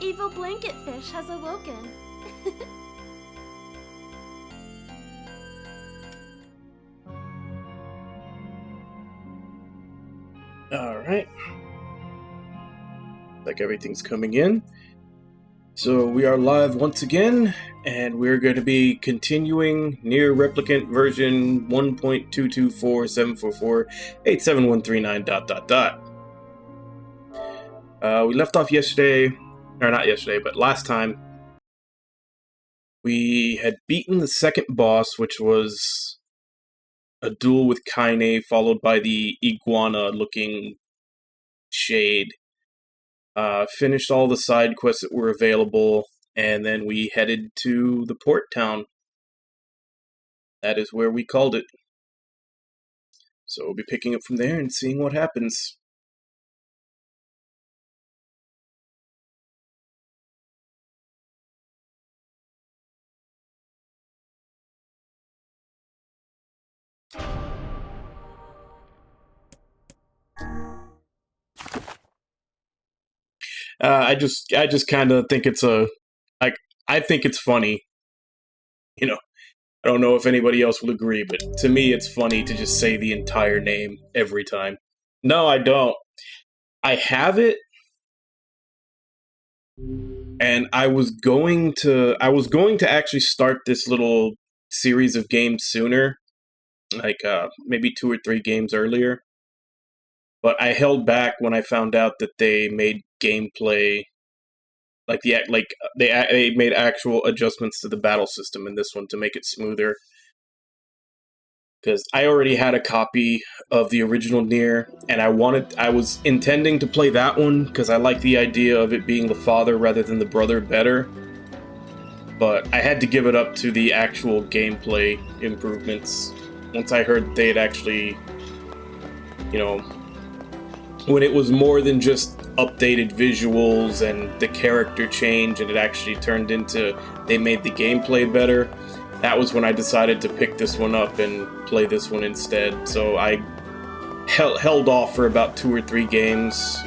evil blanket fish has awoken. Alright. Like everything's coming in. So we are live once again, and we're going to be continuing Nier Replicant version 1.224.744.87139 ... We left off yesterday, or not yesterday, but last time. We had beaten the second boss, which was a duel with Kaine, followed by the iguana-looking shade. Finished all the side quests that were available, and then we headed to the port town. That is where we called it. So we'll be picking up from there and seeing what happens. I just kind of think it's I think it's funny. You know, I don't know if anybody else will agree, but to me it's funny to just say the entire name every time. No, I don't. I have it, and I was going to actually start this little series of games sooner, like maybe 2 or 3 games earlier. But I held back when I found out that they made gameplay, they made actual adjustments to the battle system in this one to make it smoother. Because I already had a copy of the original Nier, and I was intending to play that one because I like the idea of it being the father rather than the brother better. But I had to give it up to the actual gameplay improvements once I heard they had actually, when it was more than just updated visuals and the character change, and it actually turned into they made the gameplay better. That was when I decided to pick this one up and play this one instead. So I held off for about 2 or 3 games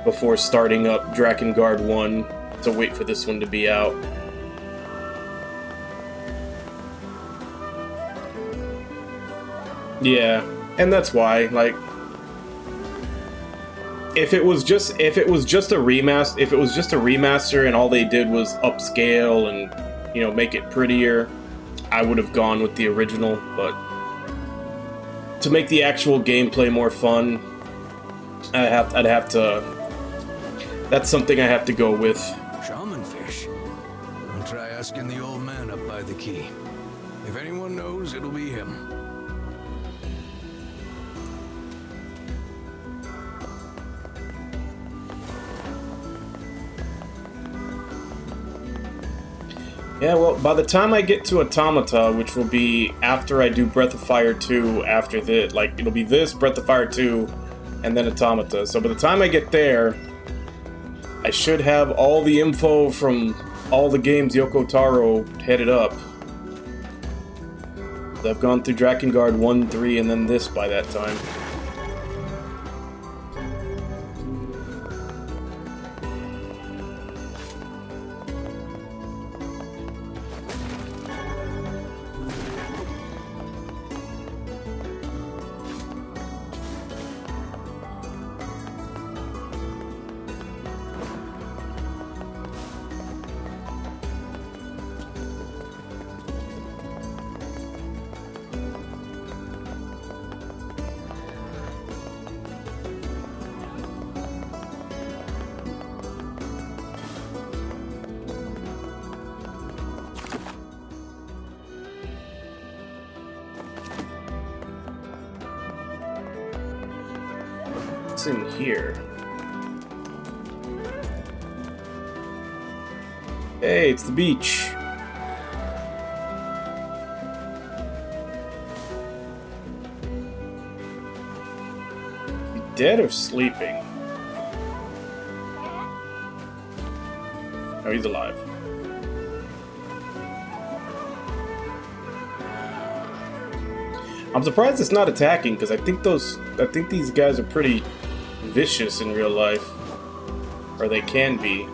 before starting up Drakengard 1 to wait for this one to be out. Yeah, and that's why, like, if it was just a remaster and all they did was upscale and, make it prettier, I would have gone with the original. But to make the actual gameplay more fun, I'd have to. That's something I have to go with. Shaman fish. I'll try asking the old man up by the key. If anyone knows, it'll be him. Yeah, well, by the time I get to Automata, which will be after I do Breath of Fire 2, after this, it'll be this, Breath of Fire 2, and then Automata. So by the time I get there, I should have all the info from all the games Yoko Taro headed up. I've gone through Drakengard 1, 3, and then this by that time. What's in here? Hey, it's the beach. Is he dead or sleeping? Oh, he's alive. I'm surprised it's not attacking, because I think these guys are pretty vicious in real life. Or they can be.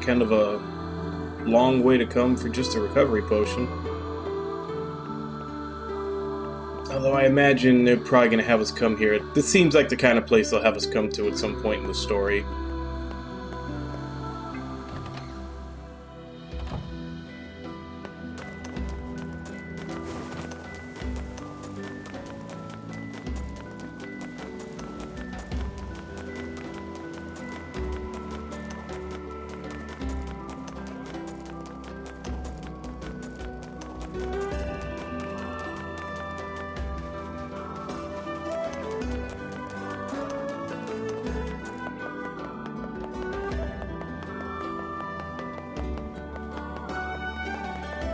kind of a long way to come for just a recovery potion. Although I imagine they're probably going to have us come here. This seems like the kind of place they'll have us come to at some point in the story.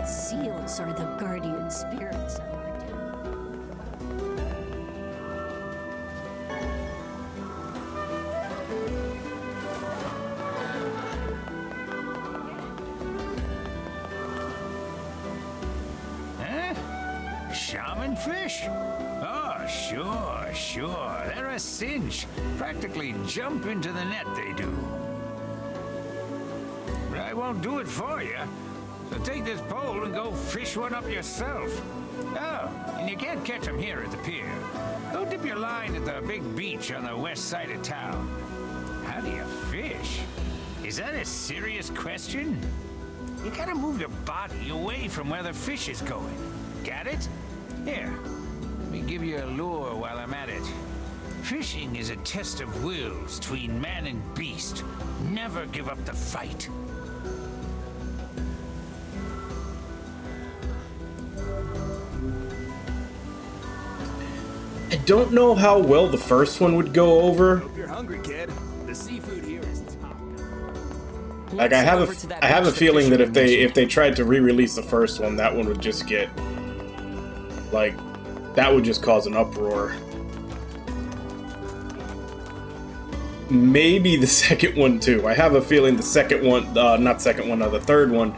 Seals are the guardian spirits of our town. Huh? Shaman fish? Oh, sure. They're a cinch. Practically jump into the net, they do. But I won't do it for you. So take this pole and go fish one up yourself. Oh, and you can't catch them here at the pier. Go dip your line at the big beach on the west side of town. How do you fish? Is that a serious question? You gotta move your body away from where the fish is going. Got it? Here, let me give you a lure while I'm at it. Fishing is a test of wills between man and beast. Never give up the fight. I don't know how well the first one would go over. Hope you're hungry, kid. The seafood here is top. Like I have a feeling that if they tried to re-release the first one, that one would just get like that would just cause an uproar. Maybe the second one too. I have a feeling the second one, the third one.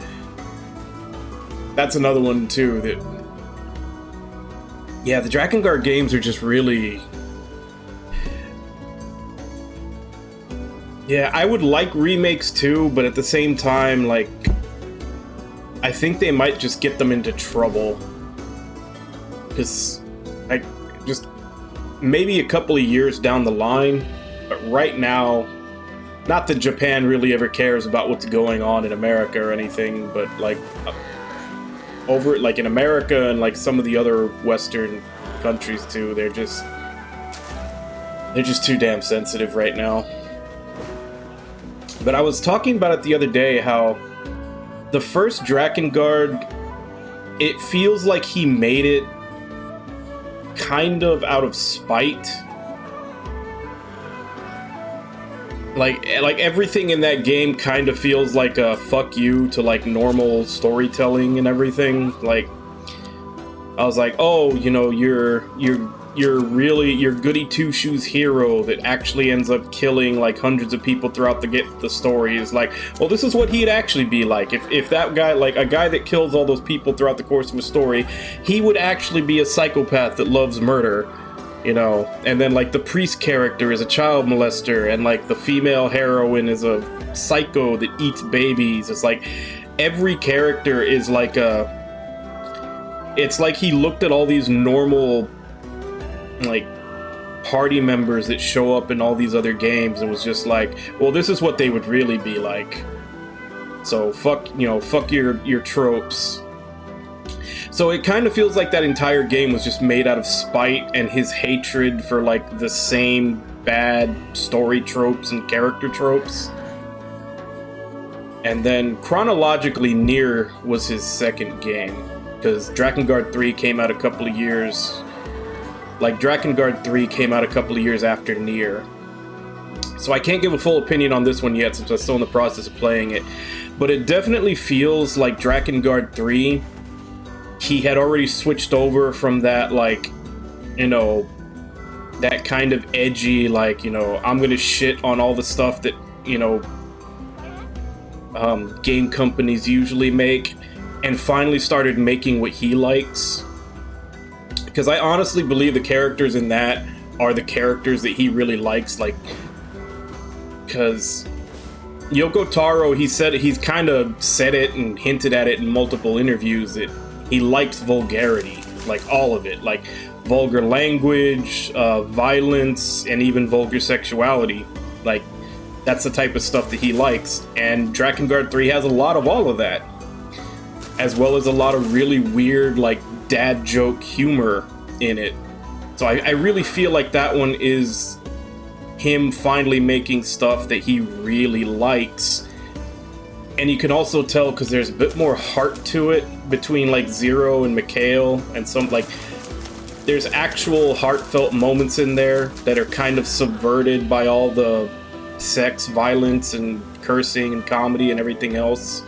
That's another one too that. Yeah, the Drakengard games are just really... Yeah, I would like remakes too, but at the same time, like... I think they might just get them into trouble. Because, like, just... Maybe a couple of years down the line, but right now... Not that Japan really ever cares about what's going on in America or anything, but, like... Over like in America and like some of the other Western countries too, they're just too damn sensitive right now. But I was talking about it the other day how the first Drakengard, it feels like he made it kind of out of spite. Like everything in that game kind of feels like a fuck you to like normal storytelling and everything. Like I was like, oh, you know, you're really your goody two shoes hero that actually ends up killing like hundreds of people throughout the story is like, well, this is what he'd actually be like if that guy, like a guy that kills all those people throughout the course of a story, he would actually be a psychopath that loves murder. You know, and then like the priest character is a child molester, and like the female heroine is a psycho that eats babies. It's like every character is like it's like he looked at all these normal like party members that show up in all these other games and was just like, well, this is what they would really be like. So fuck your tropes. So it kind of feels like that entire game was just made out of spite and his hatred for like the same bad story tropes and character tropes. And then chronologically, Nier was his second game, because Drakengard 3 came out a couple of years. Like Drakengard 3 came out a couple of years after Nier. So I can't give a full opinion on this one yet since I'm still in the process of playing it. But it definitely feels like Drakengard 3, he had already switched over from that, like, you know, that kind of edgy, like, you know, I'm gonna shit on all the stuff that, you know, game companies usually make, and finally started making what he likes. Because I honestly believe the characters in that are the characters that he really likes, like, because Yoko Taro, he's kind of said it and hinted at it in multiple interviews that he likes vulgarity, like all of it, like vulgar language, violence, and even vulgar sexuality. Like, that's the type of stuff that he likes, and Drakengard 3 has a lot of all of that, as well as a lot of really weird, like, dad joke humor in it. So I really feel like that one is him finally making stuff that he really likes. And you can also tell because there's a bit more heart to it between like Zero and Mikhail, and some like there's actual heartfelt moments in there that are kind of subverted by all the sex, violence, and cursing and comedy and everything else.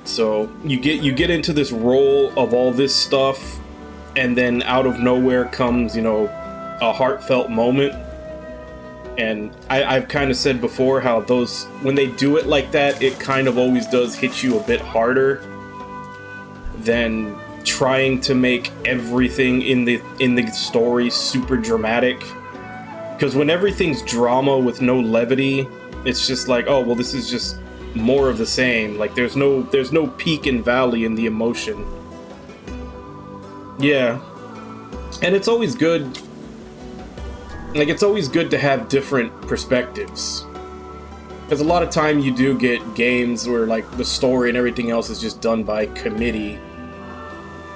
So you get into this role of all this stuff, and then out of nowhere comes, you know, a heartfelt moment. And I've kind of said before how those, when they do it like that, it kind of always does hit you a bit harder than trying to make everything in the story super dramatic. Because when everything's drama with no levity, it's just like, oh well, this is just more of the same. Like there's no peak and valley in the emotion. Yeah, and it's always good. Like, it's always good to have different perspectives. Because a lot of time you do get games where, like, the story and everything else is just done by committee.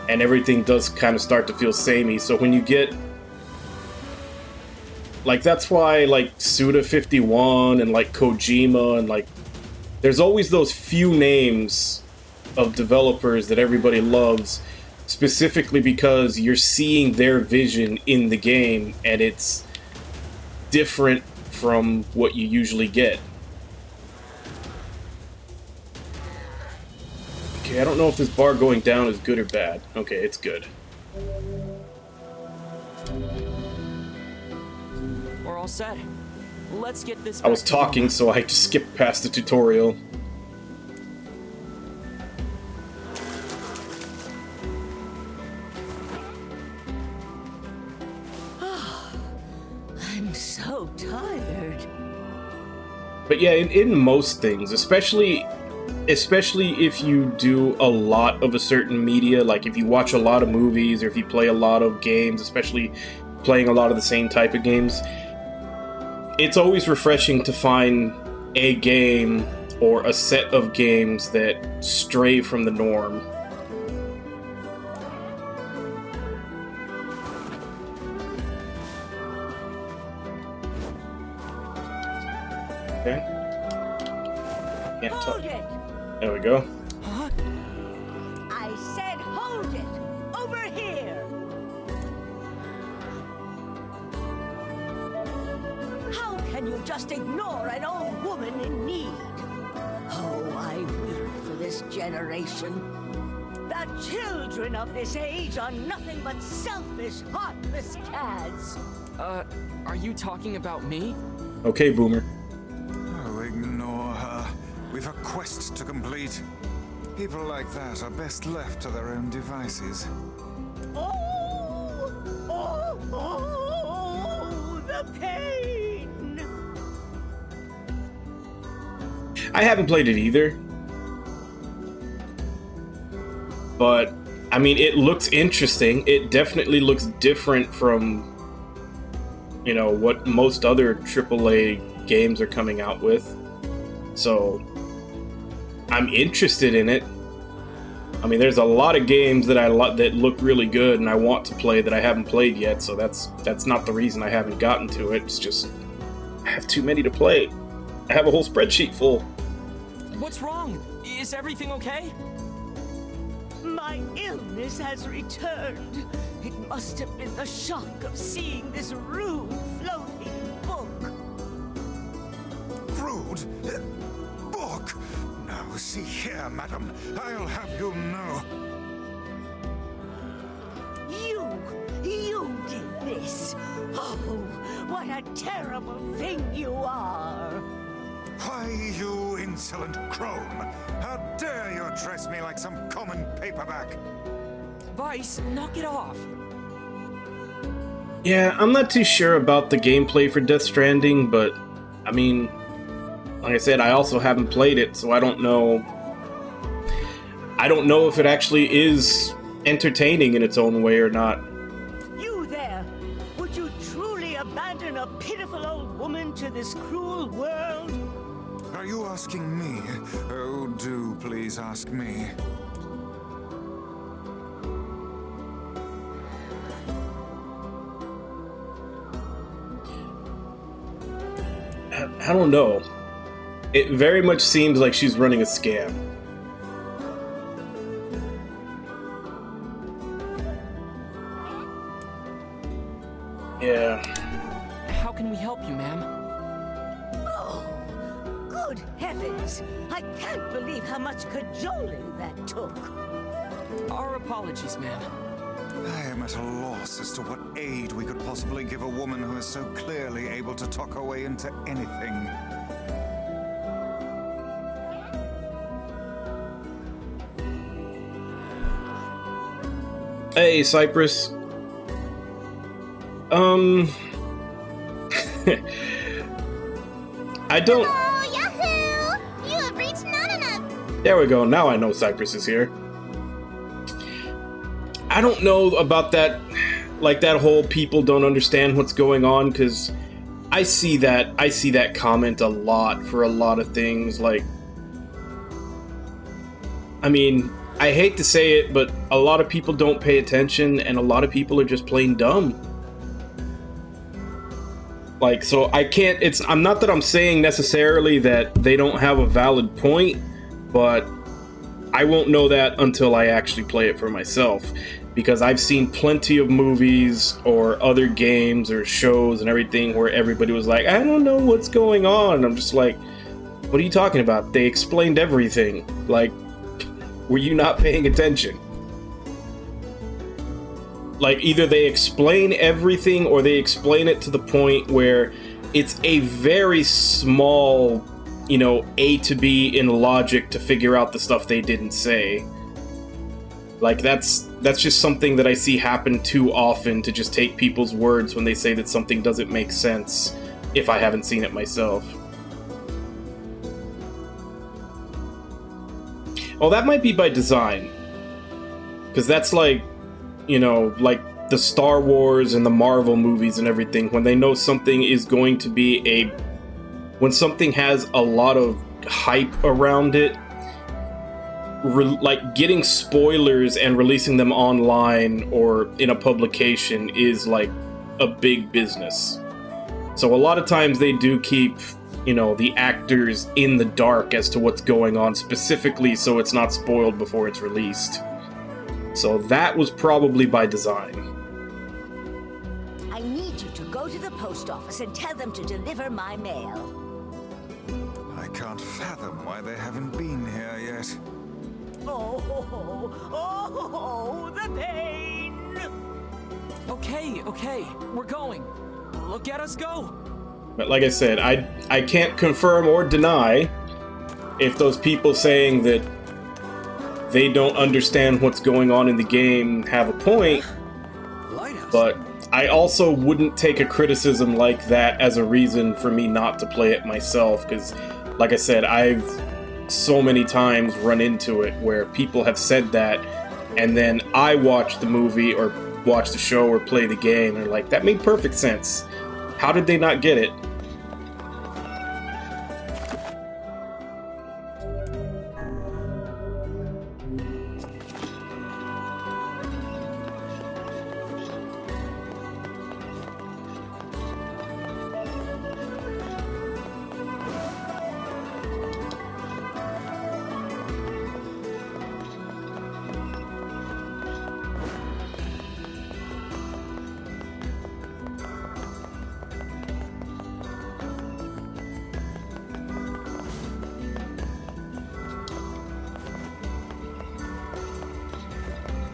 And everything does kind of start to feel samey. So when you get... Like, that's why, like, Suda51 and, like, Kojima and, like... There's always those few names of developers that everybody loves, specifically because you're seeing their vision in the game, and it's different from what you usually get. Okay, I don't know if this bar going down is good or bad. Okay, it's good. We're all set. Let's get this. I was talking, so I just skipped past the tutorial. I'm so tired. But yeah, in most things, especially if you do a lot of a certain media, like if you watch a lot of movies or if you play a lot of games, especially playing a lot of the same type of games, it's always refreshing to find a game or a set of games that stray from the norm. Okay. Can't talk. Hold it! There we go. I said hold it! Over here! How can you just ignore an old woman in need? Oh, I weep for this generation. The children of this age are nothing but selfish, heartless cads. Are you talking about me? Okay, Boomer. Oh, ignore her. We've a quest to complete. People like that are best left to their own devices. Oh! Oh! Oh! The pain! I haven't played it either. But, I mean, it looks interesting. It definitely looks different from, you know, what most other AAA games are coming out with. So, I'm interested in it. I mean, there's a lot of games that that look really good and I want to play that I haven't played yet, so that's not the reason I haven't gotten to it. It's just I have too many to play. I have a whole spreadsheet full. What's wrong? Is everything okay? My illness has returned. It must have been the shock of seeing this rude floating book. Rude? Book? Now, see here, madam. I'll have you know. You did this. Oh, what a terrible thing you are. Why, you insolent crone! How dare you address me like some common paperback? Vice, knock it off. Yeah, I'm not too sure about the gameplay for Death Stranding, but I mean, like I said, I also haven't played it, so I don't know. I don't know if it actually is entertaining in its own way or not. You there! Would you truly abandon a pitiful old woman to this cruel world? Are you asking me? Oh, do please ask me. I don't know. It very much seems like she's running a scam. Yeah. How can we help you, ma'am? Oh, good heavens! I can't believe how much cajoling that took. Our apologies, ma'am. I am at a loss as to what aid we could possibly give a woman who is so clearly able to talk her way into anything. Hey, Cypress. I don't... Oh, Yahoo! You have reached not enough. There we go. Now I know Cypress is here. I don't know about that, like that whole people don't understand what's going on, because I see that comment a lot for a lot of things. Like, I mean, I hate to say it, but a lot of people don't pay attention, and a lot of people are just plain dumb. Like, so I can't, I'm not that I'm saying necessarily that they don't have a valid point, but I won't know that until I actually play it for myself. Because I've seen plenty of movies or other games or shows and everything where everybody was like, I don't know what's going on. And I'm just like, what are you talking about? They explained everything. Like, were you not paying attention? Like, either they explain everything or they explain it to the point where it's a very small, you know, A to B in logic to figure out the stuff they didn't say. Like, that's just something that I see happen too often, to just take people's words when they say that something doesn't make sense if I haven't seen it myself. Oh, that might be by design. Because that's like, you know, like the Star Wars and the Marvel movies and everything. When they know something is going to be when something has a lot of hype around it, like getting spoilers and releasing them online or in a publication is like a big business. So a lot of times they do keep, you know, the actors in the dark as to what's going on, specifically so it's not spoiled before it's released. So that was probably by design. I need you to go to the post office and tell them to deliver my mail. I can't fathom why they haven't been here yet. Oh, the pain! Okay, we're going. Look at us go. But like I said, I can't confirm or deny if those people saying that they don't understand what's going on in the game have a point, but I also wouldn't take a criticism like that as a reason for me not to play it myself, because like I said, I've so many times run into it where people have said that, and then I watch the movie or watch the show or play the game and they're like, that made perfect sense. How did they not get it?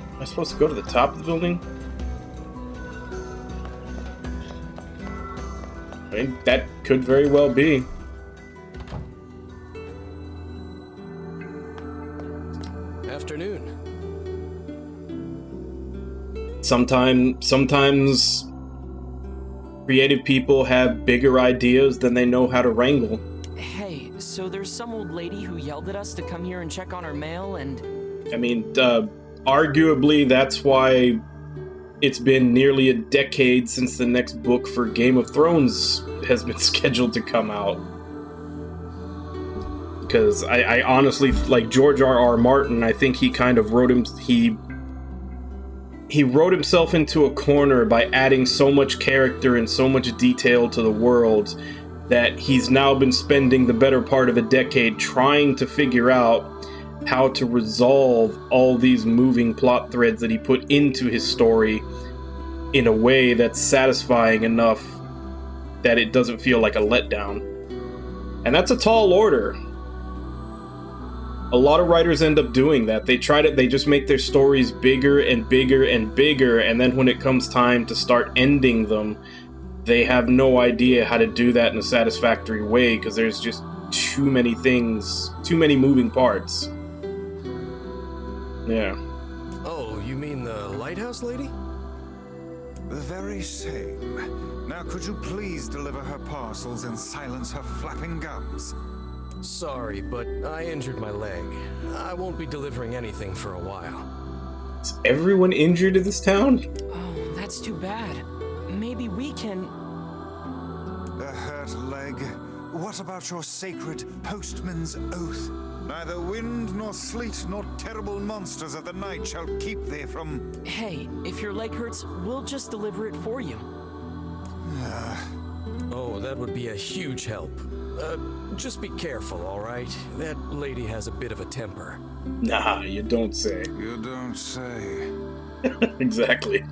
Am I supposed to go to the top of the building? I mean, that could very well be. Afternoon. Sometimes creative people have bigger ideas than they know how to wrangle. Hey, so there's some old lady who yelled at us to come here and check on our mail, and... I mean, arguably that's why it's been nearly a decade since the next book for Game of Thrones has been scheduled to come out. Because I honestly, like George R.R. Martin, I think he kind of wrote he wrote himself into a corner by adding so much character and so much detail to the world that he's now been spending the better part of a decade trying to figure out how to resolve all these moving plot threads that he put into his story in a way that's satisfying enough that it doesn't feel like a letdown. And that's a tall order. A lot of writers end up doing that. They just make their stories bigger and bigger and bigger, and then when it comes time to start ending them, they have no idea how to do that in a satisfactory way because there's just too many things, too many moving parts. Yeah. Oh, you mean the lighthouse lady? The very same. Now could you please deliver her parcels and silence her flapping gums? Sorry, but I injured my leg. I won't be delivering anything for a while. Is everyone injured in this town? Oh, that's too bad. Maybe we can... A hurt leg? What about your sacred postman's oath? Neither wind nor sleet nor terrible monsters of the night shall keep thee from... Hey, if your leg hurts, we'll just deliver it for you. Oh, that would be a huge help. Just be careful, all right? That lady has a bit of a temper. Nah, you don't say. You don't say. Exactly.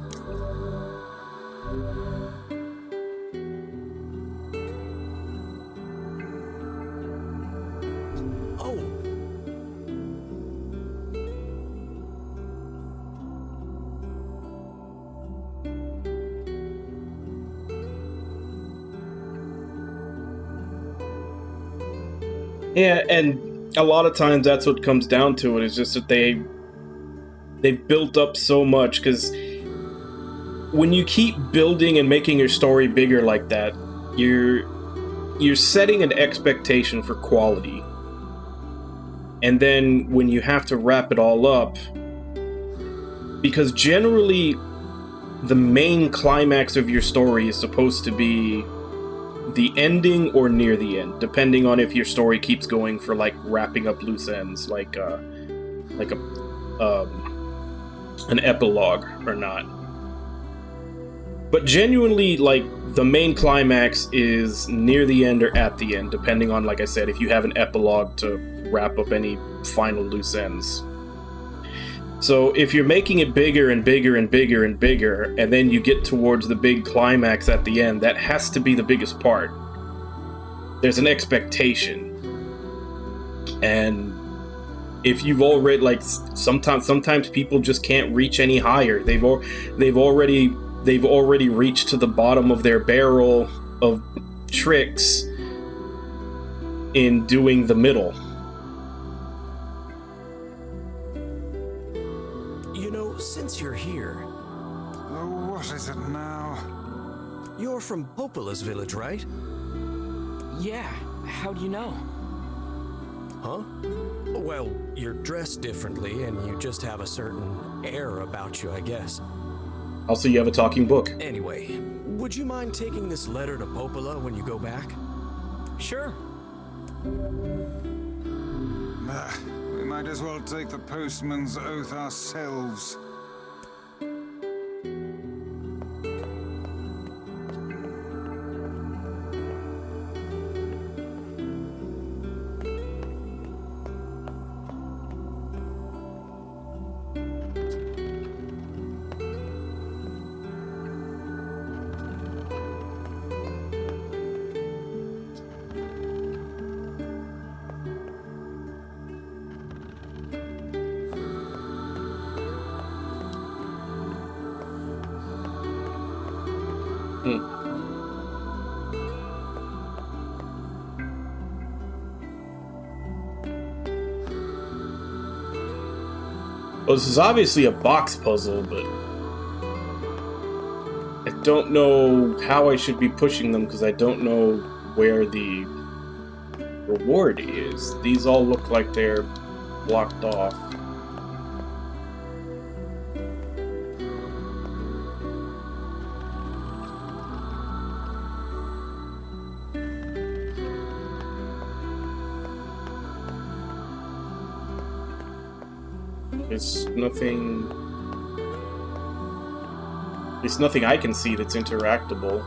Oh. Yeah, and a lot of times that's what comes down to it, is just that they've built up so much, because when you keep building and making your story bigger like that, you're setting an expectation for quality. And then when you have to wrap it all up, because generally the main climax of your story is supposed to be the ending or near the end, depending on if your story keeps going for like wrapping up loose ends, like an epilogue or not. But genuinely, like, the main climax is near the end or at the end, depending on, like I said, if you have an epilogue to wrap up any final loose ends. So if you're making it bigger and bigger and bigger and bigger, and then you get towards the big climax at the end, that has to be the biggest part. There's an expectation. And if you've already, like, sometimes people just can't reach any higher. They've already reached to the bottom of their barrel of tricks in doing the middle. You know, since you're here... What is it now? You're from Popola's village, right? Yeah, how do you know? Huh? Well, you're dressed differently, and you just have a certain air about you, I guess. Also, you have a talking book. Anyway, would you mind taking this letter to Popola when you go back? Sure. We might as well take the postman's oath ourselves. Well, this is obviously a box puzzle, but I don't know how I should be pushing them because I don't know where the reward is. These all look like they're blocked off. There's nothing... There's nothing I can see that's interactable.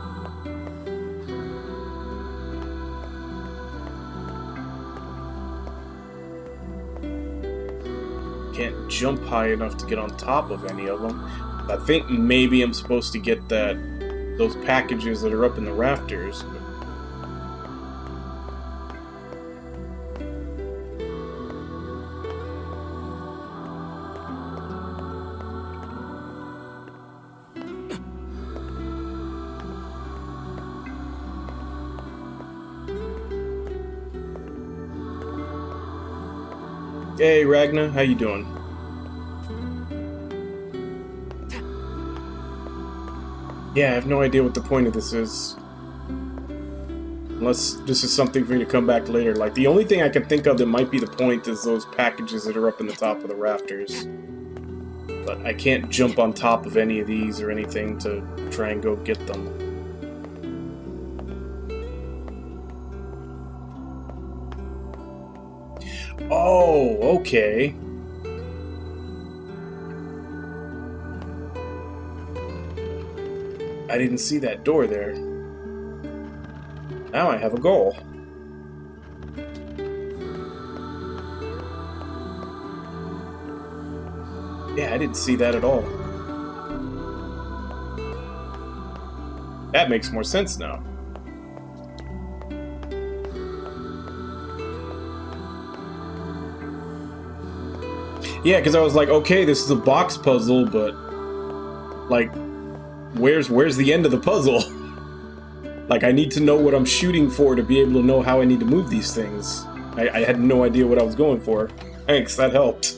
Can't jump high enough to get on top of any of them. I think maybe I'm supposed to get those packages that are up in the rafters. But hey, Ragna, how you doing? Yeah, I have no idea what the point of this is. Unless this is something for me to come back later. Like, the only thing I can think of that might be the point is those packages that are up in the top of the rafters. But I can't jump on top of any of these or anything to try and go get them. Oh, okay. I didn't see that door there. Now I have a goal. Yeah, I didn't see that at all. That makes more sense now. Yeah, because I was like, okay, this is a box puzzle, but like, where's the end of the puzzle? Like, I need to know what I'm shooting for to be able to know how I need to move these things. I had no idea what I was going for. Thanks, that helped.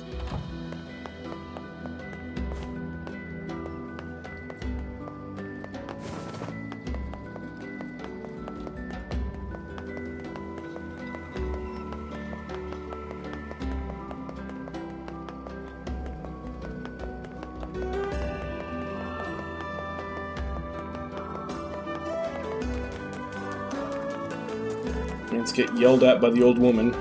Let's get yelled at by the old woman.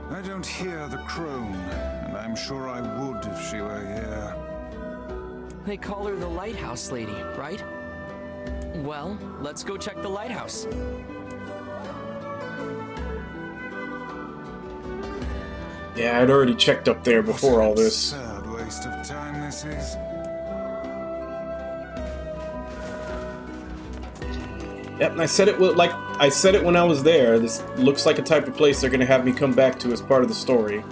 I don't hear the crone, and I'm sure I would if she were here. They call her the lighthouse lady, right? Well, let's go check the lighthouse. Yeah, I'd already checked up there before all this. What an absurd waste of time this is. Yep, and I said it when I was there. This looks like a type of place they're gonna have me come back to as part of the story.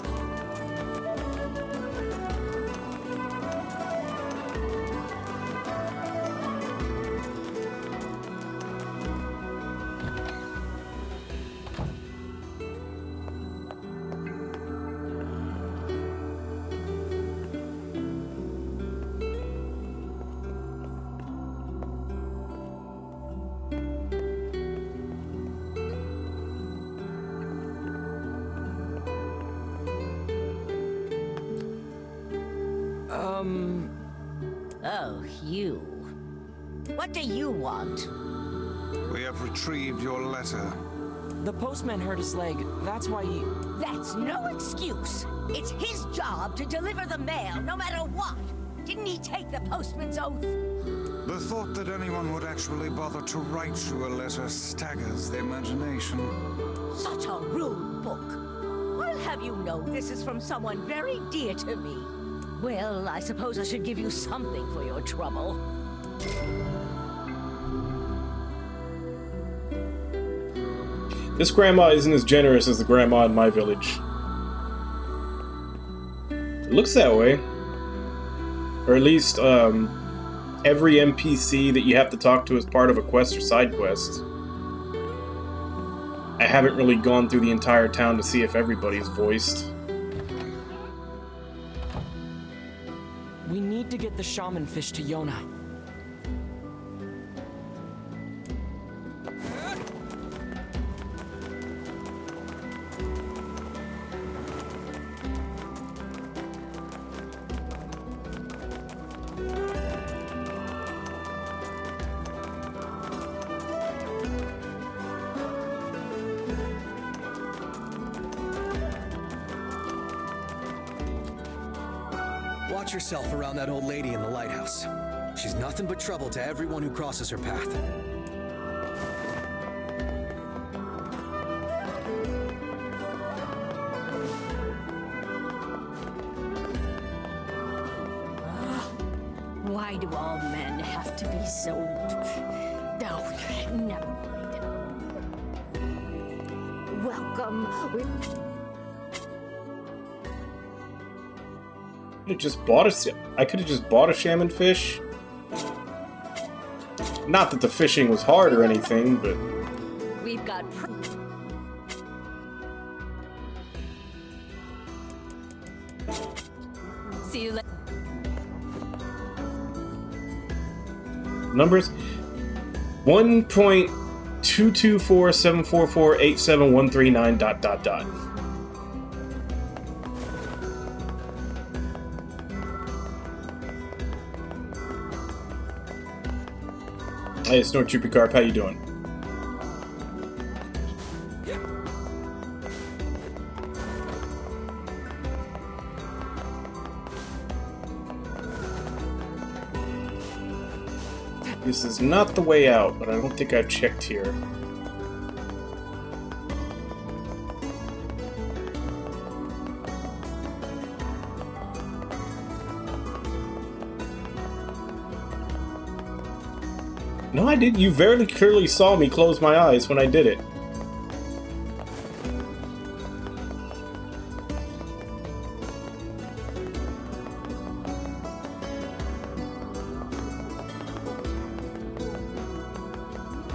Oh, you. What do you want? We have retrieved your letter. The postman hurt his leg. That's why he... That's no excuse. It's his job to deliver the mail, no matter what. Didn't he take the postman's oath? The thought that anyone would actually bother to write you a letter staggers the imagination. Such a rude book. I'll have you know this is from someone very dear to me. Well, I suppose I should give you something for your trouble. This grandma isn't as generous as the grandma in my village. It looks that way. Or at least, every NPC that you have to talk to as part of a quest or side quest. I haven't really gone through the entire town to see if everybody's voiced. We need to get get the shaman fish to Yona. Watch yourself around that old lady in the lighthouse. She's nothing but trouble to everyone who crosses her path. Why do all men have to be so... Oh, never mind. Welcome. I could have just bought a shaman fish. Not that the fishing was hard or anything, but We've got... See you later. numbers 1.22474487139 ... Hey, Snowtrooper Carp, how you doing? This is not the way out, but I don't think I've checked here. No, I didn't. You very clearly saw me close my eyes when I did it.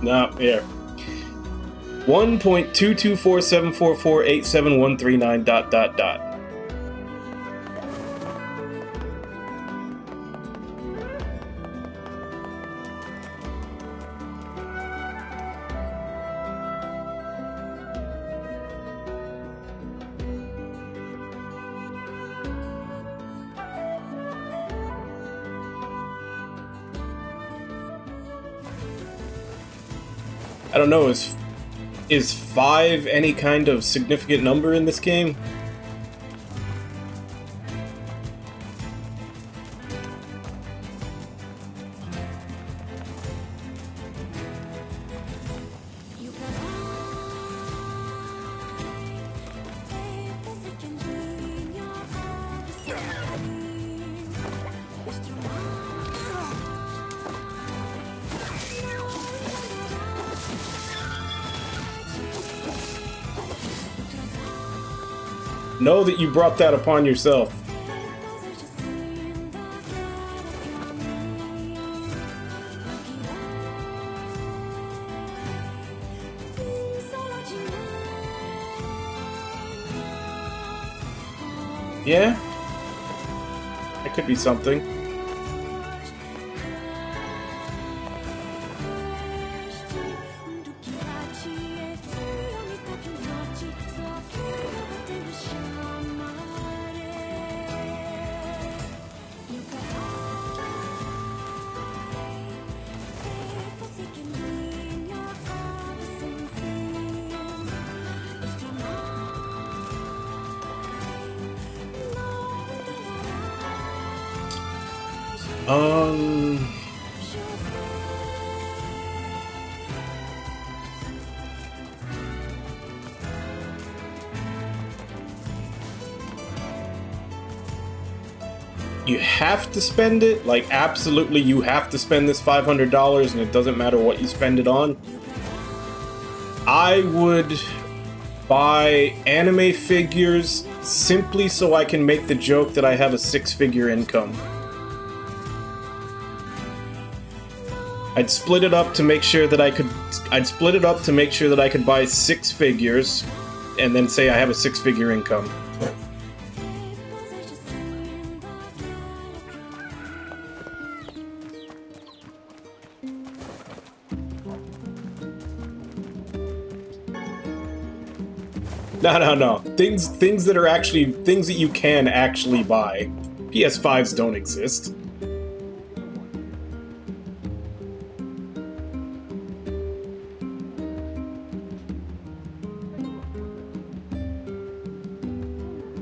No, here. 1.22474487139 ... I don't know, is 5 any kind of significant number in this game? Know that you brought that upon yourself. Yeah? That could be something. You have to spend it? Like, absolutely you have to spend this $500 and it doesn't matter what you spend it on? I would buy anime figures simply so I can make the joke that I have a 6-figure income. I'd split it up to make sure that I could buy 6 figures and then say I have a 6-figure income. No. Things that are actually things that you can actually buy. PS5s don't exist.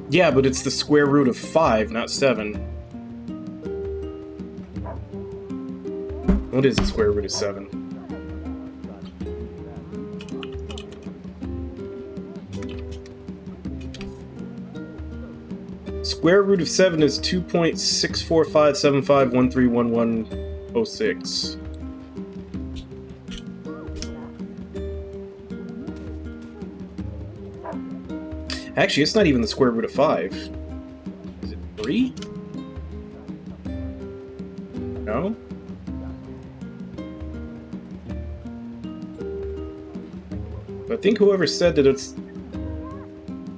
Yeah, but it's the square root of 5, not 7. What is the square root of 7? Square root of 7 is 2.64575131106. Actually, it's not even the square root of 5. Is it 3? No? I think whoever said that it's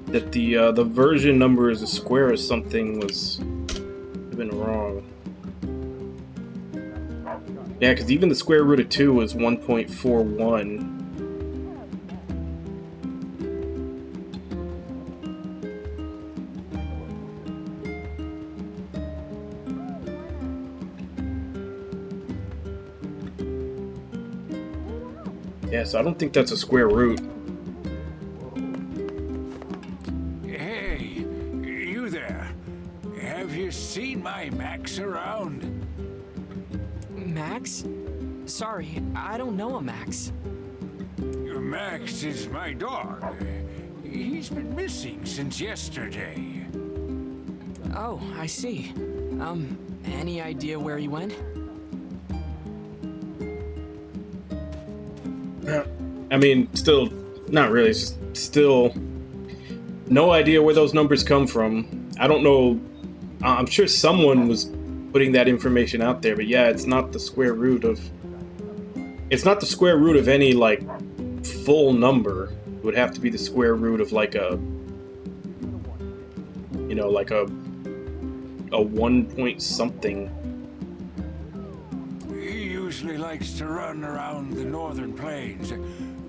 that the version number is a square or something was have been wrong. Yeah, because even the square root of 2 is 1.41. Yeah, so I don't think that's a square root. Hey, you there. Have you seen my Max around? Max? Sorry, I don't know a Max. Max is my dog. He's been missing since yesterday. Oh, I see. Any idea where he went? I mean, still, not really. It's just still no idea where those numbers come from. I don't know. I'm sure someone was putting that information out there, but yeah, it's not the square root of. It's not the square root of any like full number. It would have to be the square root of like a, you know, like a 1 point something. He usually likes to run around the northern plains.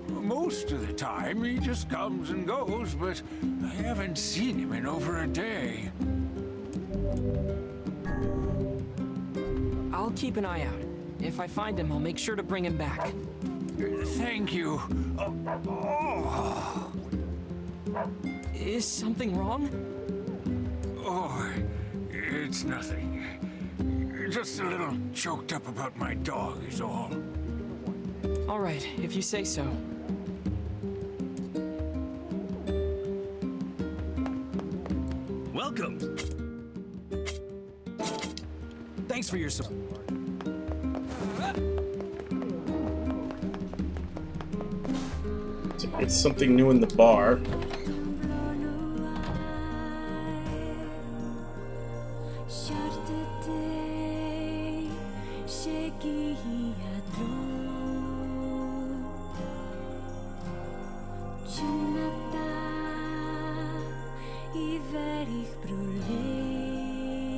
Most of the time, he just comes and goes, but I haven't seen him in over a day. I'll keep an eye out. If I find him, I'll make sure to bring him back. Thank you. Oh. Is something wrong? Oh, it's nothing. Just a little choked up about my dog is all. All right, if you say so. Welcome. Thanks for your support. It's something new in the bar.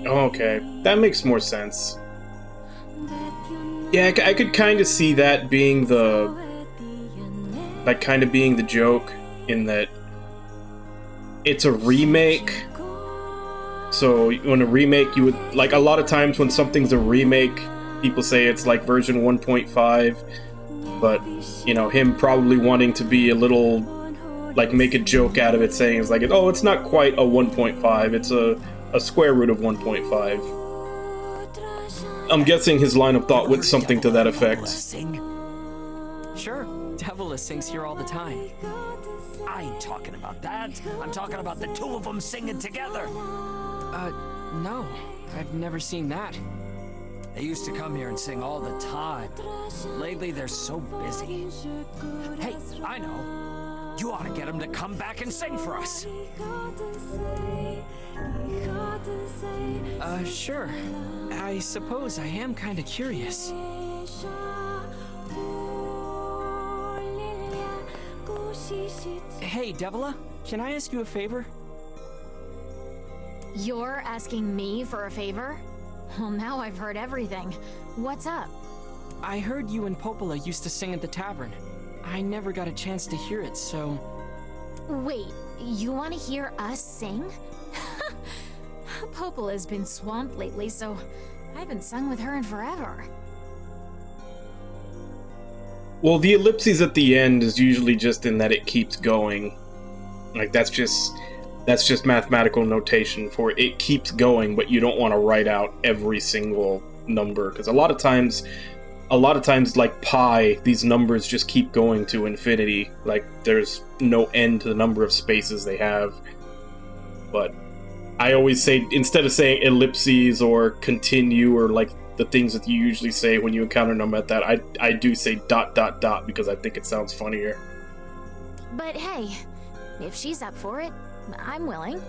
Okay, that makes more sense. Yeah, I could kind of see that being the... like, kind of being the joke, in that it's a remake. So, when a remake, you would... like, a lot of times when something's a remake, people say it's, like, version 1.5. But, you know, him probably wanting to be a little... like, make a joke out of it, saying it's like, oh, it's not quite a 1.5, it's a square root of 1.5. I'm guessing his line of thought went something to that effect. Sure, Devila sings here all the time. I ain't talking about that. I'm talking about the two of them singing together. No, I've never seen that. They used to come here and sing all the time. Lately, they're so busy. Hey, I know. You ought to get them to come back and sing for us. Sure. I suppose I am kind of curious. Hey, Devila, can I ask you a favor? You're asking me for a favor? Well, now I've heard everything. What's up? I heard you and Popola used to sing at the tavern. I never got a chance to hear it, so... Wait, You want to hear us sing? Popola's been swamped lately, so I haven't sung with her in forever. Well, the ellipses at the end is usually just in that it keeps going. Like, that's just mathematical notation for it keeps going, but you don't want to write out every single number, because a lot of times like pi, these numbers just keep going to infinity. Like, there's no end to the number of spaces they have. But I always say, instead of saying ellipses or continue or like the things that you usually say when you encounter them at that, I do say ... because I think it sounds funnier. But hey, if she's up for it, I'm willing.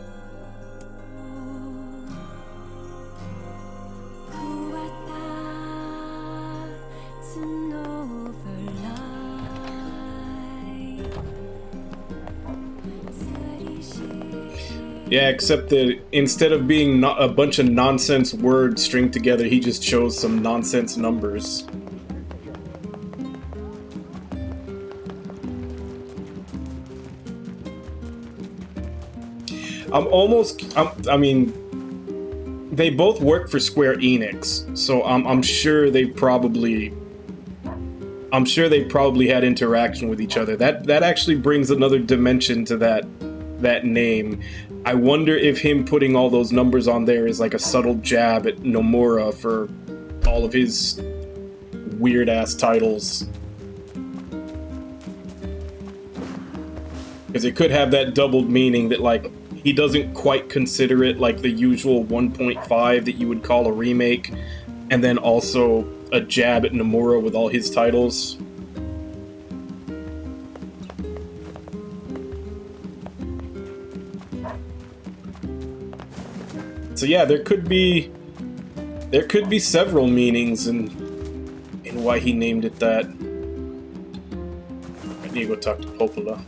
Yeah, except that instead of being a bunch of nonsense words stringed together, he just chose some nonsense numbers. I mean, they both work for Square Enix, so I'm sure they probably had interaction with each other. That actually brings another dimension to that name. I wonder if him putting all those numbers on there is like a subtle jab at Nomura for all of his weird-ass titles. Because it could have that doubled meaning that, like, he doesn't quite consider it like the usual 1.5 that you would call a remake, and then also a jab at Nomura with all his titles. So yeah, there could be several meanings in why he named it that. I need to go talk to Popola.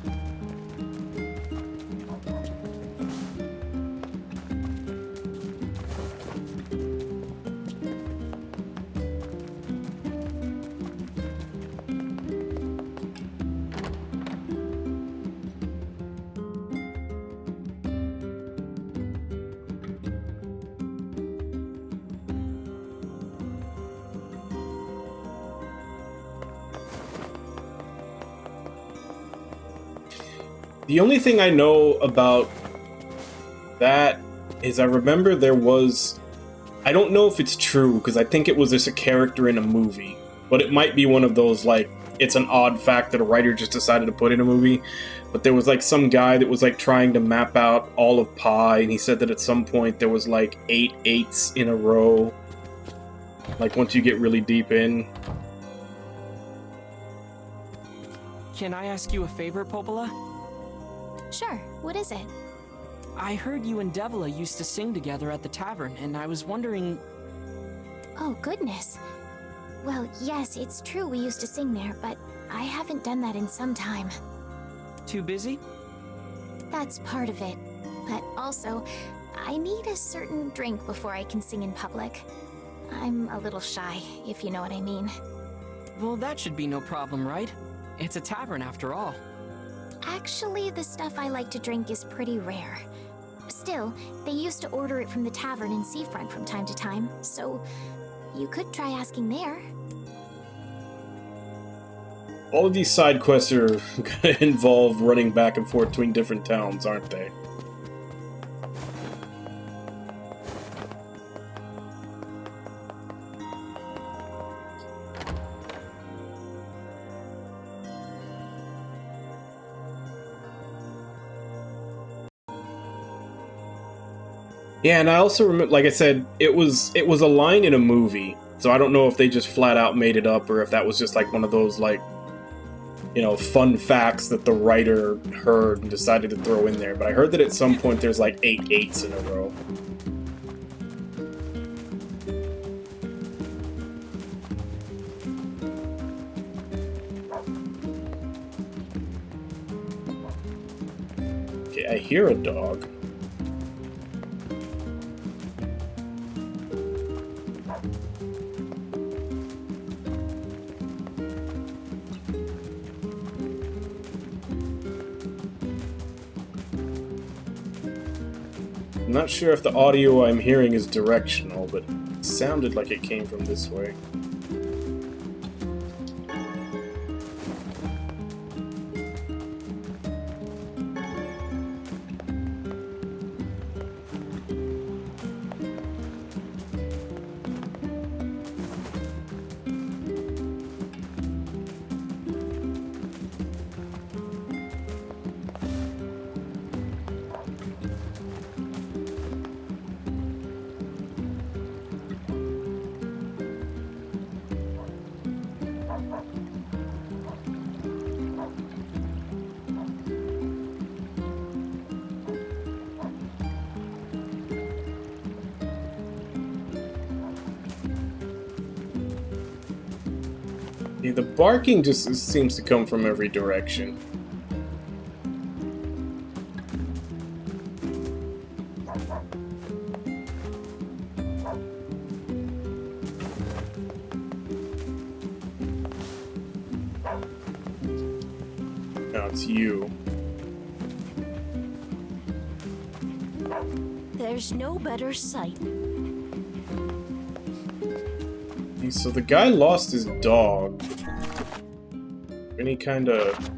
The only thing I know about that is I remember there was... I don't know if it's true, because I think it was just a character in a movie. But it might be one of those, like, it's an odd fact that a writer just decided to put in a movie. But there was, like, some guy that was, like, trying to map out all of pi, and he said that at some point there was, like, 8 8s in a row. Like, once you get really deep in. Can I ask you a favor, Popola? Sure, what is it? I heard you and Devila used to sing together at the tavern, and I was wondering... Oh, goodness. Well, yes, it's true we used to sing there, but I haven't done that in some time. Too busy? That's part of it. But also, I need a certain drink before I can sing in public. I'm a little shy, if you know what I mean. Well, that should be no problem, right? It's a tavern after all. Actually, the stuff I like to drink is pretty rare. Still, they used to order it from the tavern in Seafront from time to time, so you could try asking there. All of these side quests are gonna involve running back and forth between different towns, aren't they? Yeah, and I also remember, like I said, it was a line in a movie, so I don't know if they just flat out made it up or if that was just like one of those, like, you know, fun facts that the writer heard and decided to throw in there. But I heard that at some point there's like 8 8s in a row. Okay, I hear a dog. I'm not sure if the audio I'm hearing is directional, but it sounded like it came from this way. Yeah, the barking just seems to come from every direction. No, it's you. There's no better sight. So the guy lost his dog. Any kind of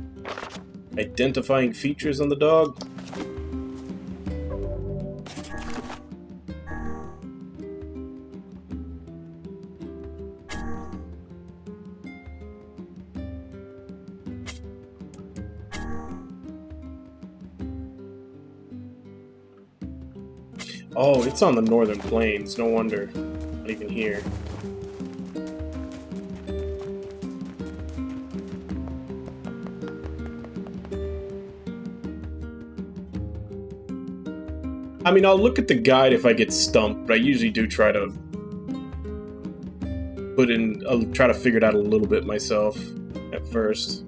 identifying features on the dog? Oh, it's on the northern plains. No wonder. Not even here. I mean, I'll look at the guide if I get stumped, but I usually do try to I'll try to figure it out a little bit myself at first.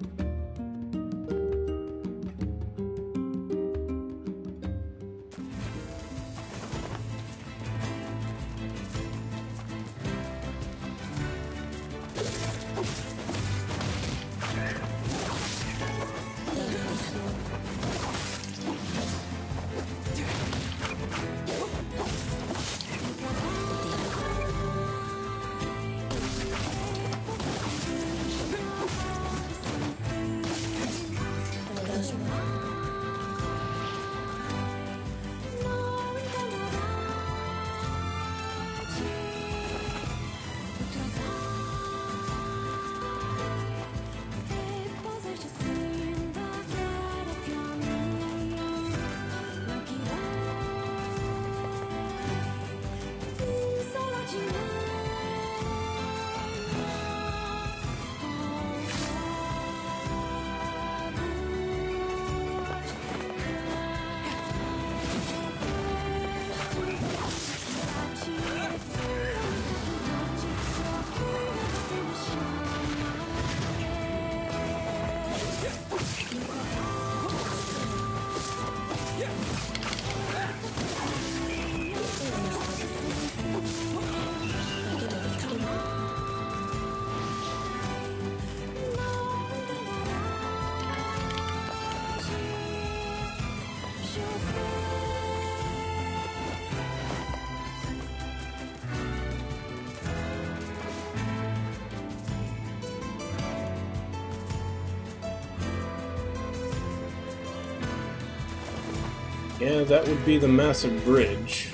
Yeah, that would be the massive bridge.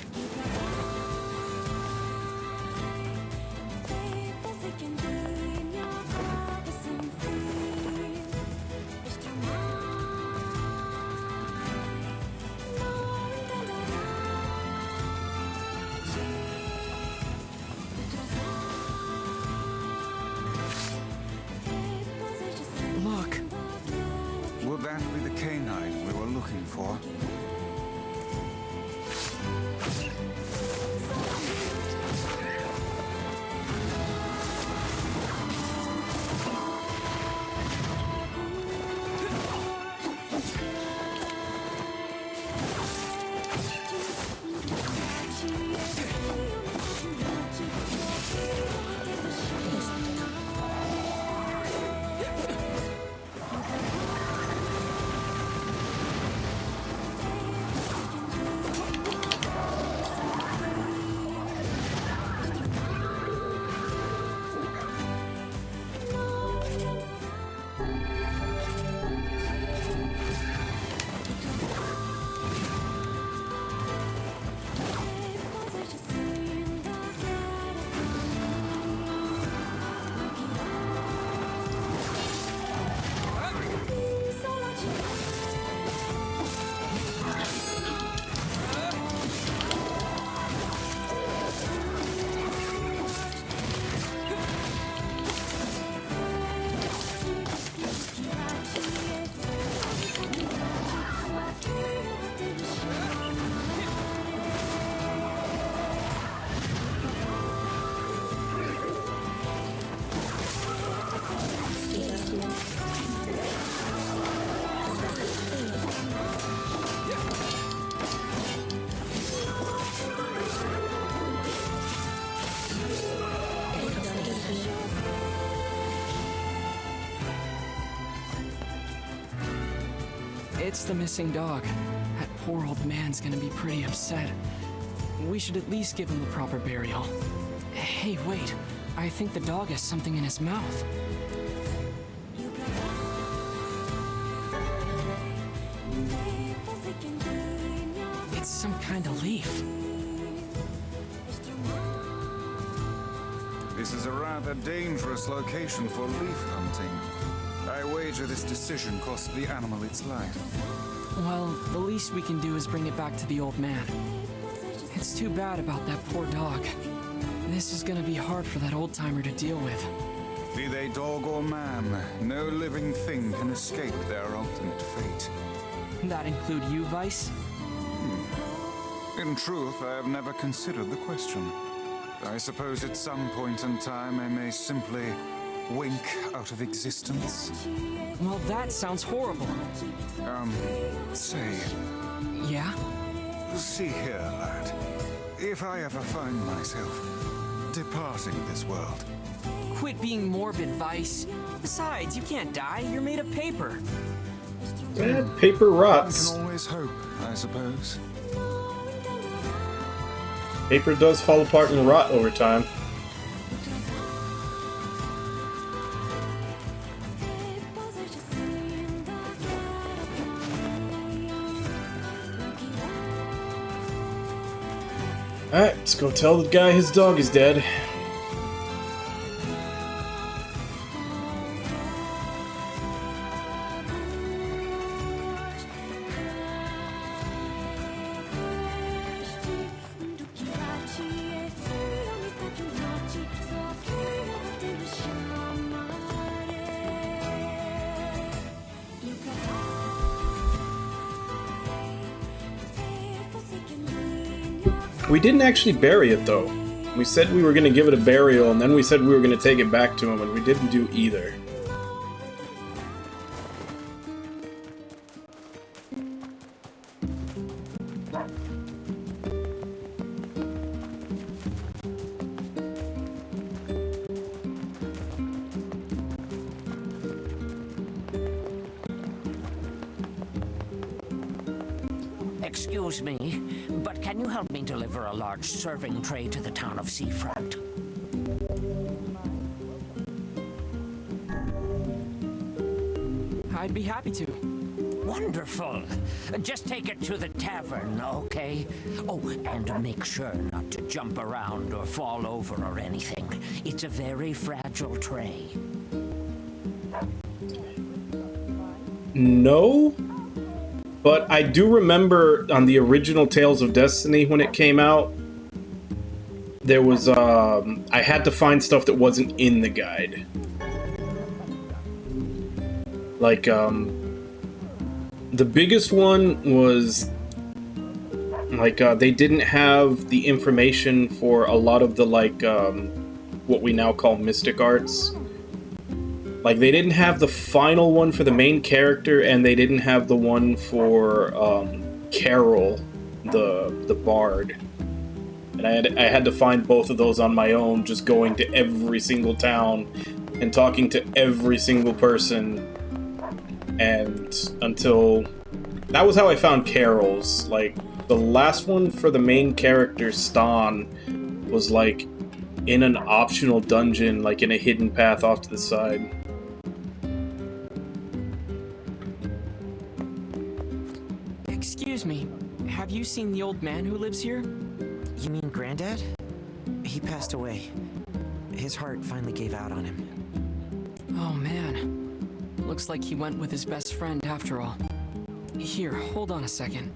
Look! Would that be the canine we were looking for? It's the missing dog. That poor old man's gonna be pretty upset. We should at least give him the proper burial. Hey, wait. I think the dog has something in his mouth. It's some kind of leaf. This is a rather dangerous location for leaf hunting. I wager this decision cost the animal its life. Well, the least we can do is bring it back to the old man. It's too bad about that poor dog. This is gonna be hard for that old-timer to deal with. Be they dog or man, no living thing can escape their ultimate fate. That include you, Vice? In truth, I have never considered the question. I suppose at some point in time I may simply wink out of existence. Well, that sounds horrible. Say... Yeah? See here, lad. If I ever find myself departing this world... Quit being morbid, Vice. Besides, you can't die. You're made of paper. Paper I rots. can always hope, I suppose. Paper does fall apart and rot over time. Alright, let's go tell the guy his dog is dead. We didn't actually bury it, though. We said we were going to give it a burial, and then we said we were going to take it back to him, and we didn't do either. Excuse me, but can you help me deliver a large serving tray to the town of Seafront? I'd be happy to. Wonderful. Just take it to the tavern, okay? Oh, and make sure not to jump around or fall over or anything. It's a very fragile tray. No? But I do remember on the original Tales of Destiny when it came out, there was, I had to find stuff that wasn't in the guide. Like, the biggest one was, like, they didn't have the information for a lot of the, like, what we now call mystic arts. Like, they didn't have the final one for the main character, and they didn't have the one for, Carol, the bard. And I had to find both of those on my own, just going to every single town and talking to every single person. And until... That was how I found Carol's. Like, the last one for the main character, Stan, was, like, in an optional dungeon, like in a hidden path off to the side. Excuse me, have you seen the old man who lives here? You mean Granddad? He passed away. His heart finally gave out on him. Oh man, looks like he went with his best friend after all. Here, hold on a second.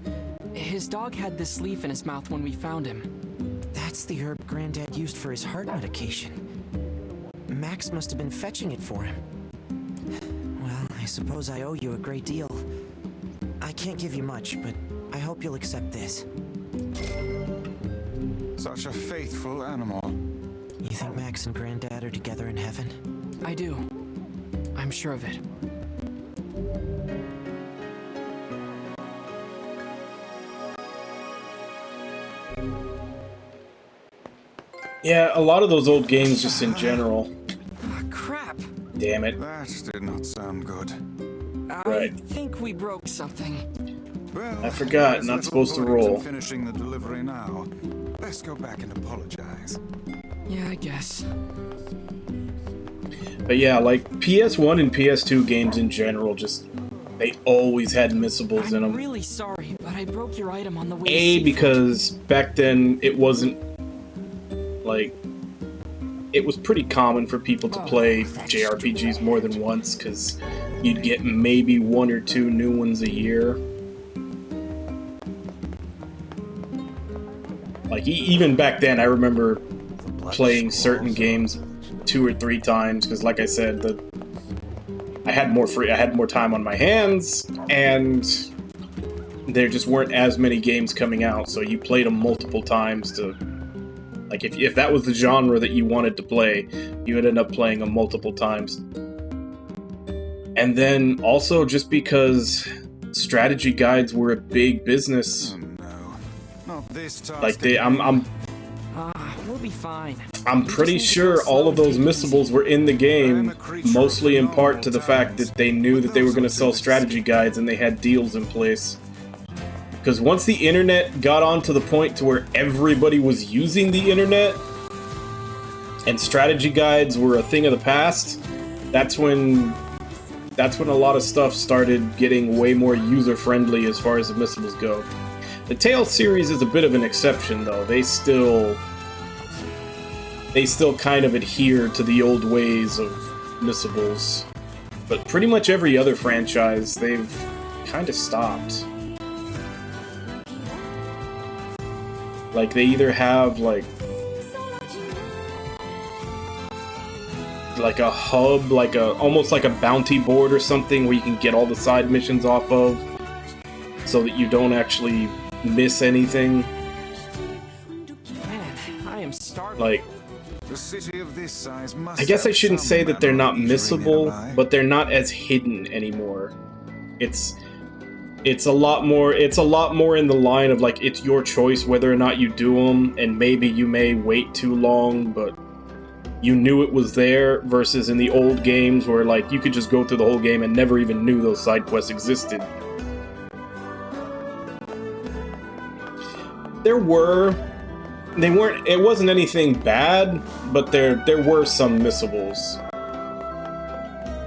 His dog had this leaf in his mouth when we found him. That's the herb Granddad used for his heart medication. Max must have been fetching it for him. Well, I suppose I owe you a great deal. I can't give you much, but I hope you'll accept this. Such a faithful animal. You think Max and Granddad are together in heaven? I do. I'm sure of it. Yeah, a lot of those old games just in general. Crap. Damn it. That did not sound good. Right. I think we broke something. Well, I forgot, there's not little supposed to point roll. in finishing the delivery now. Let's go back and apologize. Yeah, I guess. But yeah, like PS1 and PS2 games in general, just they always had missables in I'm them. really sorry, but I broke your item on the way. A, because back then it wasn't like it was pretty common for people to play JRPGs more than once, because you'd get maybe 1 or 2 new ones a year. Like even back then, I remember playing certain games 2 or 3 times, because like I said, I had more time on my hands, and there just weren't as many games coming out, so you played them multiple times to, like, if that was the genre that you wanted to play, you would end up playing them multiple times. And then also just because strategy guides were a big business. Not this task. Like We'll be fine. I'm pretty sure all of those missables were in the game, mostly in part to the fact that they knew that they were going to sell strategy guides and they had deals in place. Because once the internet got on to the point to where everybody was using the internet, and strategy guides were a thing of the past, that's when a lot of stuff started getting way more user-friendly as far as the missables go. The Tales series is a bit of an exception, though. They still kind of adhere to the old ways of missables. But pretty much every other franchise, they've kind of stopped. Like, they either have, like a hub, almost like a bounty board or something where you can get all the side missions off of, so that you don't actually miss anything. Man, I am starving. Like, The city of this size must I guess I have shouldn't some say that they're not manner of leisure missable, nearby. but they're not as hidden anymore. It's a lot more in the line of, like, it's your choice whether or not you do them, and maybe you may wait too long, but you knew it was there, versus in the old games where, like, you could just go through the whole game and never even knew those side quests existed. It wasn't anything bad, but there were some missables.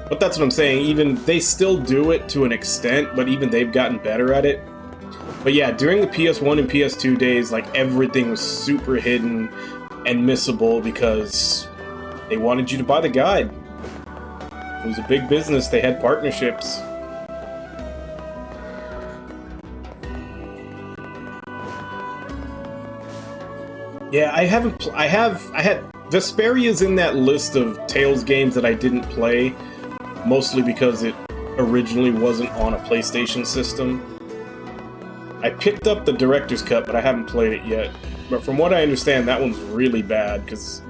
But that's what I'm saying, even they still do it to an extent, but even they've gotten better at it. But yeah, during the PS1 and PS2 days, like, everything was super hidden and missable because they wanted you to buy the guide. It was a big business, they had partnerships. Yeah, I had Vesperia's in that list of Tales games that I didn't play, mostly because it originally wasn't on a PlayStation system. I picked up the Director's Cut, but I haven't played it yet. But from what I understand, that one's really bad, because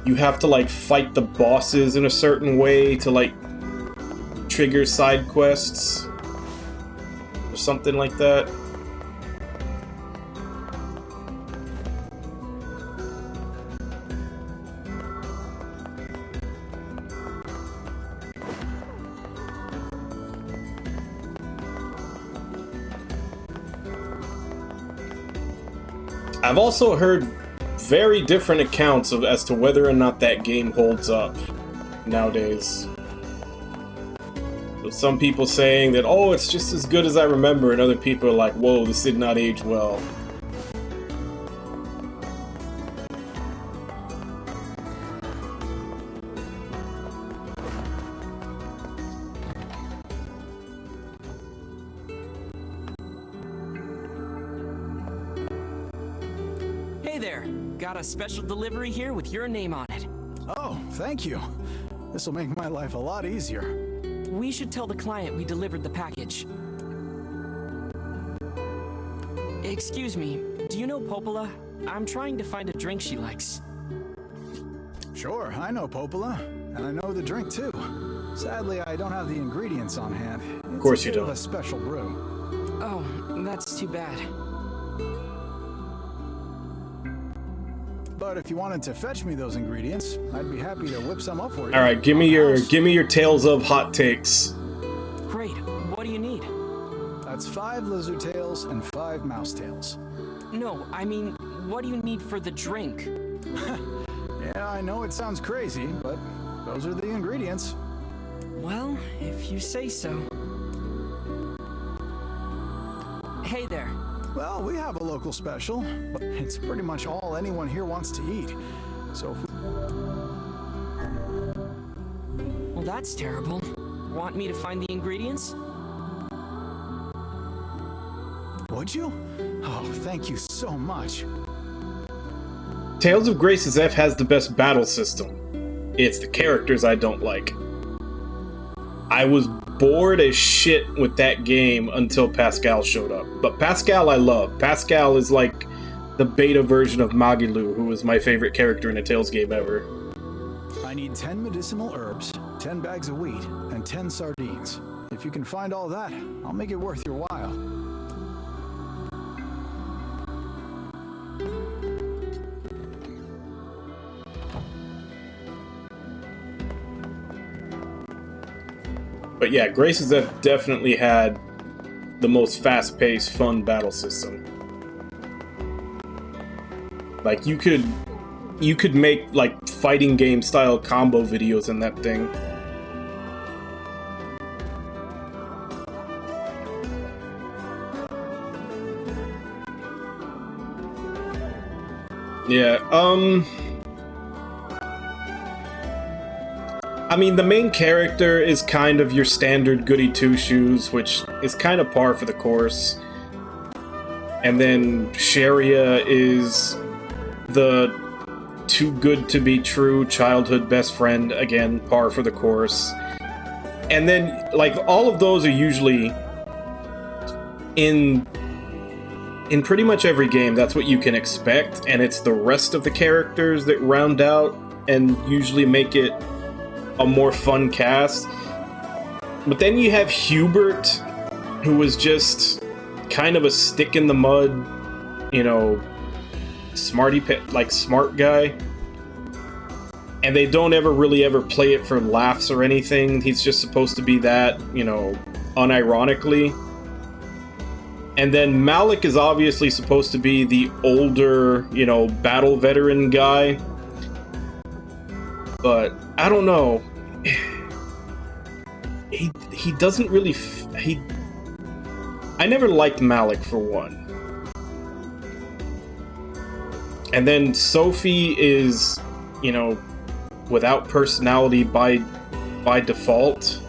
you have to, like, fight the bosses in a certain way to, like, trigger side quests, or something like that. I've also heard very different accounts as to whether or not that game holds up nowadays. With some people saying that, oh, it's just as good as I remember, and other people are like, whoa, this did not age well. Hey there, got a special delivery here with your name on it. Oh, thank you. This will make my life a lot easier. We should tell the client we delivered the package. Excuse me, do you know Popola? I'm trying to find a drink she likes. Sure, I know Popola, and I know the drink too. Sadly, I don't have the ingredients on hand. Of course you It's a bit of don't. a special brew. Oh, that's too bad. But if you wanted to fetch me those ingredients, I'd be happy to whip some up for you. All right, give me your Tales of hot takes. That's 5 lizard tails and 5 mouse tails. No, I mean, what do you need for the drink? Yeah, I know it sounds crazy, but those are the ingredients. Well, if you say so. Hey there. Well, we have a local special, but it's pretty much all anyone here wants to eat. So if Well, that's terrible. Want me to find the ingredients? Would you? Oh, thank you so much. Tales of Grace's F has the best battle system. It's the characters I don't like. I was bored as shit with that game until Pascal showed up. But Pascal I love. Pascal is like the beta version of Magilu, who was my favorite character in a Tales game ever. I need 10 medicinal herbs, 10 bags of wheat, and 10 sardines. If you can find all that, I'll make it worth your while. But yeah, Grace's F definitely had the most fast-paced, fun battle system. Like, you could make, like, fighting game-style combo videos in that thing. Yeah, I mean, the main character is kind of your standard goody two-shoes, which is kind of par for the course. And then Sharia is the too-good-to-be-true childhood best friend, again, par for the course. And then, like, all of those are usually in pretty much every game. That's what you can expect, and it's the rest of the characters that round out and usually make it a more fun cast. But then you have Hubert, who was just kind of a stick in the mud, you know, smart guy. And they don't ever play it for laughs or anything. He's just supposed to be that, you know, unironically. And then Malik is obviously supposed to be the older, you know, battle veteran guy. But I don't know. He doesn't really I never liked Malik, for one. And then Sophie is, you know, without personality by default.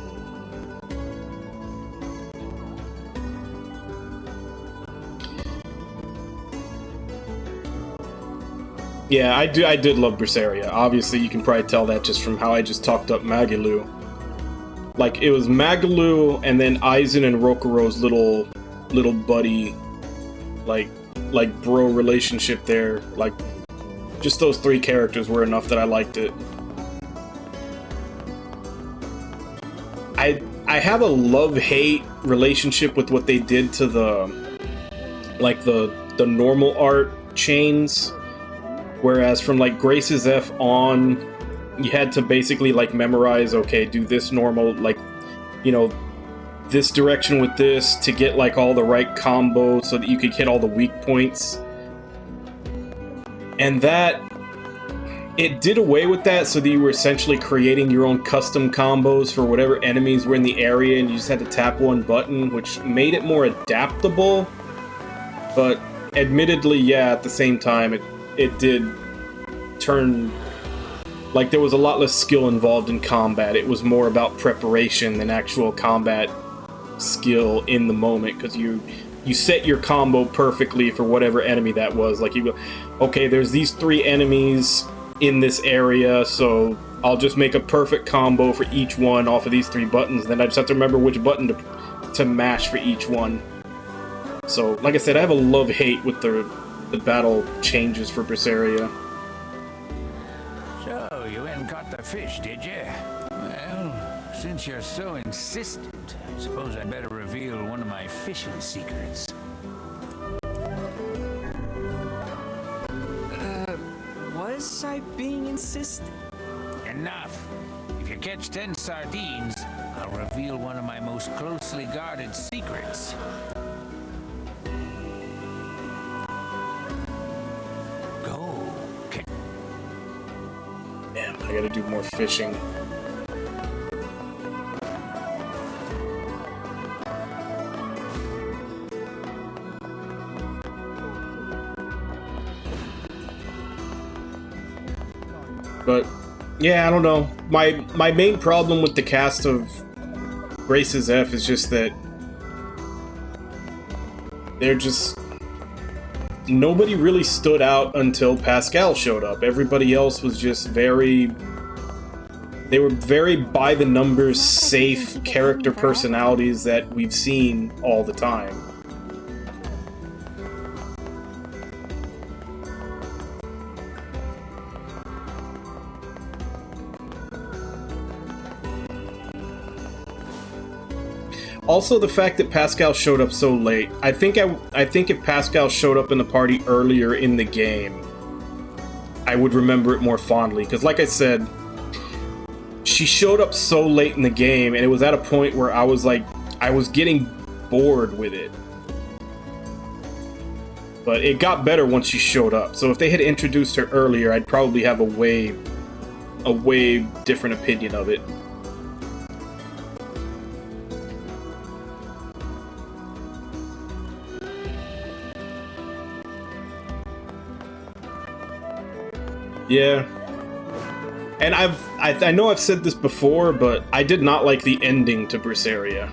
Yeah, I did love Berseria. Obviously, you can probably tell that just from how I just talked up Magalu. Like, it was Magalu and then Aizen and Rokuro's little buddy, like bro relationship there. Like, just those 3 characters were enough that I liked it. I have a love-hate relationship with what they did to the normal art chains. Whereas from, like, Grace's F on, you had to basically, like, memorize, okay, do this normal, like, you know, this direction with this to get, like, all the right combos so that you could hit all the weak points. And that, it did away with that so that you were essentially creating your own custom combos for whatever enemies were in the area, and you just had to tap one button, which made it more adaptable. But admittedly, yeah, at the same time, it did turn, like, there was a lot less skill involved in combat. It was more about preparation than actual combat skill in the moment, because you set your combo perfectly for whatever enemy that was. Like, you go, okay, there's these 3 enemies in this area, so I'll just make a perfect combo for each one off of these 3 buttons, then I just have to remember which button to mash for each one. So, like I said, I have a love-hate with the battle changes for Berseria. So, you went and caught the fish, did you? Well, since you're so insistent, I suppose I'd better reveal one of my fishing secrets. Was I being insistent? Enough. If you catch 10 sardines, I'll reveal one of my most closely guarded secrets. I gotta do more fishing. But yeah, I don't know. My main problem with the cast of Grace's F is just that they're just... Nobody really stood out until Pascal showed up. Everybody else was just very... They were very by-the-numbers, safe character personalities that we've seen all the time. Also, the fact that Pascal showed up so late. I think if Pascal showed up in the party earlier in the game, I would remember it more fondly. Because, like I said, she showed up so late in the game, and it was at a point where I was getting bored with it. But it got better once she showed up. So if they had introduced her earlier, I'd probably have a way different opinion of it. Yeah, and I know I've said this before, but I did not like the ending to Berseria.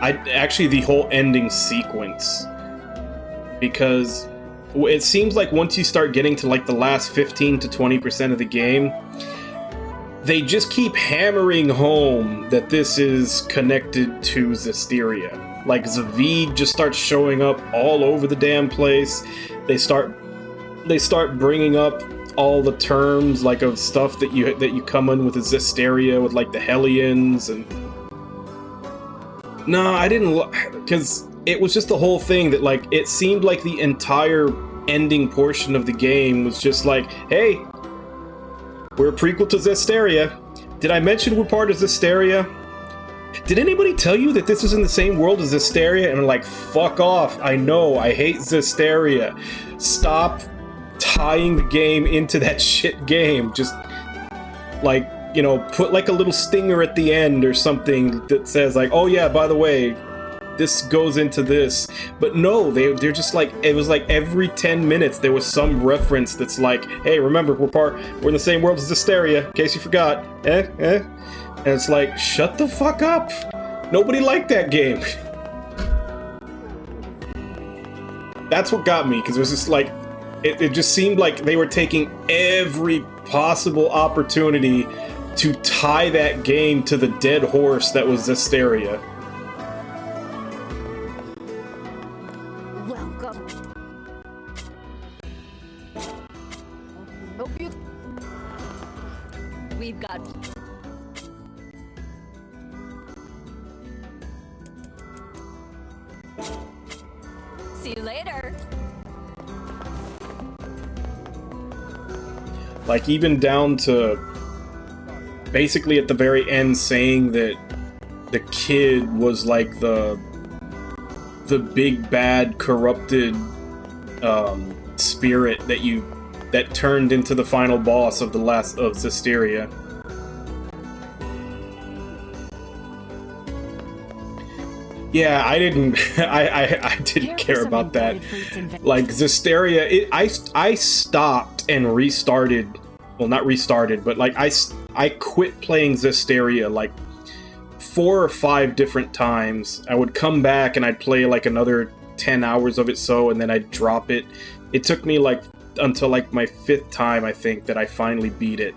Actually, the whole ending sequence, because it seems like once you start getting to like the last 15 to 20% of the game, they just keep hammering home that this is connected to Zestiria. Like Zavid just starts showing up all over the damn place. They start bringing up all the terms like of stuff that you come in with the Zestiria with like the Hellions and... No, I didn't, because it was just the whole thing that like it seemed like the entire ending portion of the game was just like, hey, we're a prequel to Zestiria. Did I mention we're part of Zestiria? Did anybody tell you that this is in the same world as Zestiria? And I'm like, fuck off. I know, I hate Zestiria. Stop tying the game into that shit game. Just like, you know, put like a little stinger at the end or something that says like, oh yeah, by the way, this goes into this. But no, they're just like, it was like every 10 minutes there was some reference that's like, hey, remember, we're in the same world as Zestiria, in case you forgot. And it's like, shut the fuck up. Nobody liked that game. That's what got me, because it was just like, it just seemed like they were taking every possible opportunity to tie that game to the dead horse that was Zestiria. Welcome. Hope you... We've got... See you later. Like, even down to basically at the very end saying that the kid was like the big bad corrupted spirit that turned into the final boss of Zestiria. Yeah, I didn't care about that. Like Zestiria, I stopped and restarted. Well, not restarted, but like I quit playing Zestiria like 4 or 5 different times. I would come back and I'd play like another 10 hours of it and then I'd drop it. It took me like until like my 5th time, I think, that I finally beat it.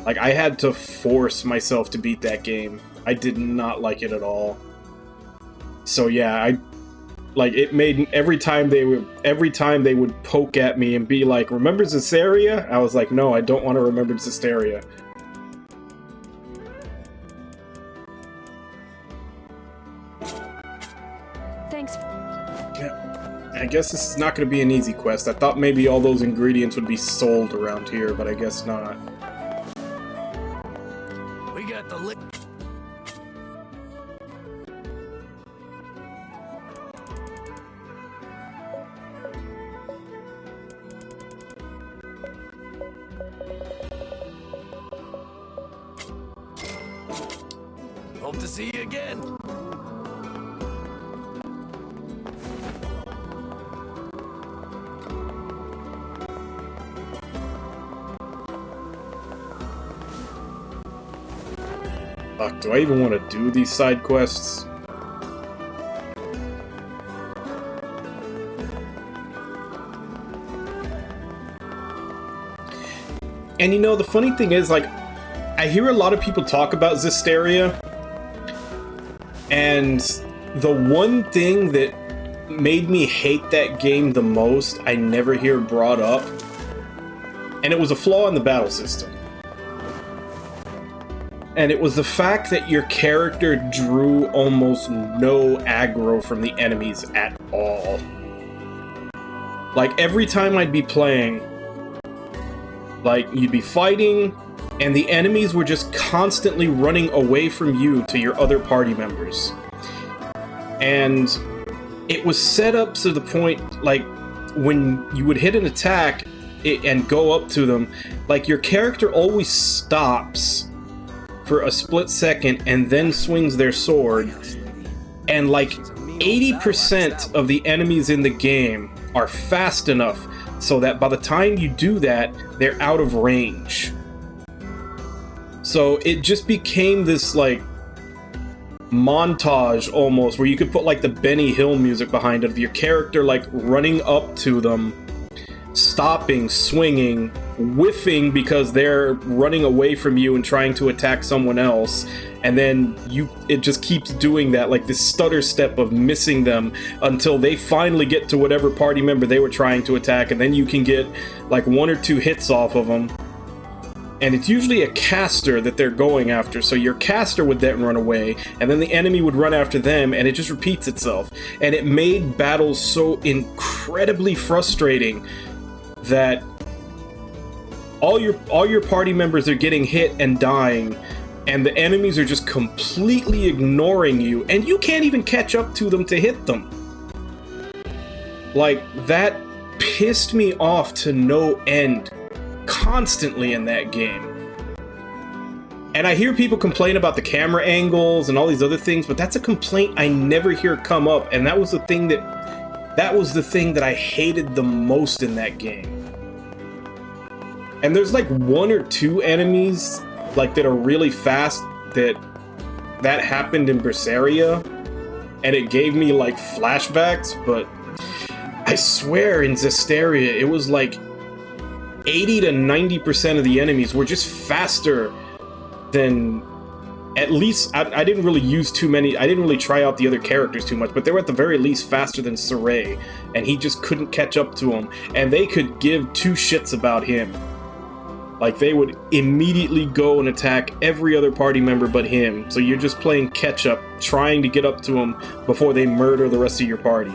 Like, I had to force myself to beat that game. I did not like it at all. So yeah, it made every time they would poke at me and be like, remember Zestiria? I was like, no, I don't want to remember Zestiria. Thanks. Yeah, I guess this is not going to be an easy quest. I thought maybe all those ingredients would be sold around here, but I guess not. We got the lick. Hope to see you again. Fuck, do I even want to do these side quests? And you know, the funny thing is, like, I hear a lot of people talk about Zestiria, and the one thing that made me hate that game the most, I never hear brought up, and it was a flaw in the battle system. And it was the fact that your character drew almost no aggro from the enemies at all. Like, every time I'd be playing, like, you'd be fighting, and the enemies were just constantly running away from you to your other party members. And it was set up to the point, like, when you would hit an attack and go up to them, like, your character always stops for a split second and then swings their sword, and like 80% of the enemies in the game are fast enough so that by the time you do that, they're out of range. So it just became this like montage almost, where you could put like the Benny Hill music behind it of your character like running up to them, stopping, swinging, whiffing because they're running away from you and trying to attack someone else, and then it just keeps doing that, like this stutter step of missing them until they finally get to whatever party member they were trying to attack, and then you can get like 1 or 2 hits off of them. And it's usually a caster that they're going after, so your caster would then run away, and then the enemy would run after them, and it just repeats itself. And it made battles so incredibly frustrating that all your party members are getting hit and dying, and the enemies are just completely ignoring you, and you can't even catch up to them to hit them. Like, that pissed me off to no end constantly in that game. And I hear people complain about the camera angles and all these other things, but that's a complaint I never hear come up, and that was the thing that I hated the most in that game. And there's like 1 or 2 enemies like that are really fast that happened in Berseria, and it gave me like flashbacks, but I swear in Zestiria it was like 80 to 90% of the enemies were just faster than, at least, I didn't really use too many, I didn't really try out the other characters too much, but they were at the very least faster than Saray, and he just couldn't catch up to him, and they could give 2 shits about him. Like, they would immediately go and attack every other party member but him, so you're just playing catch-up, trying to get up to him before they murder the rest of your party.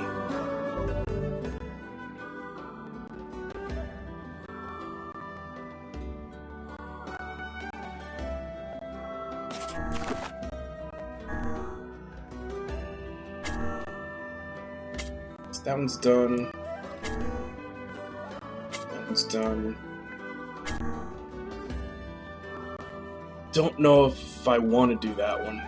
That one's done. That one's done. Don't know if I want to do that one.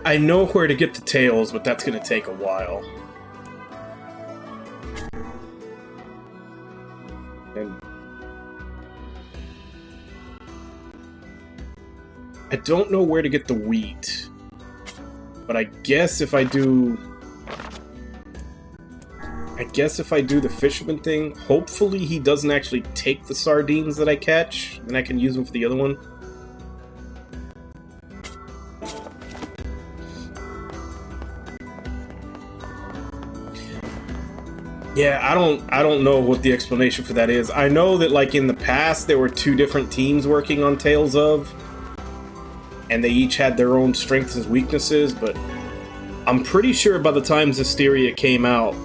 I know where to get the tails, but that's going to take a while. And I don't know where to get the wheat, but I guess if I do the fisherman thing, hopefully he doesn't actually take the sardines that I catch, and I can use them for the other one. Yeah, I don't know what the explanation for that is. I know that like in the past there were 2 different teams working on Tales of, and they each had their own strengths and weaknesses, but I'm pretty sure by the time Zestiria came out,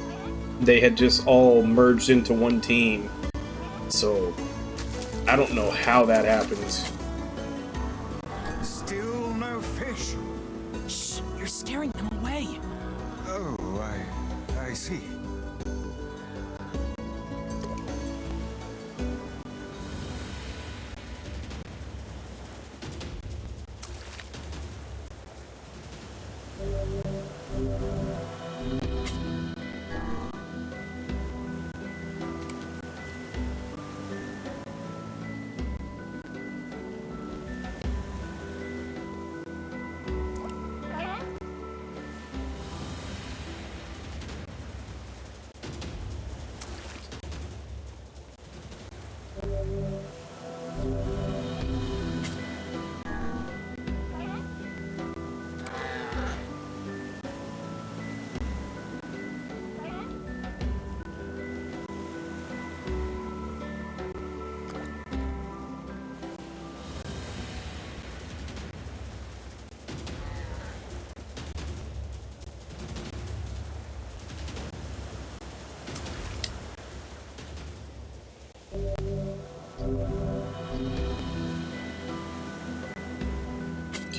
they had just all merged into one team. So, I don't know how that happens. Still no fish. Shh, you're scaring them away. I see.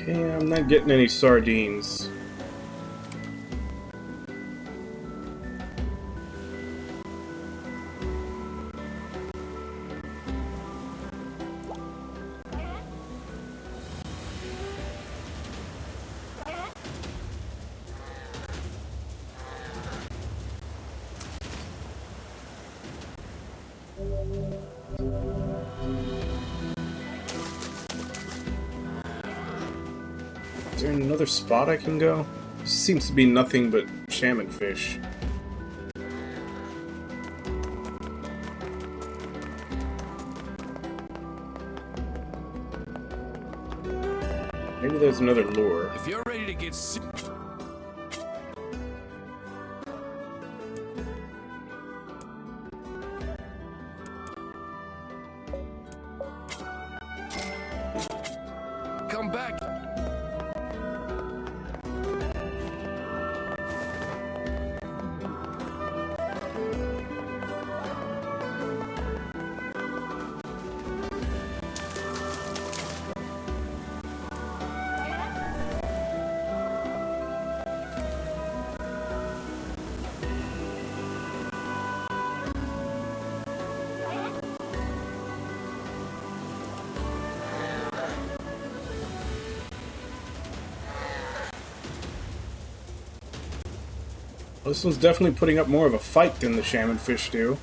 Okay, I'm not getting any sardines. Is there another spot I can go? Seems to be nothing but salmon fish. Maybe there's another lure. If you're ready to get sick. Come back. Well, this one's definitely putting up more of a fight than the salmon fish do.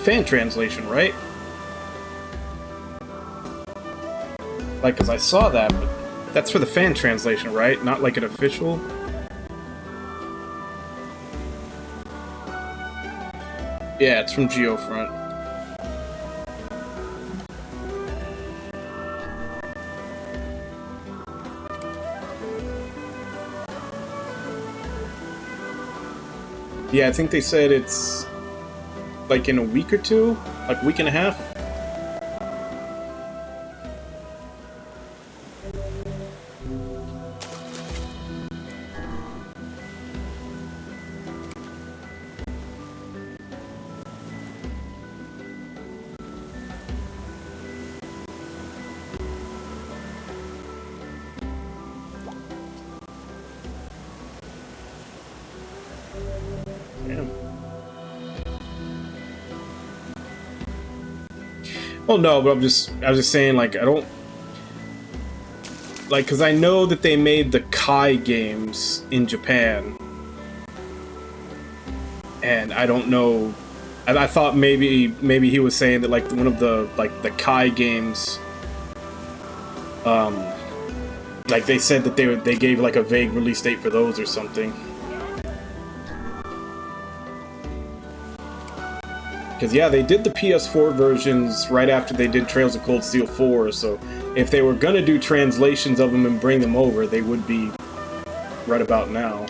Fan translation, right? Like, cause I saw that, but that's for the fan translation, right? Not like an official? Yeah, it's from Geofront. Yeah, I think they said it's like in a week or two, like a week and a half. Well, no, but I was just saying, like, I don't... Like, because I know that they made the Kai games in Japan. And I don't know... I thought maybe he was saying that, like, one of the, like, the Kai games... like, they said that they gave, like, a vague release date for those or something. Because, yeah, they did the PS4 versions right after they did Trails of Cold Steel 4, so if they were going to do translations of them and bring them over, they would be right about now.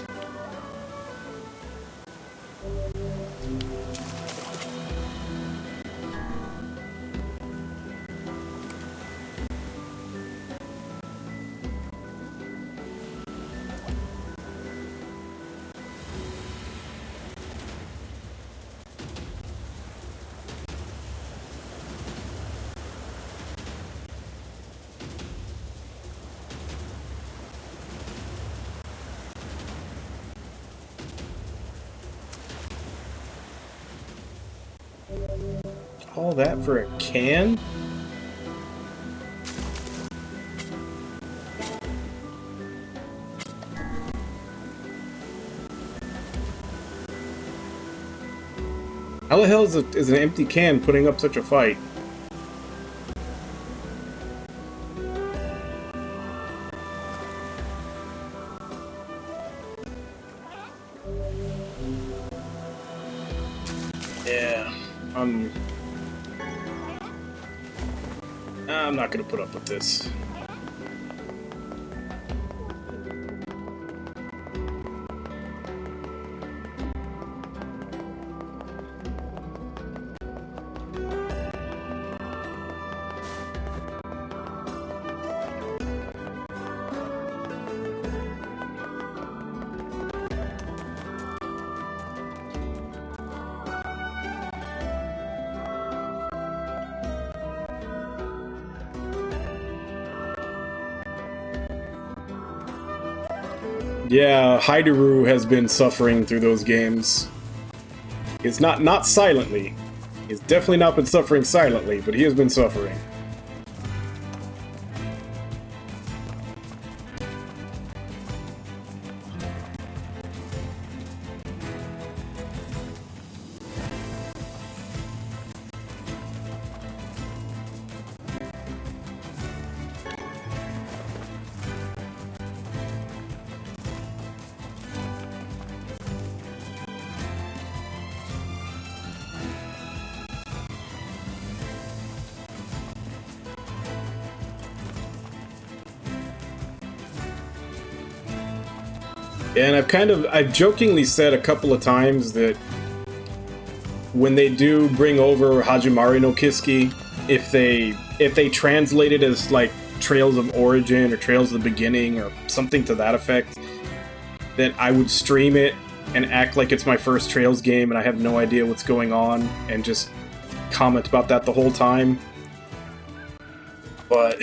All that for a can? How the hell is an empty can putting up such a fight? Yeah, I'm not gonna put up with this. Yeah, Haideru has been suffering through those games. It's not silently. He's definitely not been suffering silently, but he has been suffering. And I've jokingly said a couple of times that when they do bring over Hajimari no Kiski, if they translate it as like Trails of Origin or Trails of the Beginning or something to that effect, that I would stream it and act like it's my first Trails game and I have no idea what's going on and just comment about that the whole time. But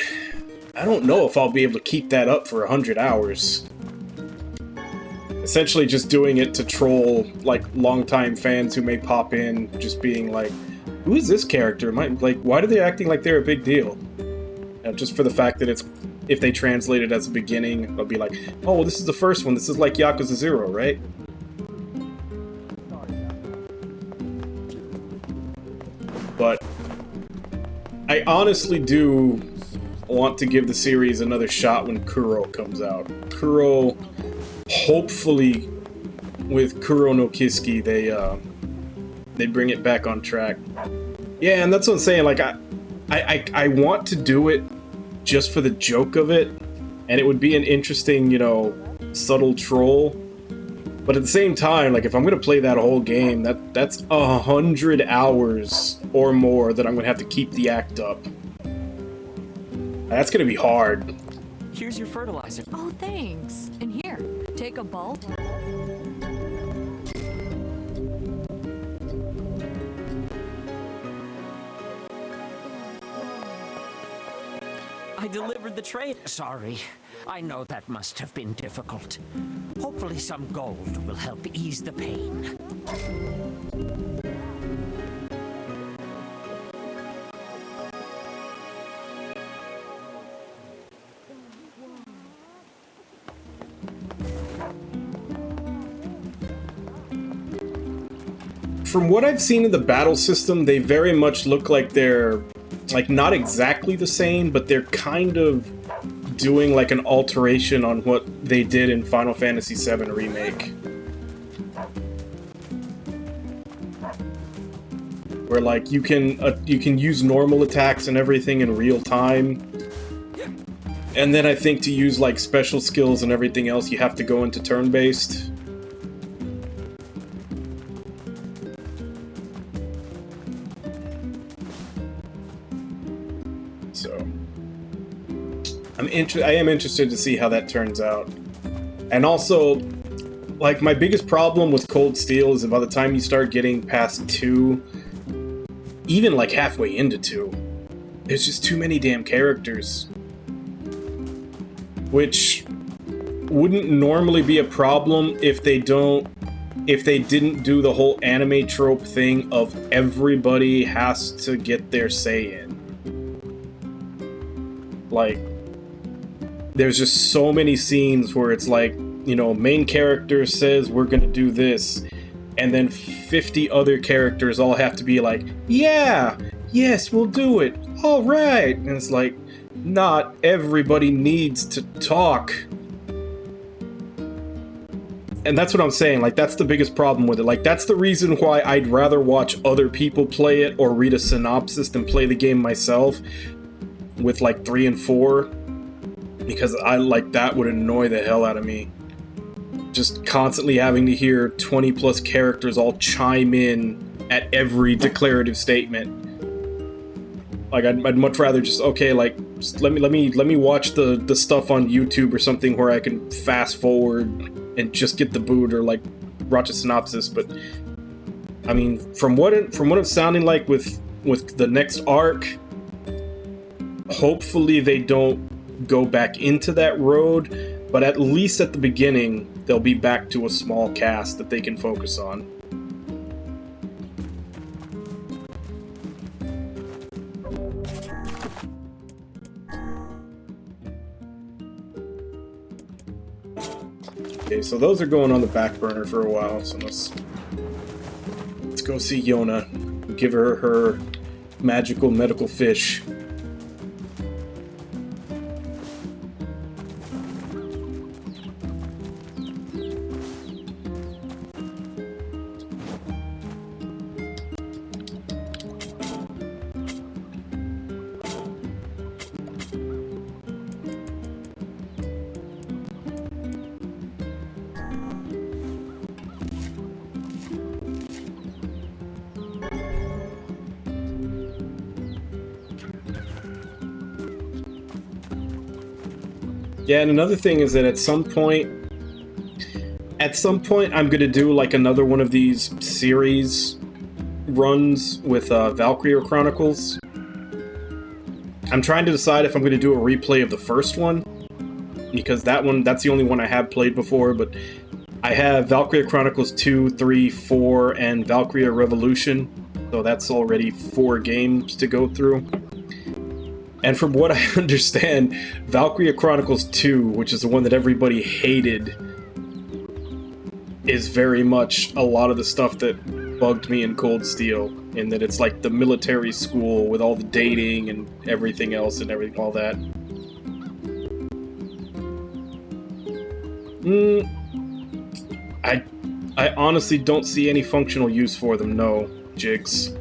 I don't know if I'll be able to keep that up for 100 hours. Essentially just doing it to troll, like, longtime fans who may pop in, just being like, who is this character? Like, why are they acting like they're a big deal? Just for the fact that it's, if they translate it as a beginning, they'll be like, oh, well, this is the first one, this is like Yakuza 0, right? But I honestly do want to give the series another shot when Kuro comes out. Kuro... Hopefully, with Kuro no Kiski, they bring it back on track. Yeah, and that's what I'm saying. Like, I want to do it just for the joke of it, and it would be an interesting, you know, subtle troll. But at the same time, like, if I'm gonna play that whole game, that's 100 hours or more that I'm gonna have to keep the act up. That's gonna be hard. Here's your fertilizer. Oh, thanks. And here, take a bulb. I delivered the tray. Sorry. I know that must have been difficult. Hopefully some gold will help ease the pain. From what I've seen in the battle system, they very much look like they're, like, not exactly the same, but they're kind of doing, like, an alteration on what they did in Final Fantasy VII Remake. Where, like, you can use normal attacks and everything in real time. And then I think to use, like, special skills and everything else, you have to go into turn-based. I am interested to see how that turns out. And also, like, my biggest problem with Cold Steel is that by the time you start getting past 2, even like halfway into 2, there's just too many damn characters. Which wouldn't normally be a problem if they don't if they didn't do the whole anime trope thing of everybody has to get their say in. Like, there's just so many scenes where it's like, you know, main character says we're gonna do this, and then 50 other characters all have to be like, yeah, yes, we'll do it, all right. And it's like, not everybody needs to talk. And that's what I'm saying, like, that's the biggest problem with it. Like, that's the reason why I'd rather watch other people play it or read a synopsis than play the game myself with, like, 3 and 4. Because that would annoy the hell out of me. Just constantly having to hear 20 plus characters all chime in at every declarative statement. Like, I'd much rather just, okay, like, just let me watch the stuff on YouTube or something where I can fast forward and just get the boot or like watch a synopsis. But I mean, from what it's sounding like with the next arc, hopefully they don't go back into that road, but at least at the beginning they'll be back to a small cast that they can focus on. Okay, so those are going on the back burner for a while, so let's go see Yona and give her magical medical fish. Yeah, and another thing is that at some point I'm gonna do like another one of these series runs with Valkyria Chronicles. I'm trying to decide if I'm gonna do a replay of the first one, because that's the only one I have played before, but I have Valkyria Chronicles 2, 3, 4, and Valkyria Revolution, so that's already 4 games to go through. And from what I understand, Valkyria Chronicles 2, which is the one that everybody hated, is very much a lot of the stuff that bugged me in Cold Steel, in that it's like the military school with all the dating and everything else and all that. I honestly don't see any functional use for them, no, Jigs.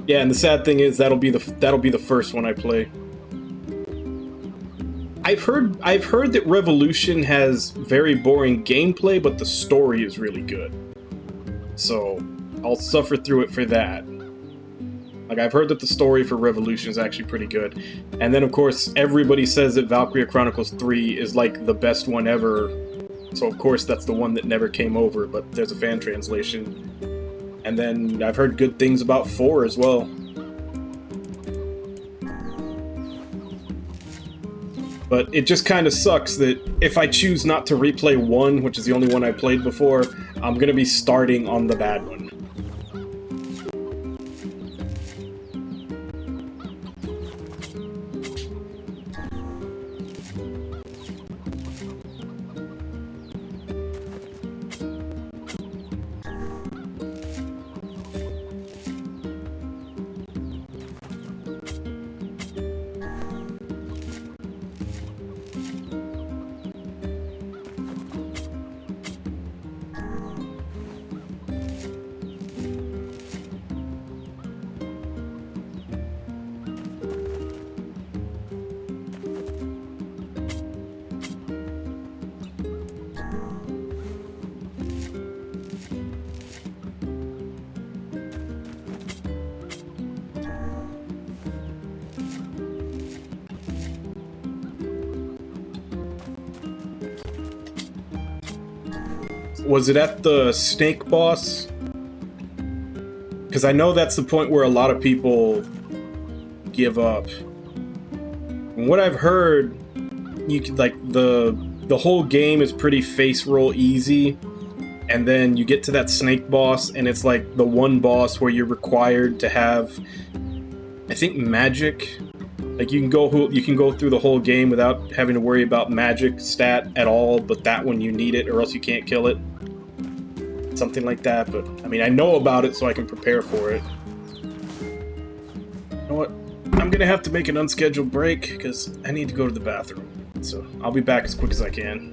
Yeah, and the sad thing is that'll be the first one I play. I've heard that Revolution has very boring gameplay, but the story is really good. So I'll suffer through it for that. Like, I've heard that the story for Revolution is actually pretty good. And then of course everybody says that Valkyria Chronicles 3 is like the best one ever. So of course that's the one that never came over, but there's a fan translation. And then I've heard good things about 4 as well. But it just kind of sucks that if I choose not to replay 1, which is the only one I played before, I'm going to be starting on the bad one. Was it at the snake boss? Because I know that's the point where a lot of people give up. From what I've heard, you could, like, the the whole game is pretty face roll easy, and then you get to that snake boss, and it's like the one boss where you're required to have, I think, magic. Like you can go through the whole game without having to worry about magic stat at all, but that one you need it or else you can't kill it. Something like that, but I mean I know about it so I can prepare for it. You know what? I'm gonna have to make an unscheduled break because I need to go to the bathroom. So I'll be back as quick as I can.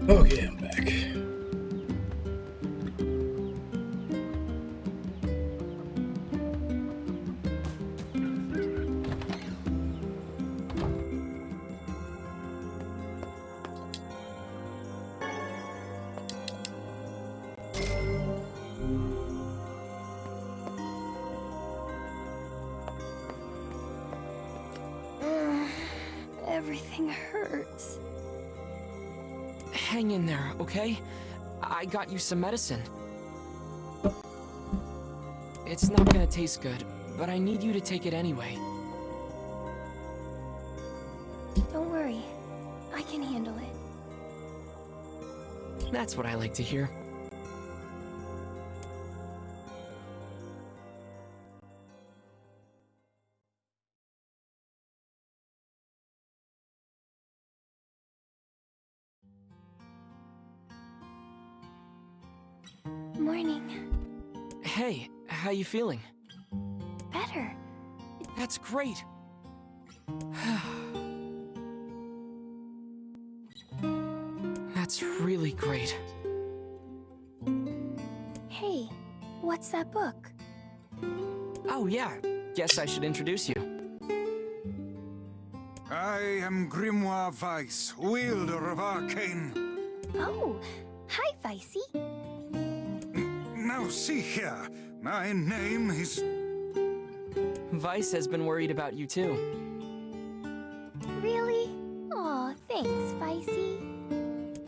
Okay, I'm back. Everything hurts. Hang in there, okay? I got you some medicine. It's not gonna taste good, but I need you to take it anyway. Don't worry. I can handle it. That's what I like to hear. Morning. Hey, how you feeling? Better. That's great. That's really great. Hey, what's that book? Oh yeah, guess I should introduce you. I am Grimoire Weiss, wielder of arcane. Oh, hi, Vicey. Now see here, my name is... Vice has been worried about you too. Really? Aw, thanks, Vicey.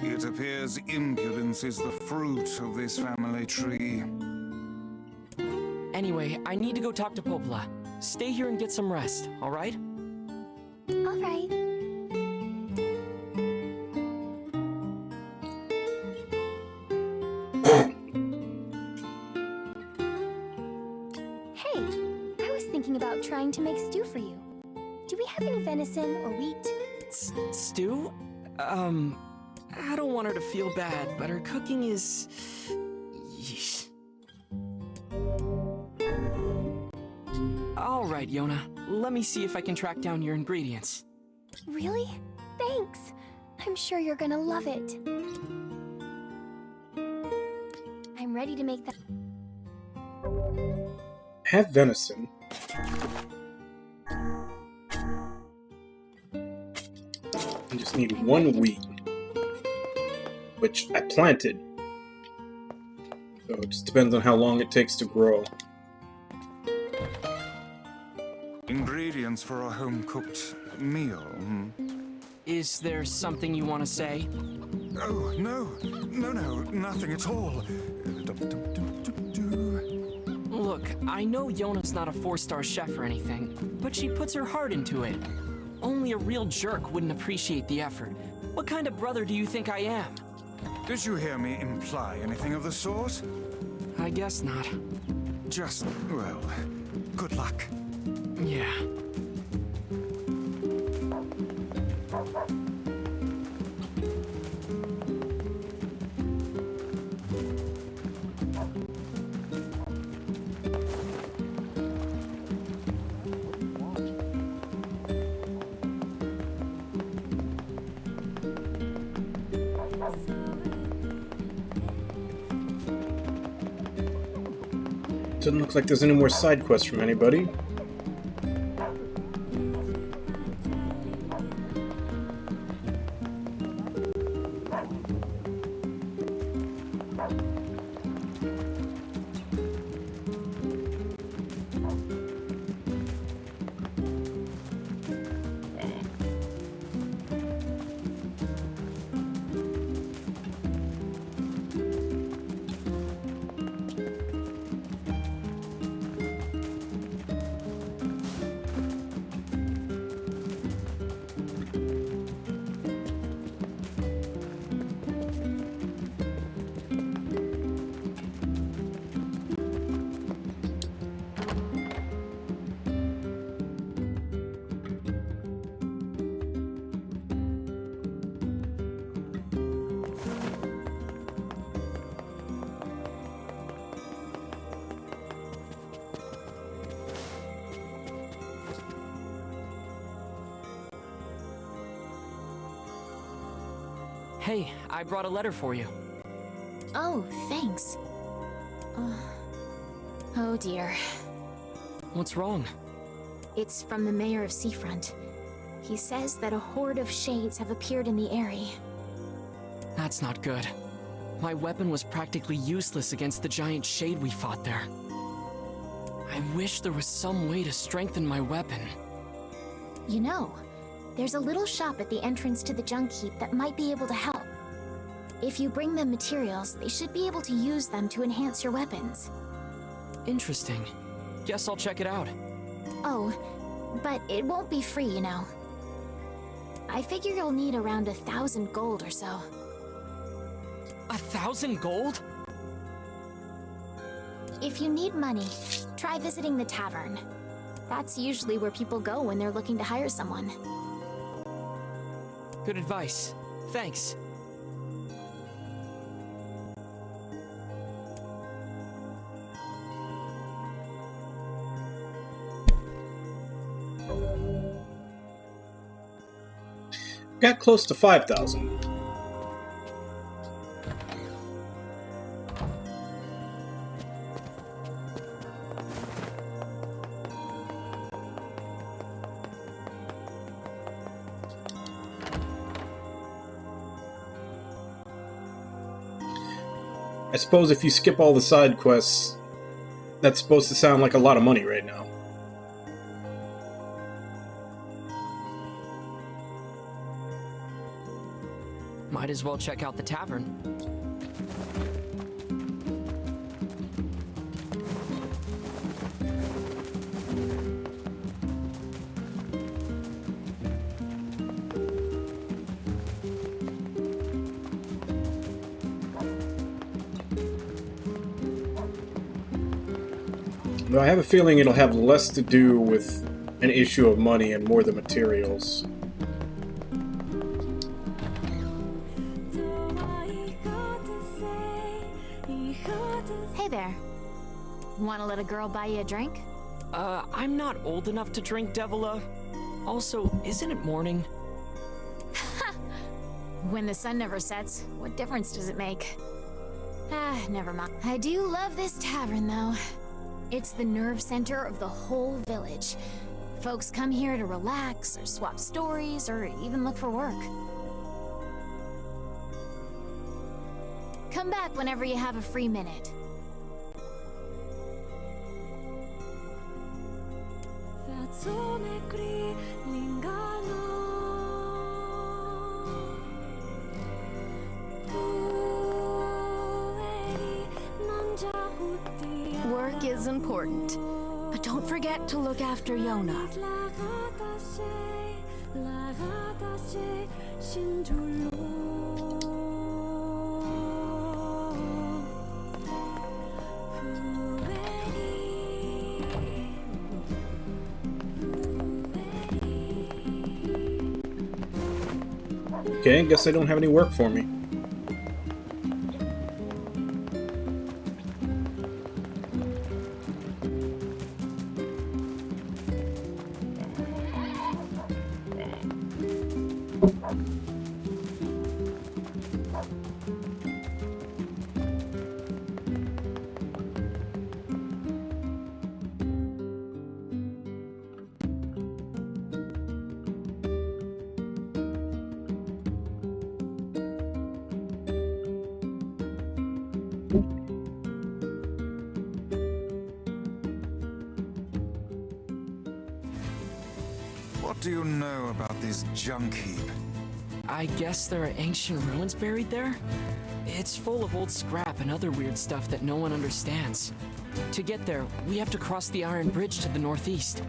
It appears impudence is the fruit of this family tree. Anyway, I need to go talk to Popola. Stay here and get some rest, alright? Alright. Hey, I was thinking about trying to make stew for you. Do we have any venison or wheat? Stew? I don't want her to feel bad, but her cooking is... Yeesh. Alright, Yona. Let me see if I can track down your ingredients. Really? Thanks. I'm sure you're gonna love it. I'm ready to make that. Have venison. I just need one wheat, which I planted. So it just depends on how long it takes to grow. Ingredients for a home-cooked meal, Is there something you want to say? Oh, no, nothing at all. Look, I know Yona's not a 4-star chef or anything, but she puts her heart into it. Only a real jerk wouldn't appreciate the effort. What kind of brother do you think I am? Did you hear me imply anything of the sort? I guess not. Just, well, good luck. Yeah. Doesn't look like there's any more side quests from anybody. Hey, I brought a letter for you. Oh, thanks. Oh dear. What's wrong? It's from the mayor of Seafront. He says that a horde of shades have appeared in the area. That's not good. My weapon was practically useless against the giant shade we fought there. I wish there was some way to strengthen my weapon. You know, there's a little shop at the entrance to the junk heap that might be able to help. If you bring them materials, they should be able to use them to enhance your weapons. Interesting. Guess I'll check it out. Oh, but it won't be free, you know. I figure you'll need around 1,000 gold or so. 1,000 gold? If you need money, try visiting the tavern. That's usually where people go when they're looking to hire someone. Good advice. Thanks. Got close to 5,000. I suppose if you skip all the side quests, that's supposed to sound like a lot of money right now. Might as well check out the tavern. Though I have a feeling it'll have less to do with an issue of money and more the materials. Hey there. Want to let a girl buy you a drink? I'm not old enough to drink, Devila. Also, isn't it morning? When the sun never sets, what difference does it make? Ah, never mind. I do love this tavern, though. It's the nerve center of the whole village. Folks come here to relax, or swap stories, or even look for work. Come back whenever you have a free minute. Work is important, but don't forget to look after Yona. Okay, guess they don't have any work for me. What do you know about this junk heap? I guess there are ancient ruins buried there? It's full of old scrap and other weird stuff that no one understands. To get there, we have to cross the Iron Bridge to the northeast.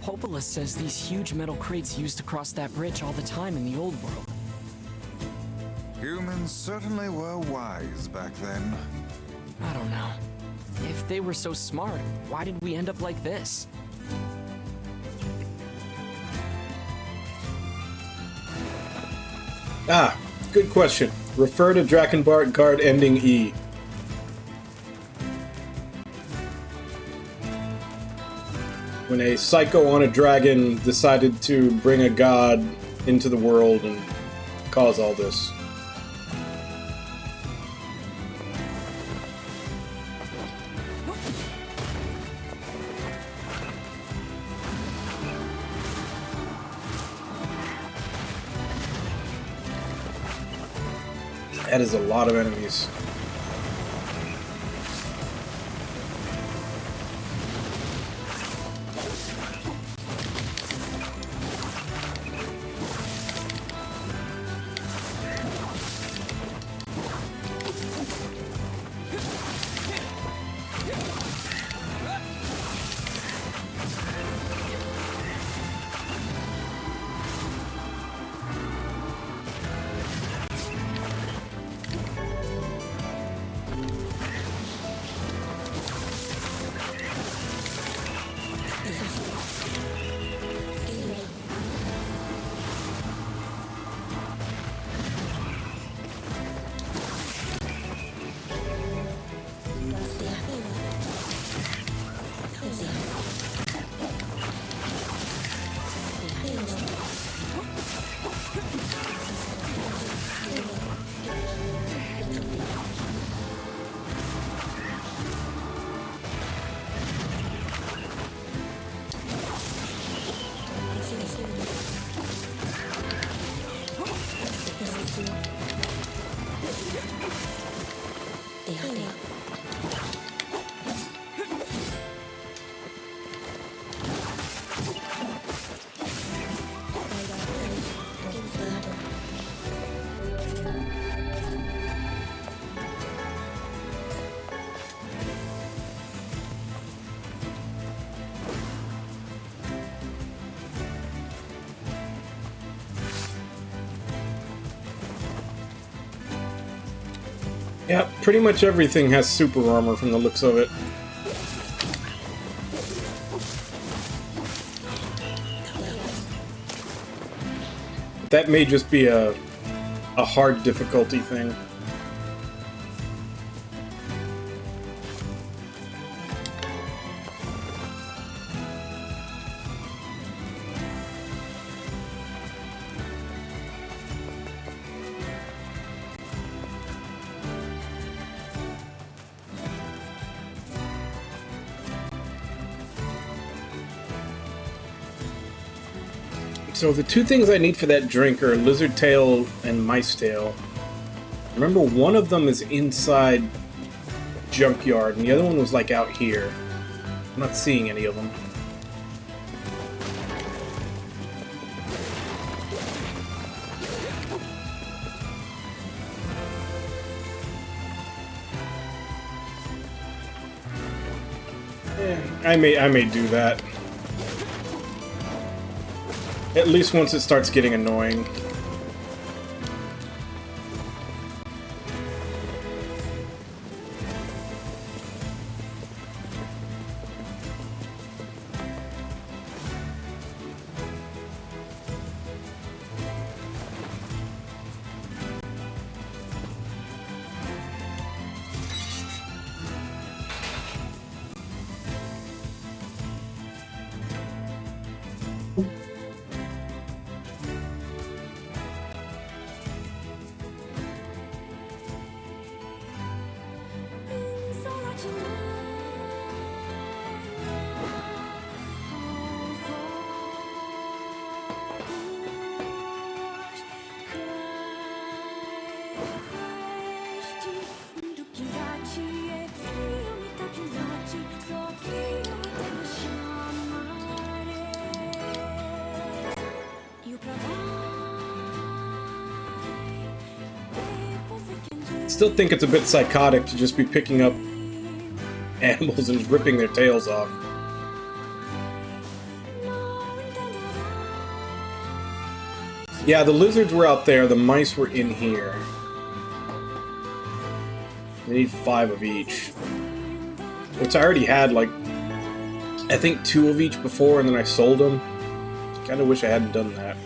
Hopalus says these huge metal crates used to cross that bridge all the time in the old world. Humans certainly were wise back then. I don't know. If they were so smart, why did we end up like this? Ah, good question. Refer to Drakkenbart guard ending E. When a psycho on a dragon decided to bring a god into the world and cause all this. That is a lot of enemies. Yeah, pretty much everything has super armor from the looks of it. That may just be a hard difficulty thing. So the two things I need for that drink are lizard tail and mice tail. Remember, one of them is inside junkyard, and the other one was like out here. I'm not seeing any of them. I may do that. At least once it starts getting annoying. Still think it's a bit psychotic to just be picking up animals and ripping their tails off. Yeah, the lizards were out there, the mice were in here. They need 5 of each. Which I already had, like, I think 2 of each before, and then I sold them. Kinda wish I hadn't done that.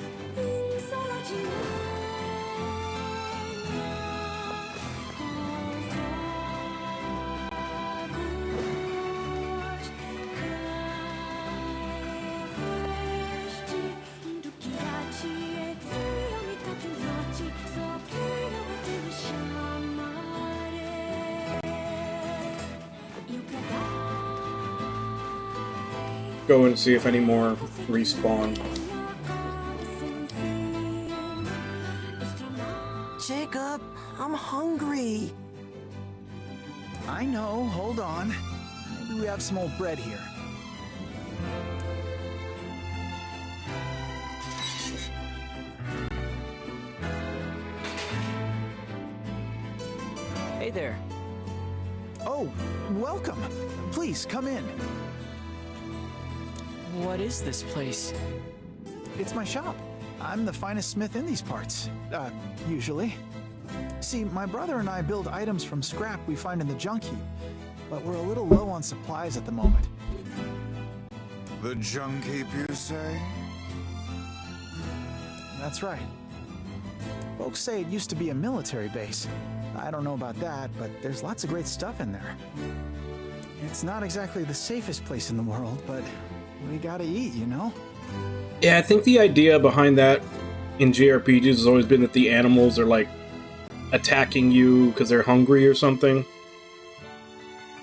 Go and see if any more respawn. Jacob, I'm hungry. I know, hold on. Maybe we have some old bread here. Hey there. Oh, welcome. Please, come in. What is this place? It's my shop. I'm the finest smith in these parts. Usually. See, my brother and I build items from scrap we find in the junk heap, but we're a little low on supplies at the moment. The junk heap, you say? That's right. Folks say it used to be a military base. I don't know about that, but there's lots of great stuff in there. It's not exactly the safest place in the world, but we gotta eat, you know? Yeah, I think the idea behind that in JRPGs has always been that the animals are like attacking you because they're hungry or something.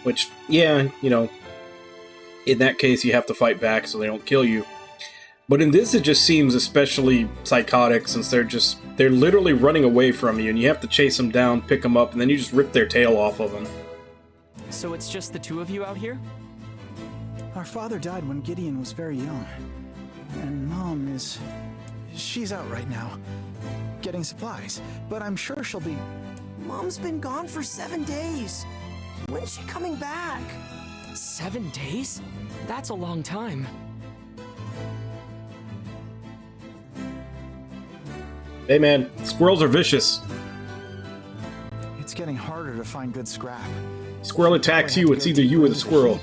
Which, yeah, you know, in that case you have to fight back so they don't kill you. But in this it just seems especially psychotic since they're literally running away from you and you have to chase them down, pick them up, and then you just rip their tail off of them. So it's just the two of you out here? Our father died when Gideon was very young. And Mom she's out right now, getting supplies. But I'm sure she'll be... Mom's been gone for 7 days. When's she coming back? 7 days? That's a long time. Hey man, squirrels are vicious. It's getting harder to find good scrap. Squirrel attacks you, it's either you or the squirrel.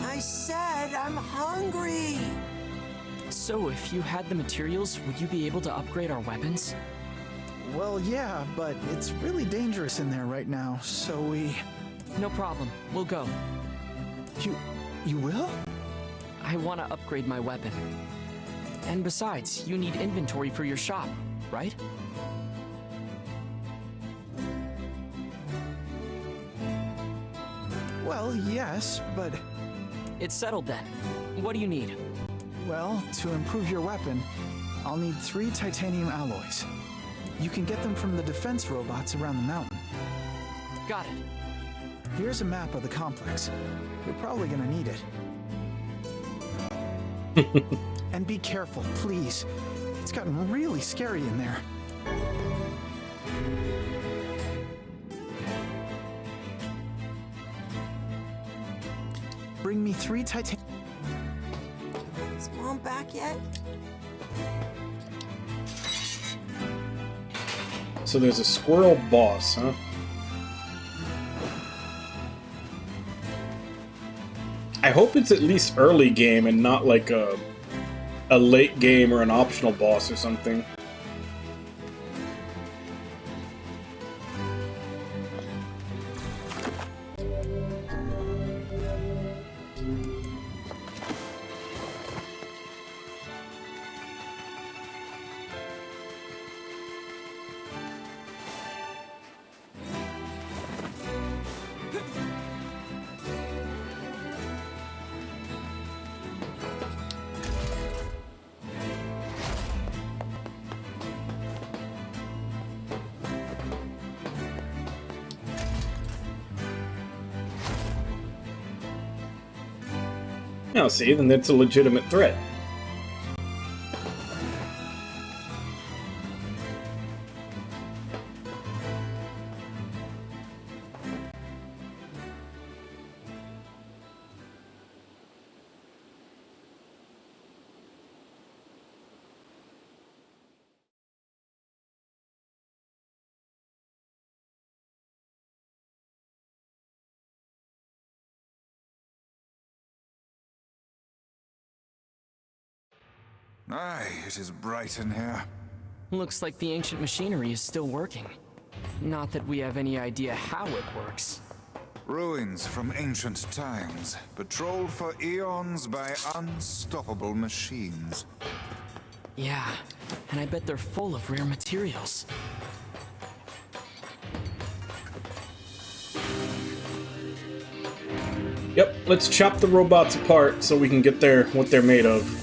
I said I'm hungry. So if you had the materials, would you be able to upgrade our weapons? Well, yeah, but it's really dangerous in there right now, so we... No problem. We'll go. You will? I want to upgrade my weapon. And besides, you need inventory for your shop, right? Well, yes, but... It's settled then. What do you need? Well, to improve your weapon, I'll need 3 titanium alloys. You can get them from the defense robots around the mountain. Got it. Here's a map of the complex. You're probably gonna need it. And be careful, please. It's gotten really scary in there. Bring me 3 titanium... Is Mom back yet? So there's a squirrel boss, huh? I hope it's at least early game and not like a late game or an optional boss or something. Now, see, then that's a legitimate threat. Aye, it is bright in here. Looks like the ancient machinery is still working. Not that we have any idea how it works. Ruins from ancient times, patrolled for eons by unstoppable machines. Yeah, and I bet they're full of rare materials. Yep, let's chop the robots apart so we can get what they're made of.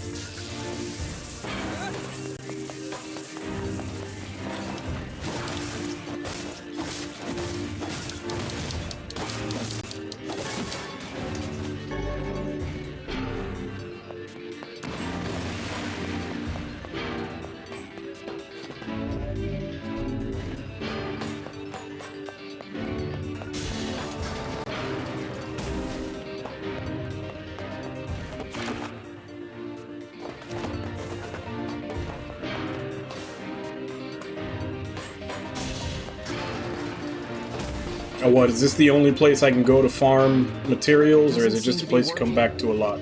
Oh, what, is this the only place I can go to farm materials, or is it just a place to come back to a lot?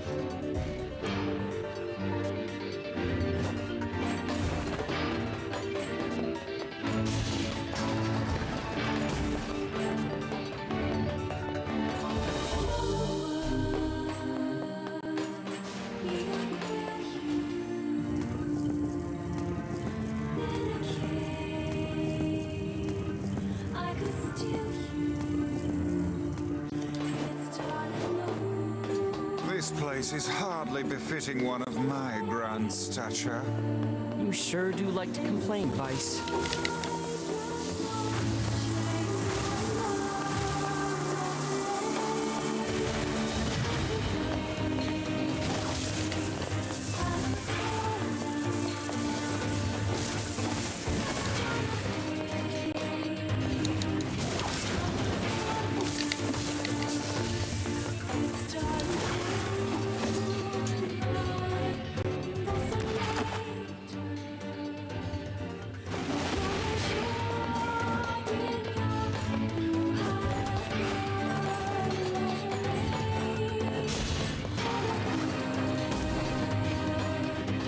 This place is hardly befitting one of my grand stature. You sure do like to complain, Vice.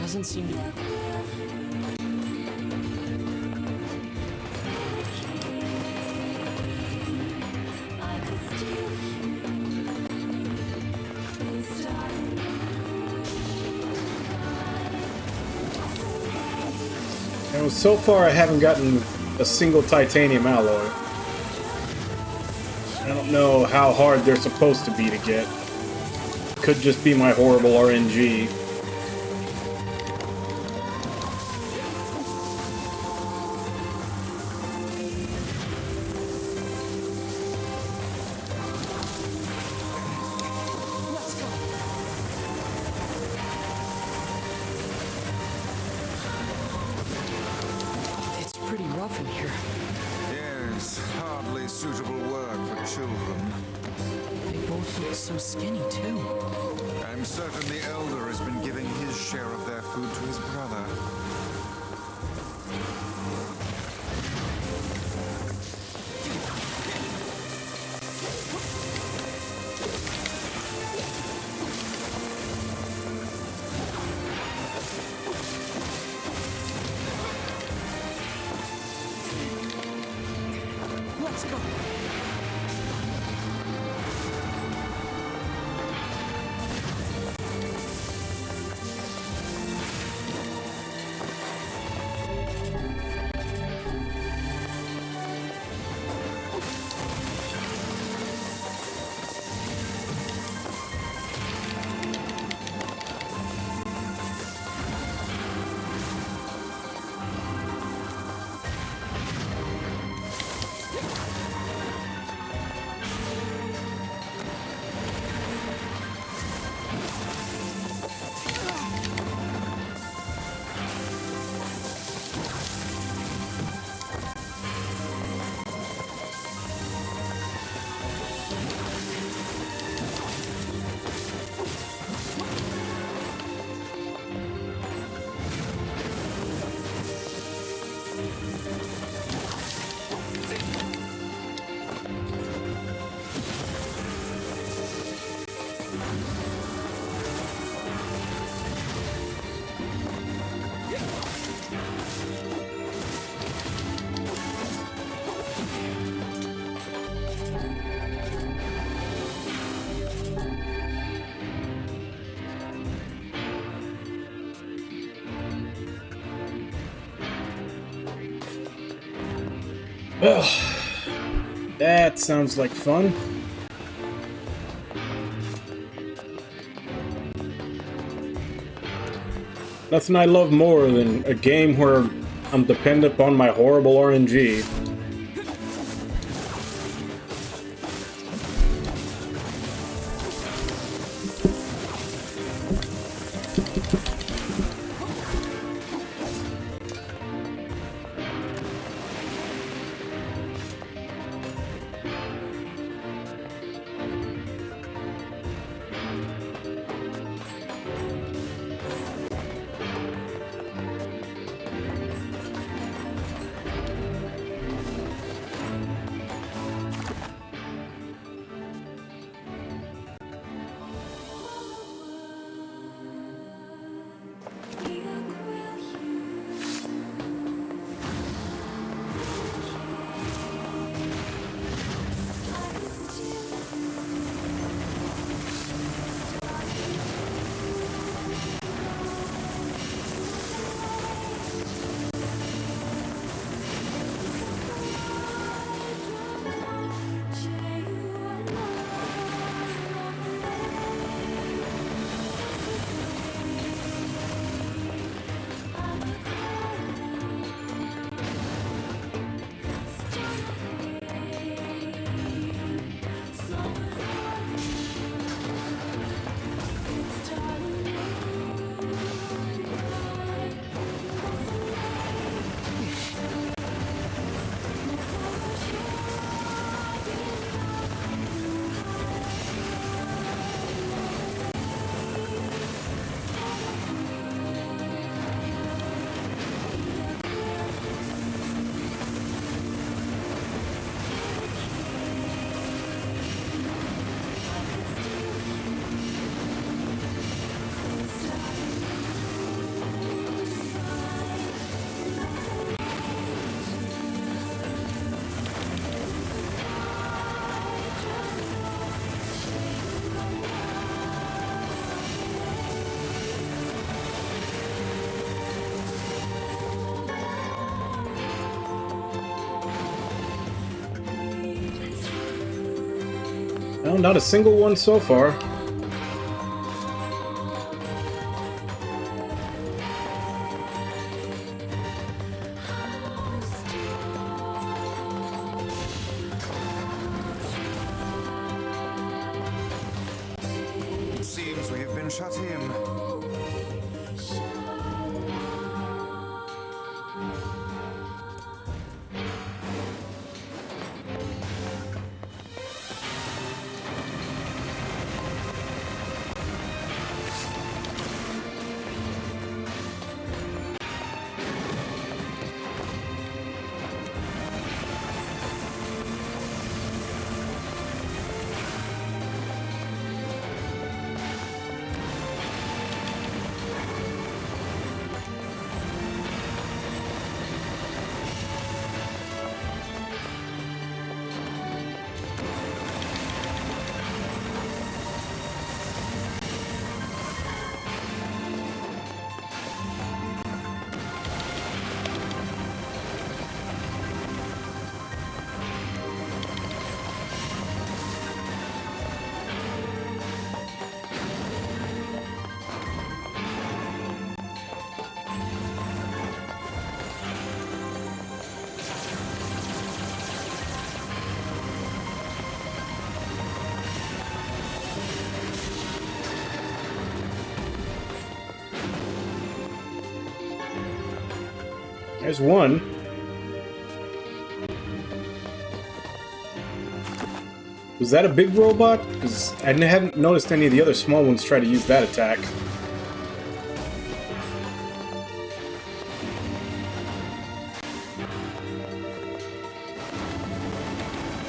Doesn't seem to... And so far I haven't gotten a single titanium alloy. I don't know how hard they're supposed to be to get. Could just be my horrible RNG. In here. Yes, hardly suitable work for children. They both look so skinny, too. I'm certain the elder has been giving his share of their food to his brother. Let's go. Ugh. That sounds like fun. Nothing I love more than a game where I'm dependent upon my horrible RNG. No, not a single one so far. It seems we've been shut in. There's one. Was that a big robot? Because I hadn't noticed any of the other small ones try to use that attack.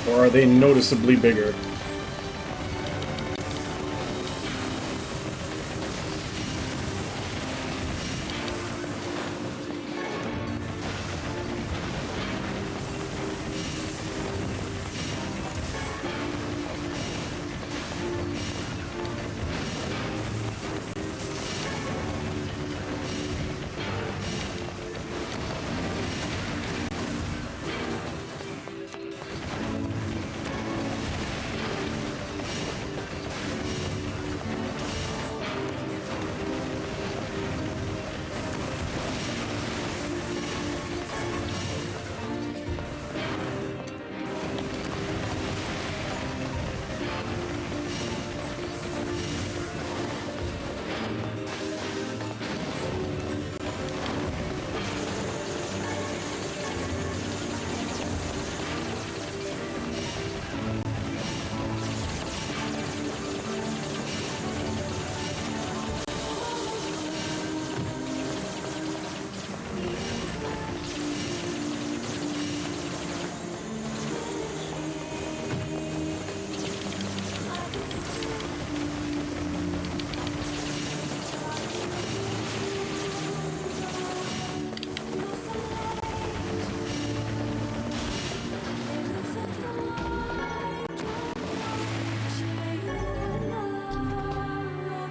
Or are they noticeably bigger?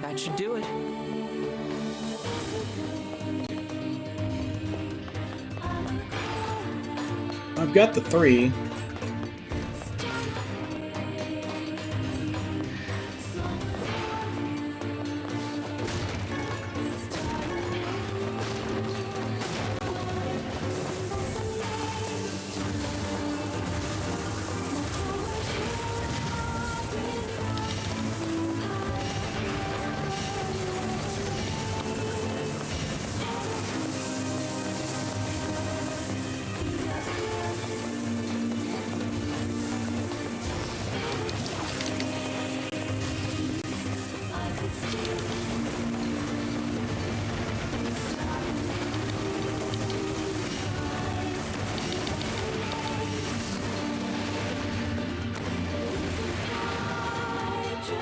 That should do it. I've got the 3.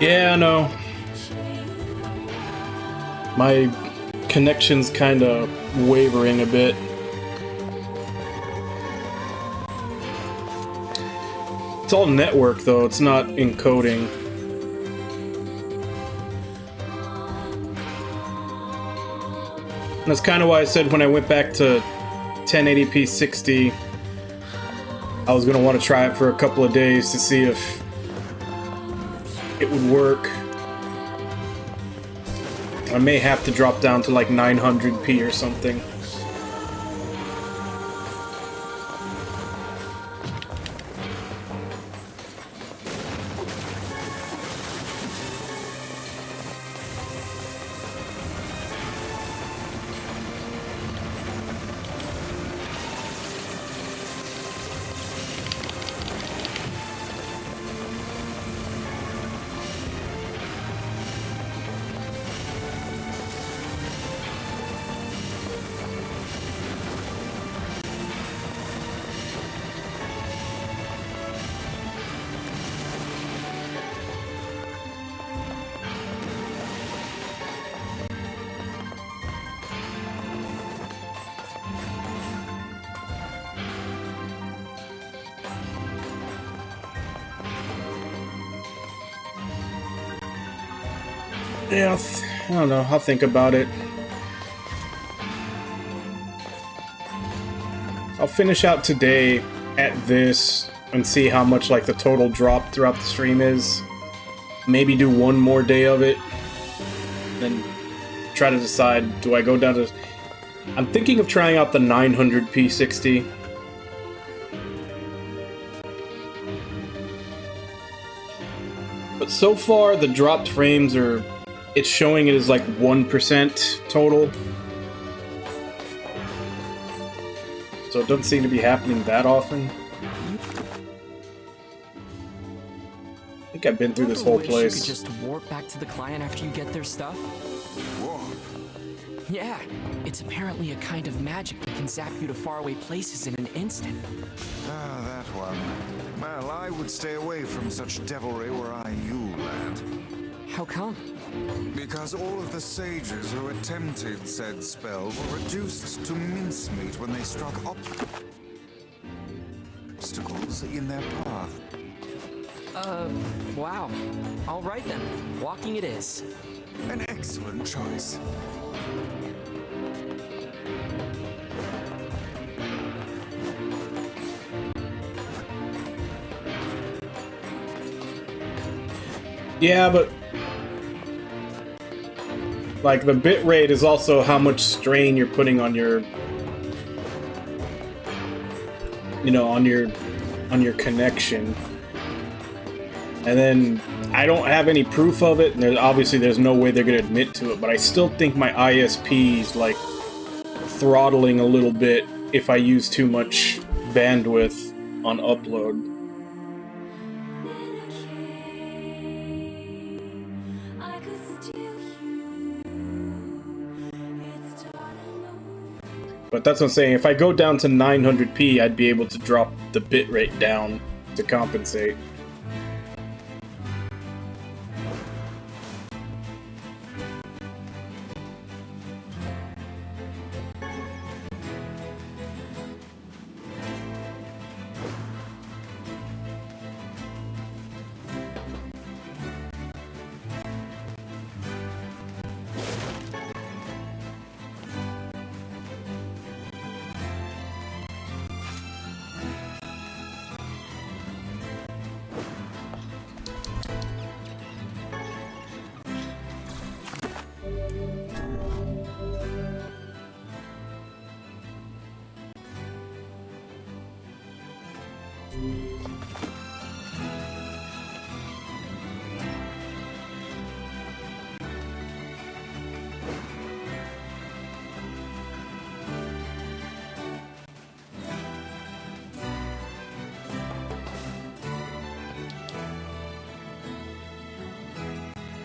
Yeah, I know. My connection's kind of wavering a bit. It's all network, though. It's not encoding. And that's kind of why I said when I went back to 1080p 60, I was going to want to try it for a couple of days to see if it would work. I may have to drop down to like 900p or something. Yeah, I don't know. I'll think about it. I'll finish out today at this and see how much like the total drop throughout the stream is. Maybe do one more day of it. Then try to decide, do I go down to... I'm thinking of trying out the 900p 60. But so far, the dropped frames are... It's showing it as like 1% total. So it doesn't seem to be happening that often. I think I've been through this whole place. You could just warp back to the client after you get their stuff. Warp? Yeah, it's apparently a kind of magic that can zap you to faraway places in an instant. Ah, that one. Well, I would stay away from such devilry were I you, lad. How come? Because all of the sages who attempted said spell were reduced to mincemeat when they struck obstacles in their path. Wow. All right then. Walking it is. An excellent choice. Yeah, but like the bit rate is also how much strain you're putting on your, you know, on your connection. And then I don't have any proof of it, and obviously there's no way they're gonna admit to it, but I still think my ISP's like throttling a little bit if I use too much bandwidth on upload. But that's what I'm saying, if I go down to 900p, I'd be able to drop the bitrate down to compensate.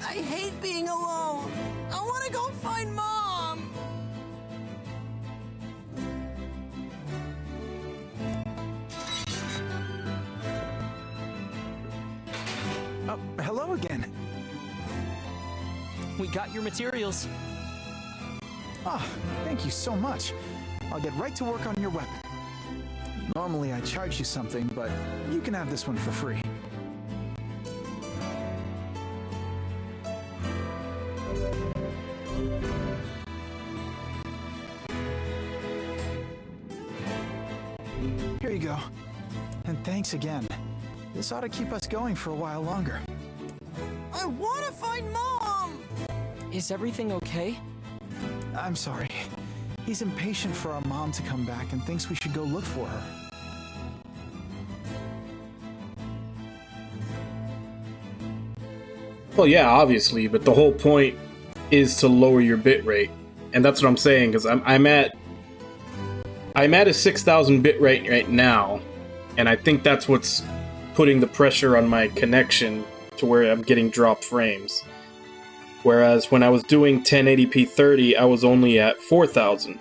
I hate being alone. I want to go find Mom. Oh, hello again. We got your materials. Ah, thank you so much. I'll get right to work on your weapon. Normally I charge you something, but you can have this one for free. Here you go. And thanks again. This ought to keep us going for a while longer. I want to find Mom! Is everything okay? I'm sorry. He's impatient for our mom to come back and thinks we should go look for her. Well, yeah, obviously, but the whole point is to lower your bit rate. And that's what I'm saying, because I'm at a 6,000 bit rate right now, and I think that's what's putting the pressure on my connection to where I'm getting dropped frames. Whereas when I was doing 1080p 30, I was only at 4,000.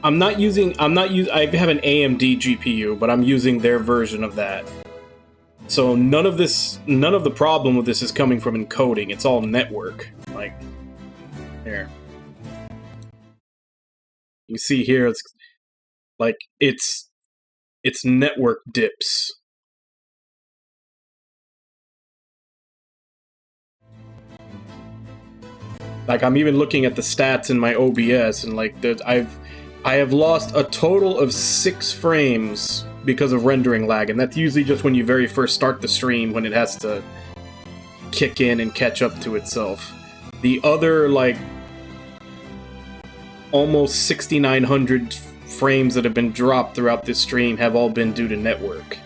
I have an AMD GPU, but I'm using their version of that. So none of the problem with this is coming from encoding. It's all network. Like, here. You see here, it's like, it's network dips. Like, I'm even looking at the stats in my OBS, and like, I have lost a total of 6 frames because of rendering lag, and that's usually just when you very first start the stream, when it has to kick in and catch up to itself. The other, like, almost 6,900 frames that have been dropped throughout this stream have all been due to network.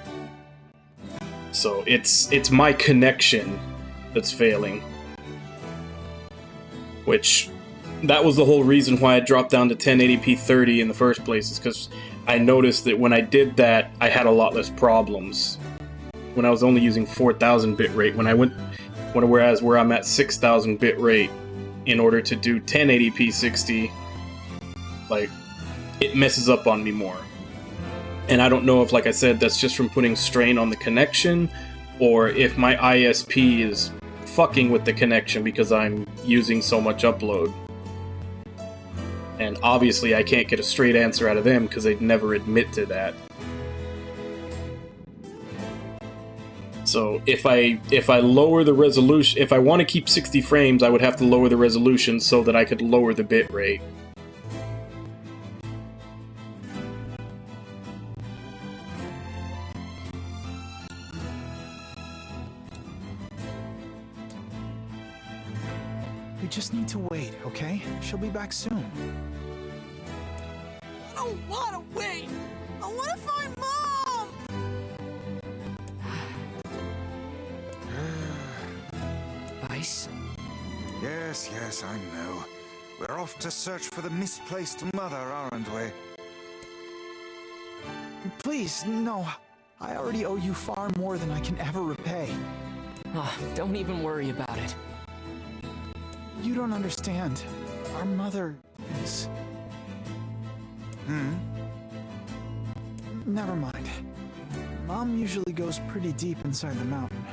So it's my connection that's failing. Which, that was the whole reason why I dropped down to 1080p 30 in the first place, is because I noticed that when I did that, I had a lot less problems. When I was only using 4,000 bit rate, whereas where I'm at 6,000 bit rate, in order to do 1080p 60, like, it messes up on me more. And I don't know if, like I said, that's just from putting strain on the connection, or if my ISP is fucking with the connection because I'm using so much upload. And obviously I can't get a straight answer out of them because they'd never admit to that. So if I lower the resolution, if I want to keep 60 frames, I would have to lower the resolution so that I could lower the bit rate. We just need to wait, okay? She'll be back soon. I don't want to wait! I want to find Mom! Vice? Yes, I know. We're off to search for the misplaced mother, aren't we? Please, no. I already owe you far more than I can ever repay. Oh, don't even worry about it. You don't understand. Our mother is... Never mind. Mom usually goes pretty deep inside the mountain.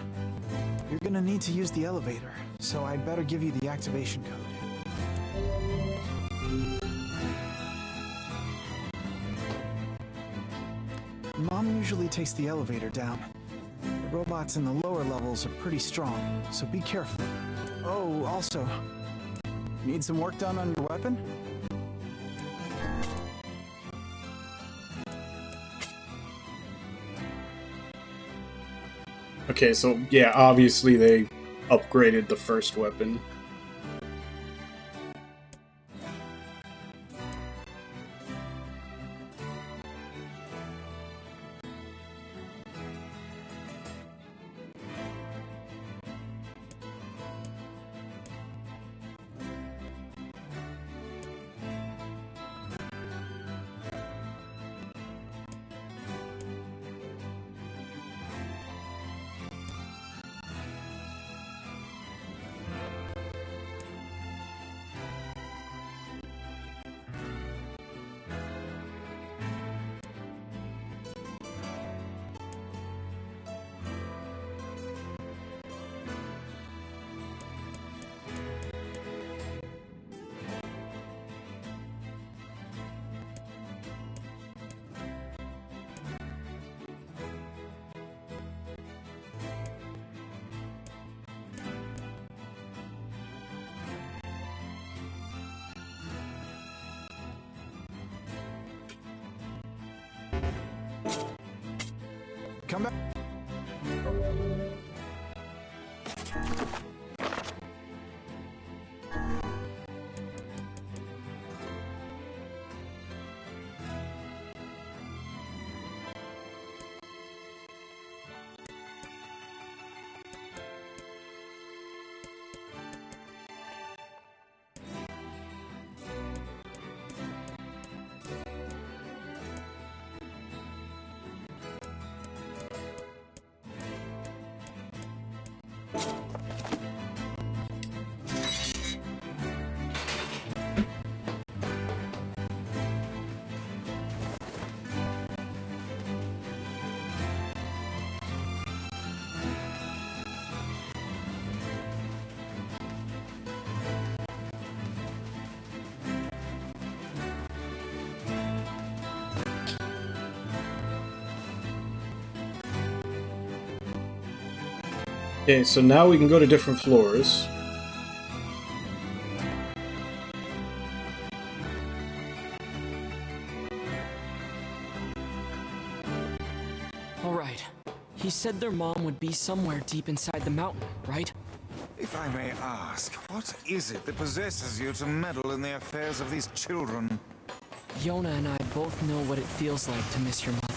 You're gonna need to use the elevator, so I'd better give you the activation code. Mom usually takes the elevator down. The robots in the lower levels are pretty strong, so be careful. Oh, also, need some work done on your weapon? Okay, so yeah, obviously they upgraded the first weapon. Come back. Okay, so now we can go to different floors. All right. He said their mom would be somewhere deep inside the mountain, right? If I may ask, what is it that possesses you to meddle in the affairs of these children? Yona and I both know what it feels like to miss your mother.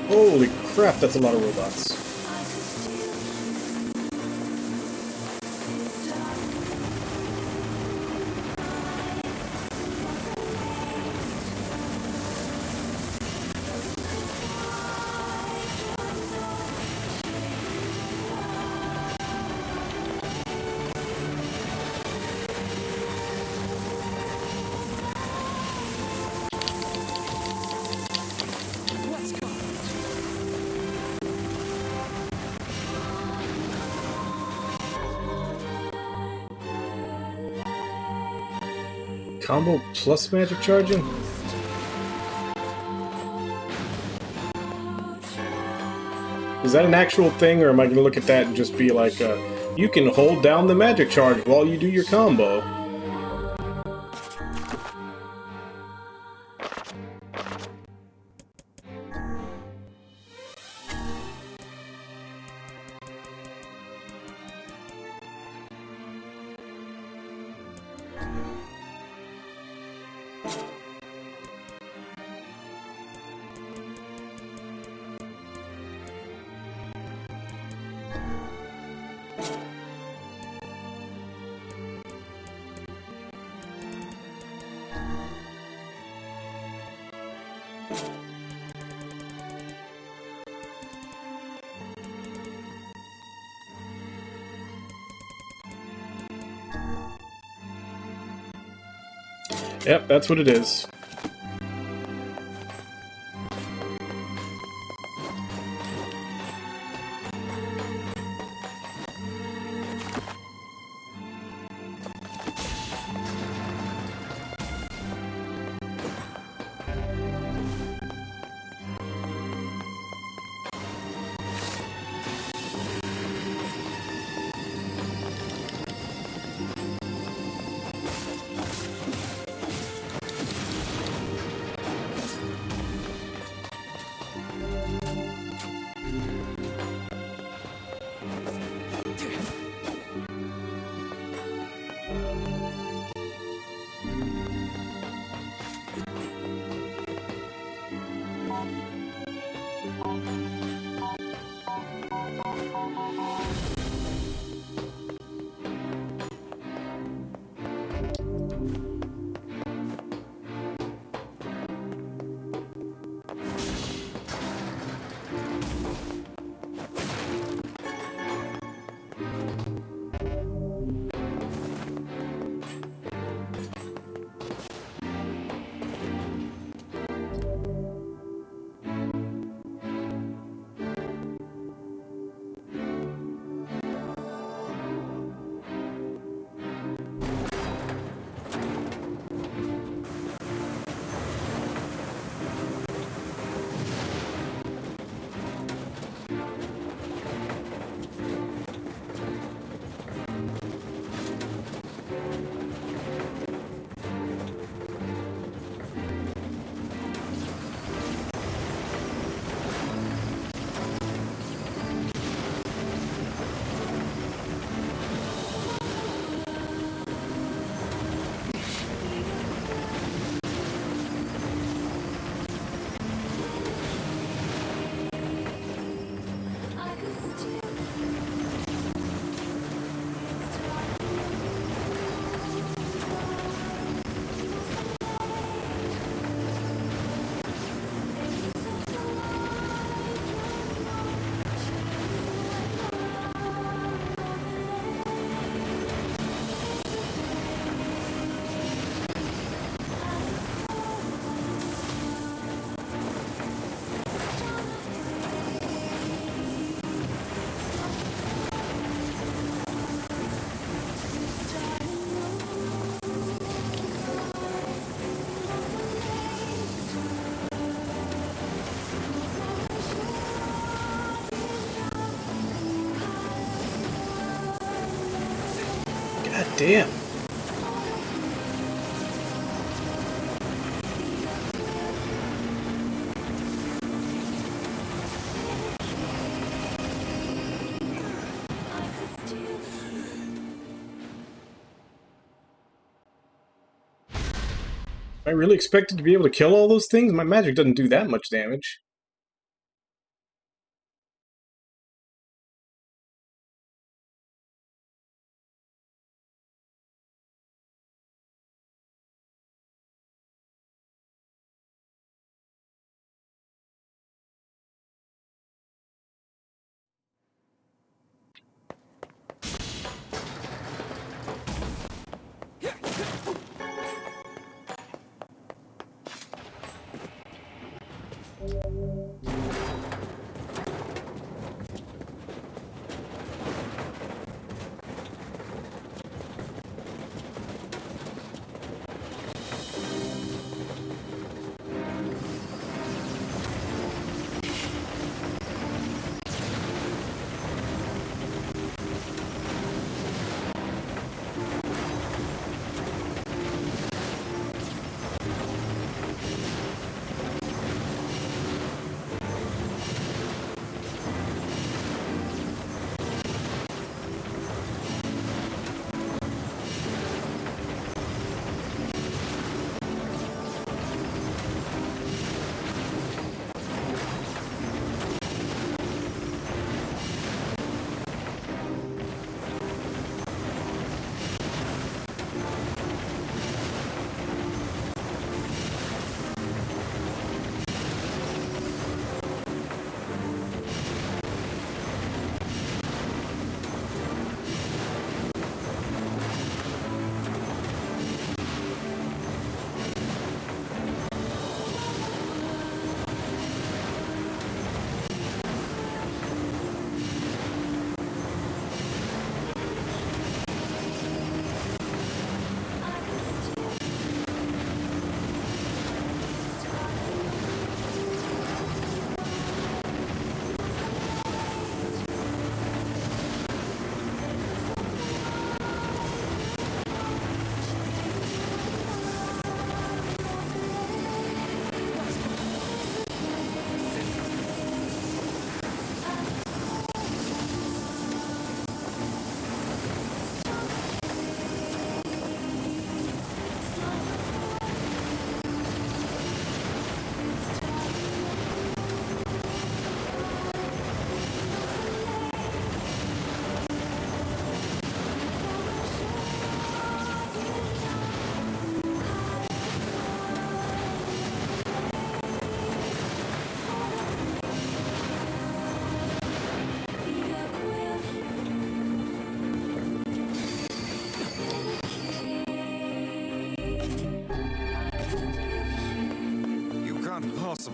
Holy crap, that's a lot of robots. Combo plus magic charging? Is that an actual thing, or am I going to look at that and just be like, you can hold down the magic charge while you do your combo? Yep, that's what it is. God damn. I really expected to be able to kill all those things? My magic doesn't do that much damage.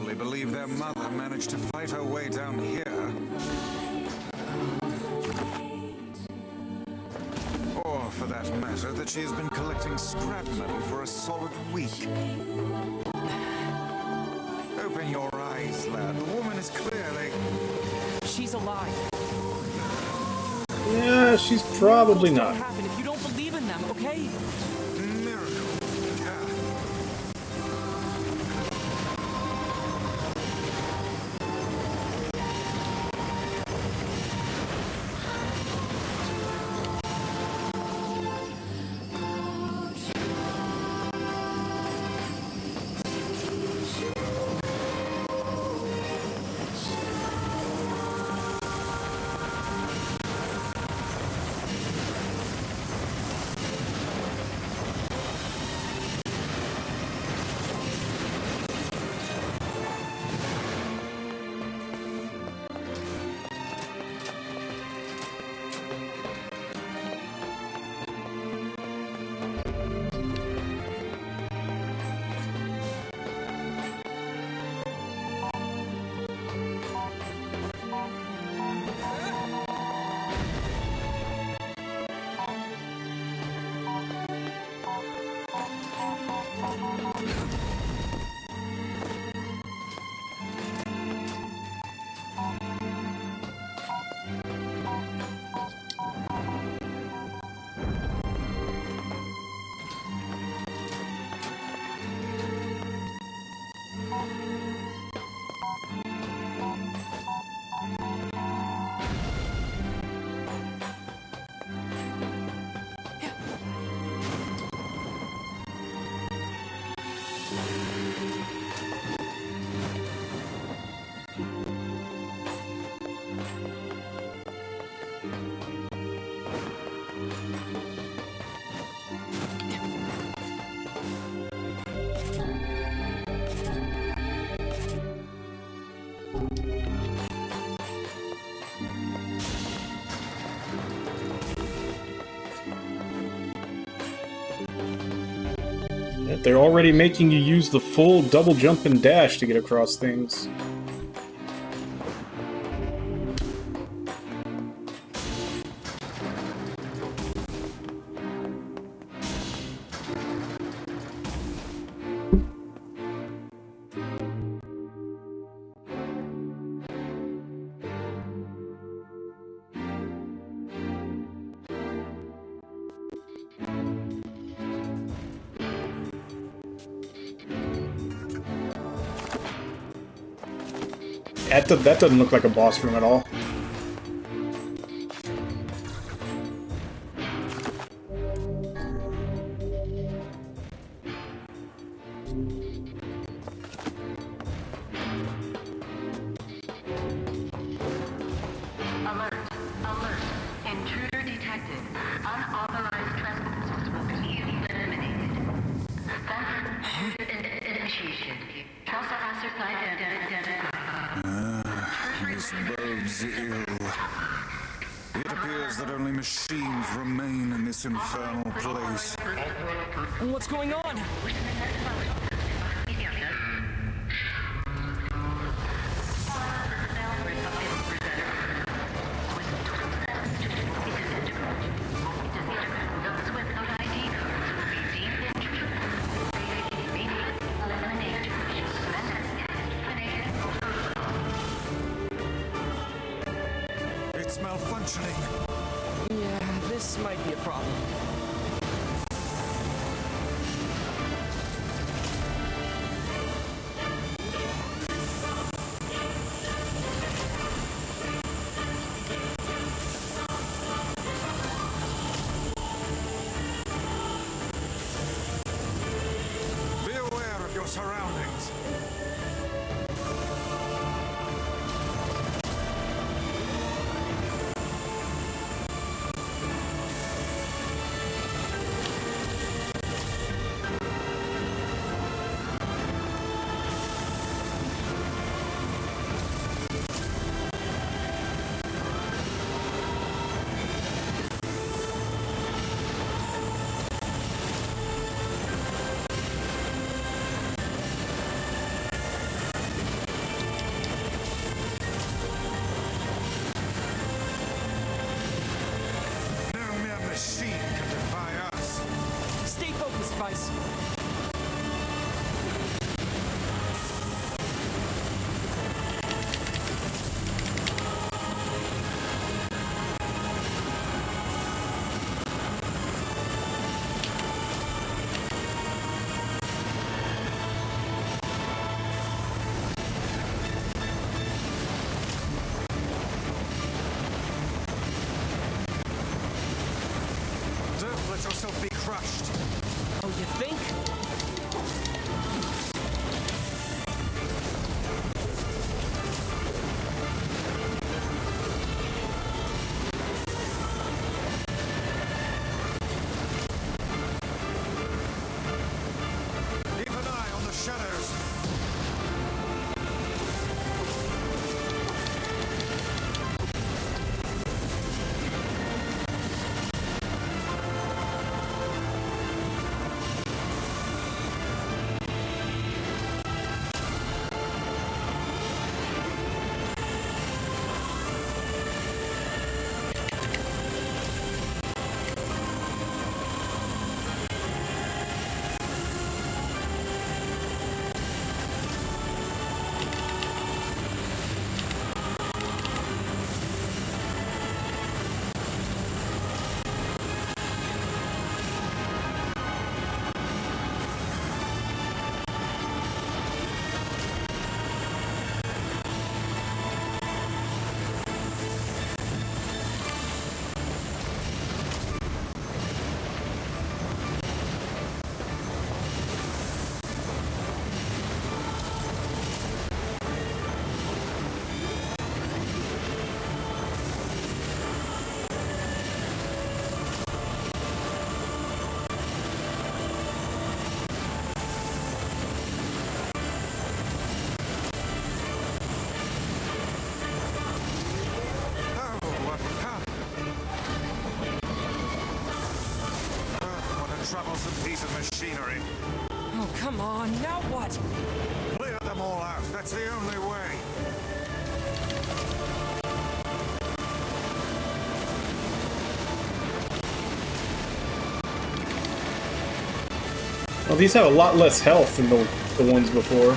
probably believe their mother managed to fight her way down here. Or, for that matter, that she has been collecting scrap metal for a solid week. Open your eyes, lad. The woman is clearly... She's alive. Yeah, she's probably What's not. gonna happen if you don't believe in them, okay? Miracle. They're already making you use the full double jump and dash to get across things. That doesn't look like a boss room at all. Alert! Alert! Intruder detected. Unauthorized transport will be eliminated. Sensor initiation. Trespasser site identified. This bodes ill. It appears that only machines remain in this infernal place. What's going on? It's malfunctioning. Yeah, this might be a problem. Be aware of your surroundings. yourself be crushed. Oh, you think? Keep an eye on the shadows. Troublesome piece of machinery. Oh, come on. Now what? Clear them all out. That's the only way. Well, these have a lot less health than the ones before.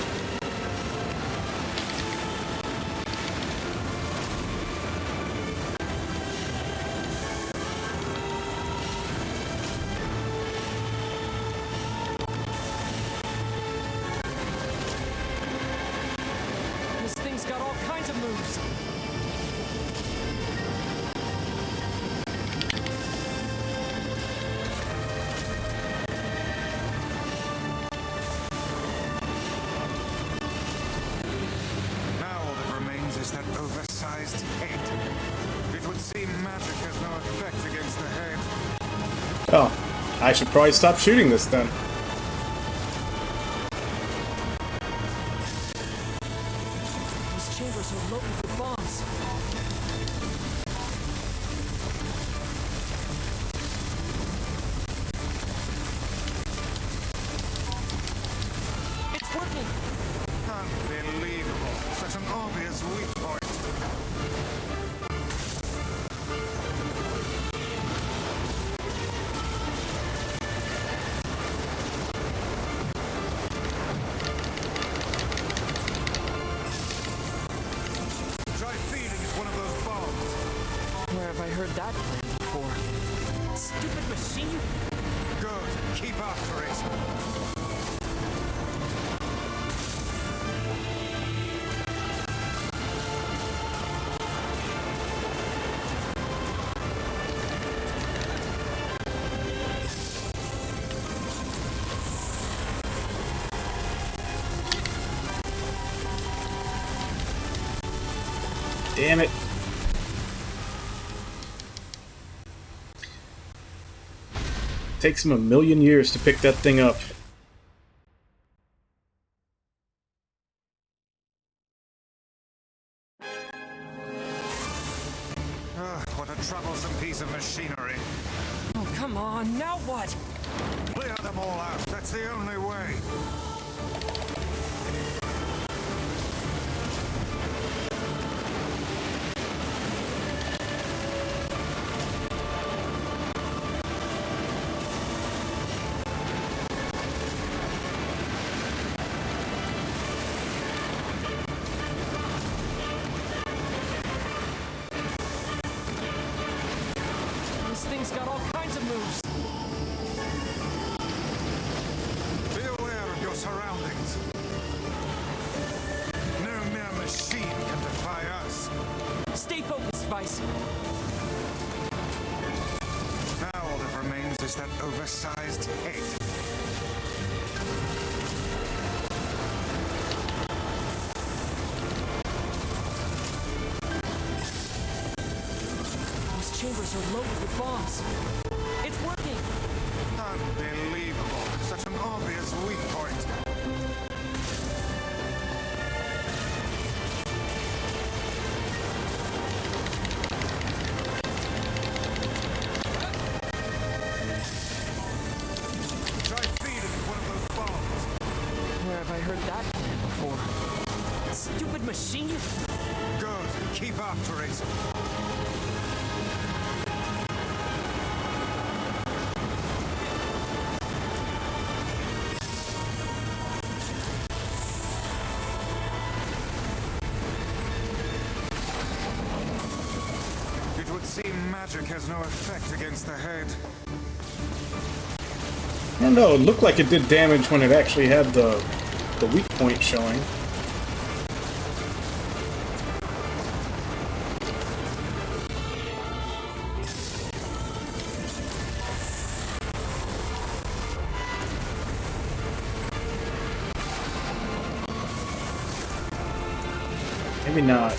This thing's got all kinds of moves. Now all that remains is that oversized head. It would seem magic has no effect against the head. Oh, I should probably stop shooting this then. These chambers are loaded with bombs. It's working! Unbelievable. Such an obvious weak point. Try feeding it one of those bombs. Where have I heard that plan before? Stupid machine! Good. Keep after it. Damn it. Takes him 1,000,000 years to pick that thing up. What a troublesome piece of machinery. Oh, come on. Now what? Clear them all out. That's the only way. This thing's got all kinds of moves. Be aware of your surroundings. No mere machine can defy us. Stay focused, Vice. Now all that remains is that oversized head. Those chambers are loaded with bombs. It's working! Unbelievable. Such an obvious weak point. Try feeding one of those bombs. Where have I heard that plan before? Stupid machine! Good. Keep after it. It would seem magic has no effect against the head. I don't know, it looked like it did damage when it actually had the weak point showing. Maybe not.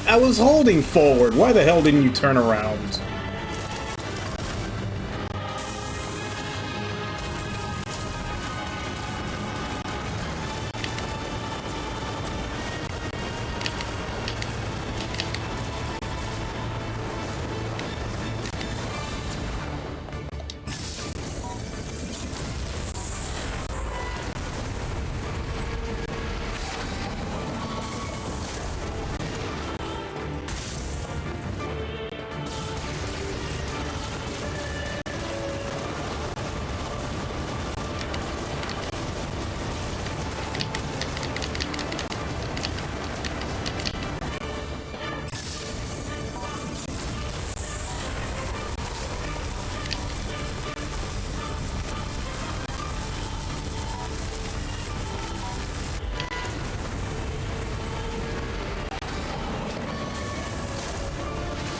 I was holding forward. Why the hell didn't you turn around?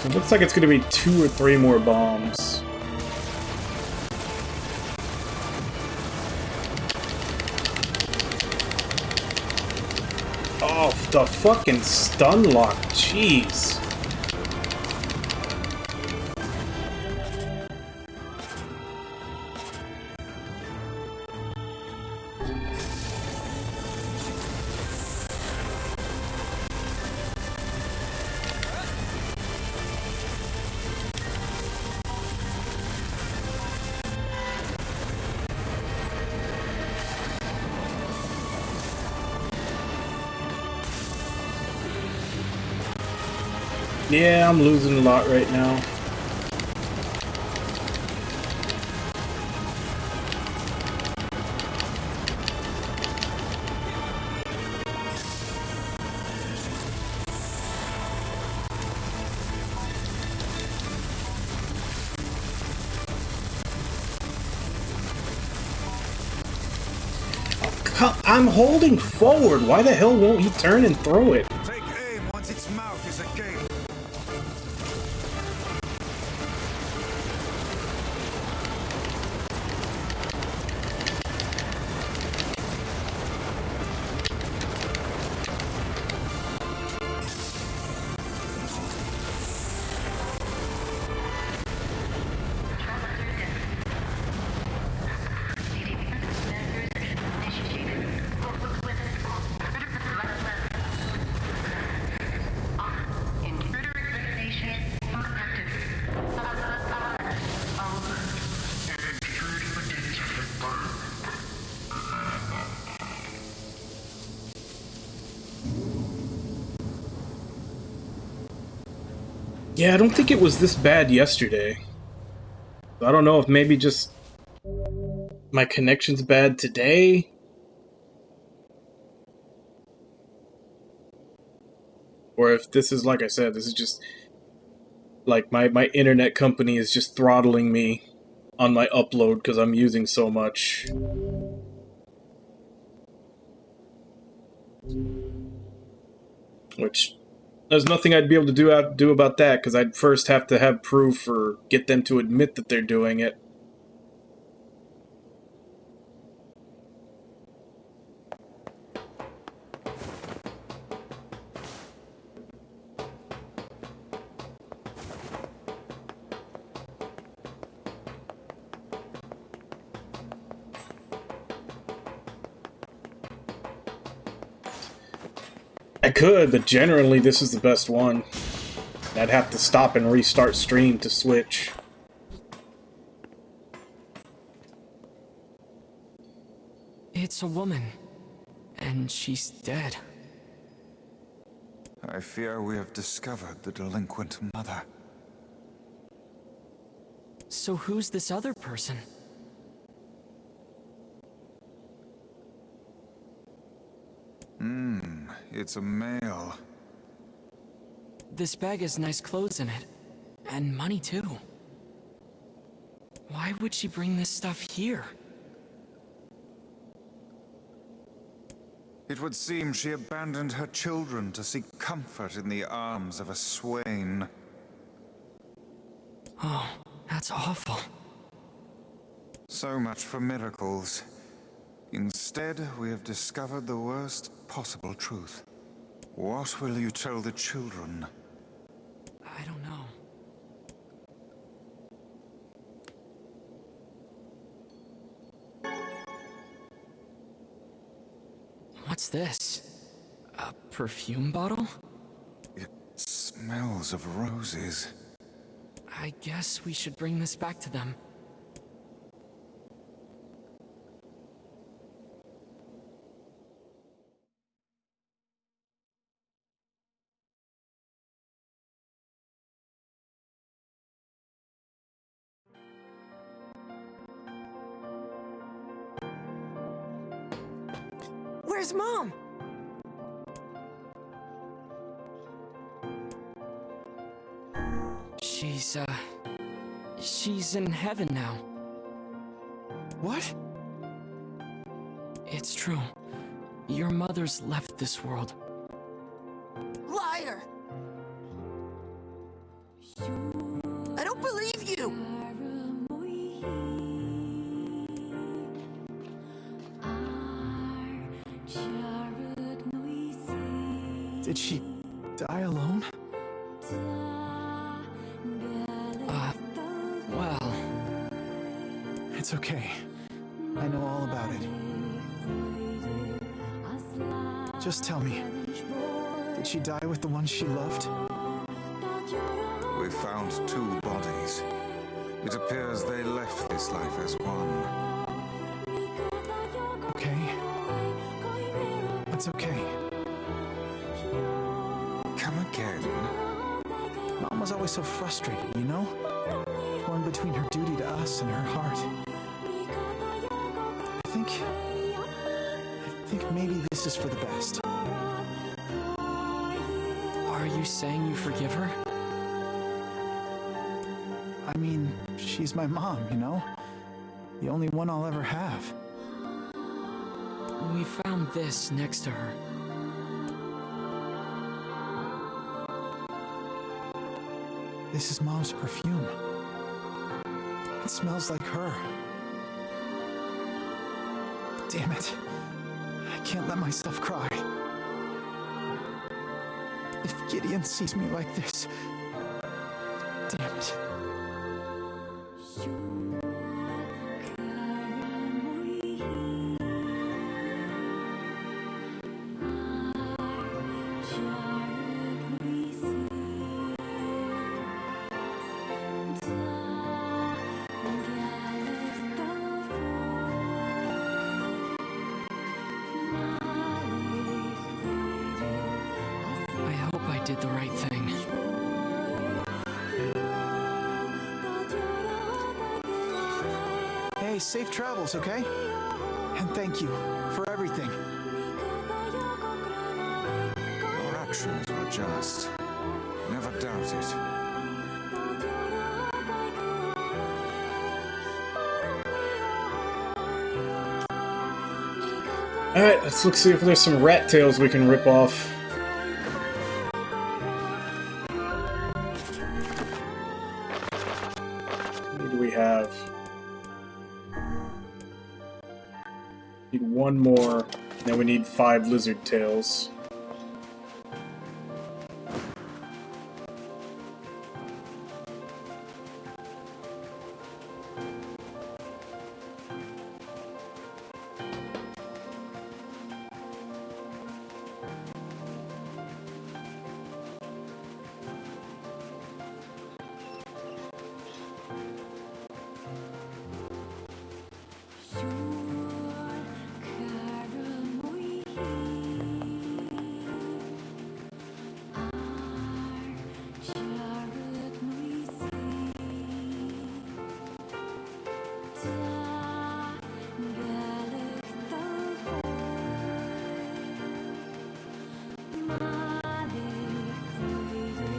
It looks like it's going to be 2 or 3 more bombs. Oh, the fucking stun lock. Jeez. Yeah, I'm losing a lot right now. I'm holding forward. Why the hell won't he turn and throw it? Take aim once its mouth is agape. Yeah, I don't think it was this bad yesterday. I don't know if maybe just my connection's bad today. Or if this is, like I said, this is just like my internet company is just throttling me on my upload because I'm using so much. Which there's nothing I'd be able to do about that, because I'd first have to have proof or get them to admit that they're doing it. I could, but generally this is the best one. I'd have to stop and restart stream to switch. It's a woman, and she's dead. I fear we have discovered the delinquent mother. So who's this other person? It's a male. This bag has nice clothes in it. And money, too. Why would she bring this stuff here? It would seem she abandoned her children to seek comfort in the arms of a swain. Oh, that's awful. So much for miracles. Instead, we have discovered the worst possible truth. What will you tell the children? I don't know. What's this? A perfume bottle? It smells of roses. I guess we should bring this back to them. Where's Mom? She's in heaven now. What? It's true. Your mother's left this world. Liar! I don't believe you! Did she die alone? Well... It's okay. I know all about it. Just tell me, did she die with the one she loved? We found 2 bodies. It appears they left this life as one. Okay. It's okay. Come again? Mom was always so frustrated, you know? Torn between her duty to us and her heart. I think maybe this is for the best. Are you saying you forgive her? I mean, she's my mom, you know? The only one I'll ever have. We found this next to her. This is Mom's perfume. It smells like her. Damn it. I can't let myself cry. If Gideon sees me like this... Damn it. Did the right thing. Hey, Hey, safe travels, okay? And thank you for everything. Your actions were just. Never doubt it. Alright, let's see if there's some rat tails we can rip off. What do we have? Need one more, then we need 5 lizard tails.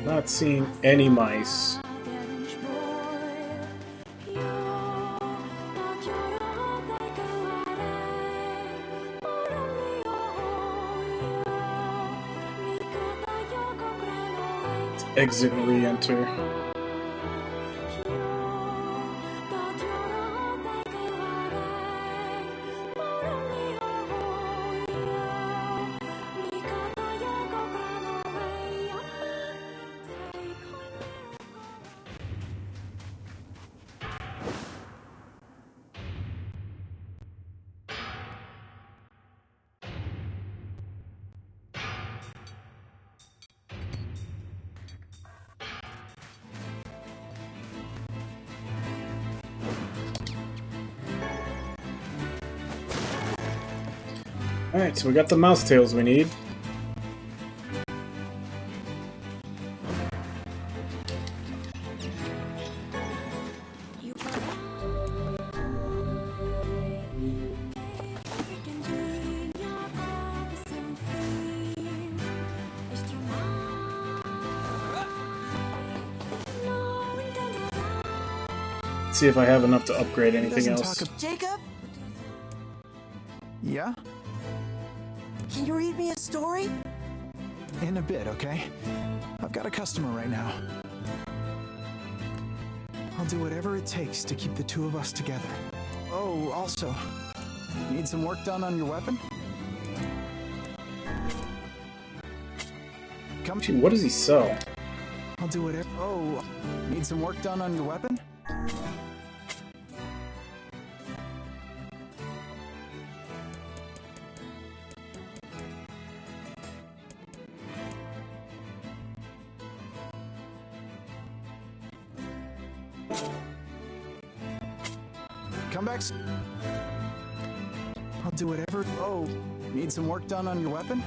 Not seeing any mice. Let's exit and re-enter. Alright, so we got the mouse tails we need. Let's see if I have enough to upgrade anything else. Jacob? Yeah? Can you read me a story? In a bit, okay? I've got a customer right now. I'll do whatever it takes to keep the two of us together. Oh, also, need some work done on your weapon? Come. Gee, what does he sell? I'll do whatever. Oh, need some work done on your weapon? Come back. I'll do whatever. Oh, need some work done on your weapon?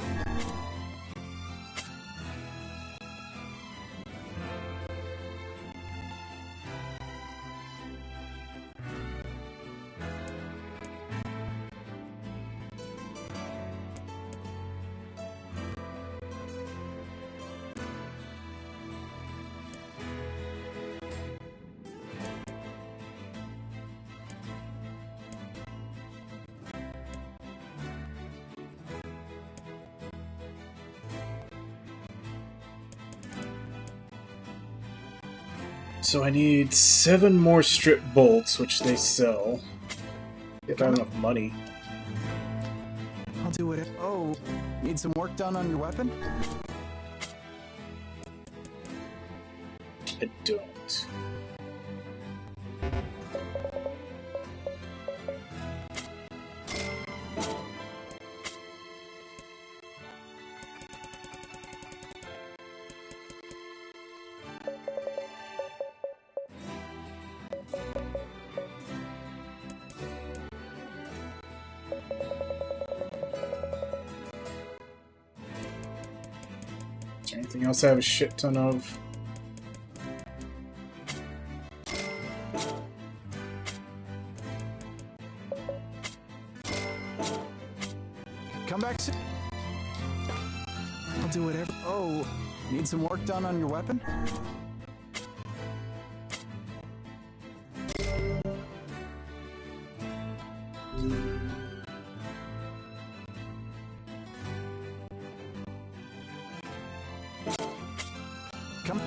So I need 7 more strip bolts, which they sell. If I have enough money. I'll do it. Oh, need some work done on your weapon? I don't. Is there anything else I have a shit ton of? Need some work done on your weapon? Come.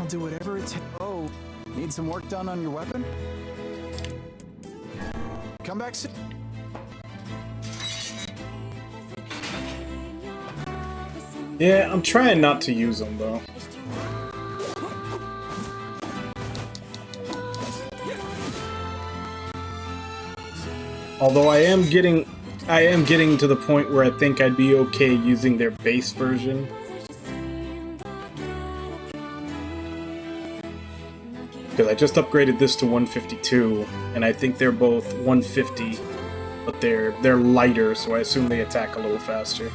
I'll do whatever it takes. Oh, need some work done on your weapon? Come back soon. Yeah, I'm trying not to use them though. Although I am getting to the point where I think I'd be okay using their base version. Because I just upgraded this to 152, and I think they're both 150, but they're lighter, so I assume they attack a little faster.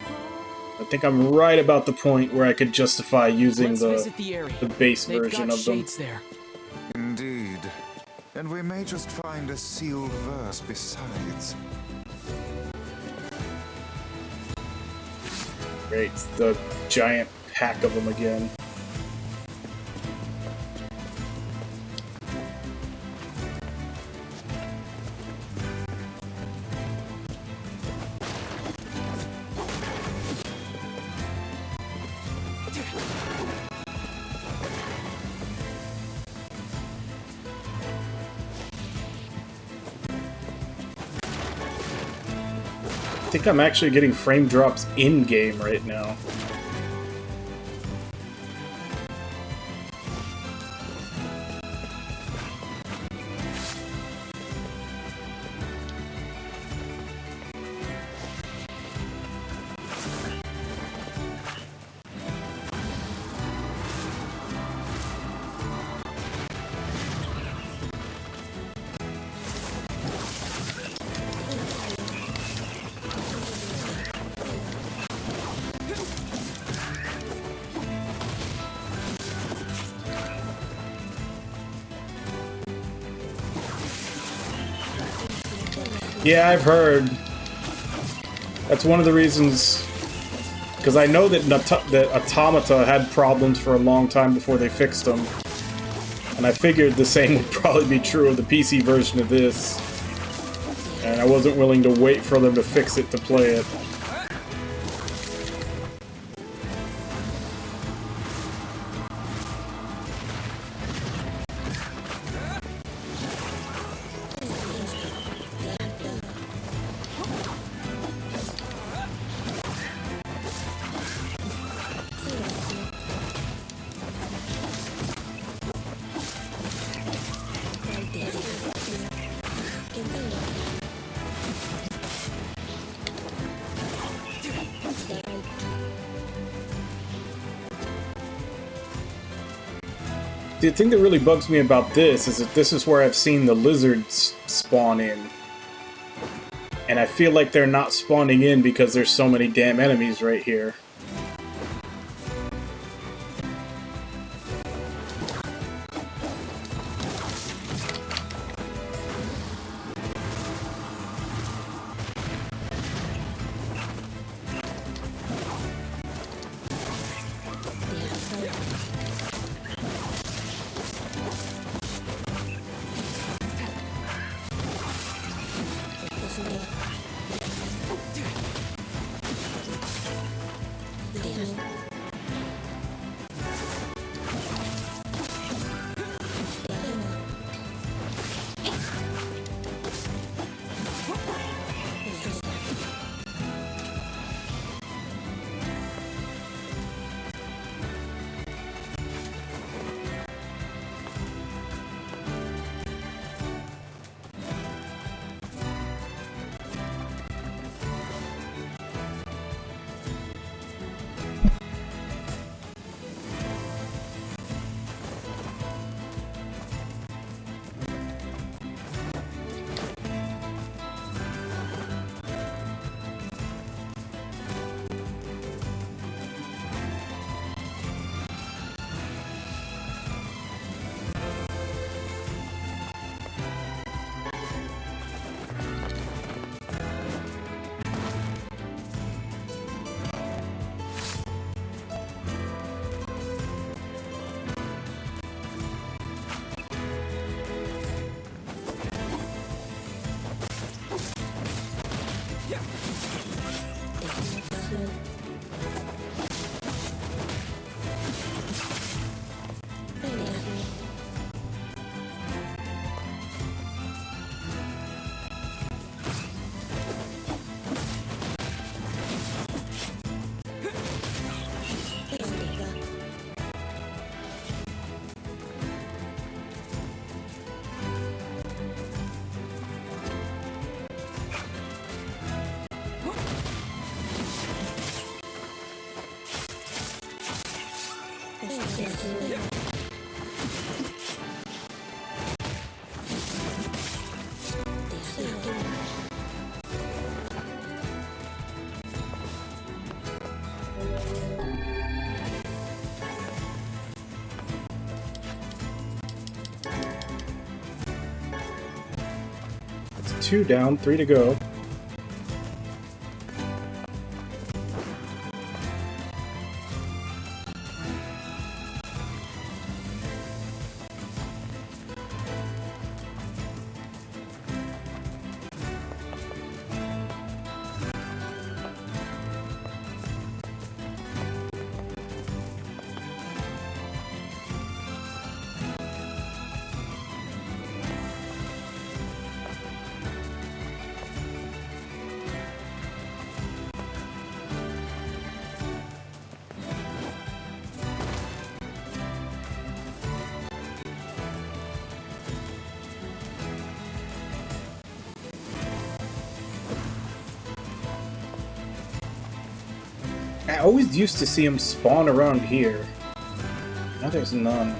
I think I'm right about the point where I could justify using the base version of them. There. Indeed. And we may just find a sealed verse besides. Great, the giant pack of them again. I think I'm actually getting frame drops in-game right now. Yeah, I've heard. That's one of the reasons, because I know that Automata had problems for a long time before they fixed them. And I figured the same would probably be true of the PC version of this. And I wasn't willing to wait for them to fix it to play it. The thing that really bugs me about this is that this is where I've seen the lizards spawn in. And I feel like they're not spawning in because there's so many damn enemies right here. It's 2 down, 3 to go. I always used to see them spawn around here. Now there's none.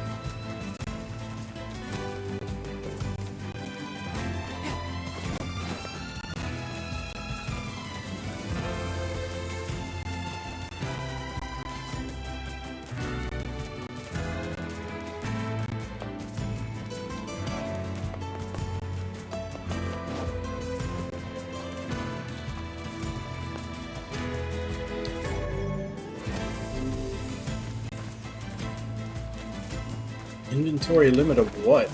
Inventory limit of what?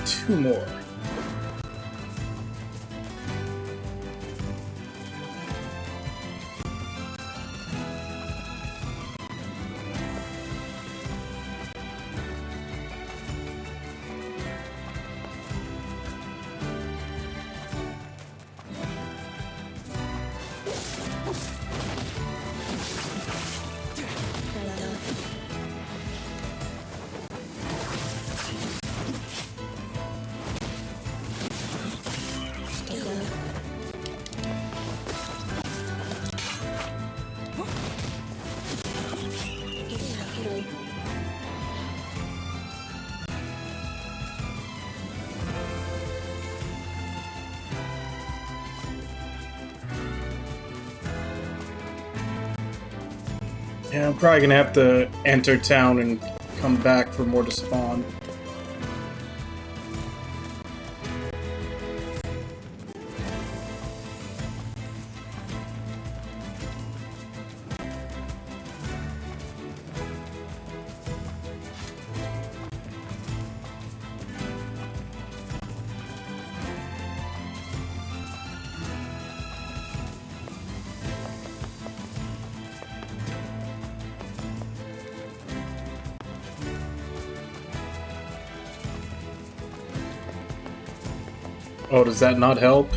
Two more. Yeah, I'm probably gonna have to enter town and come back for more to spawn. Oh, does that not help?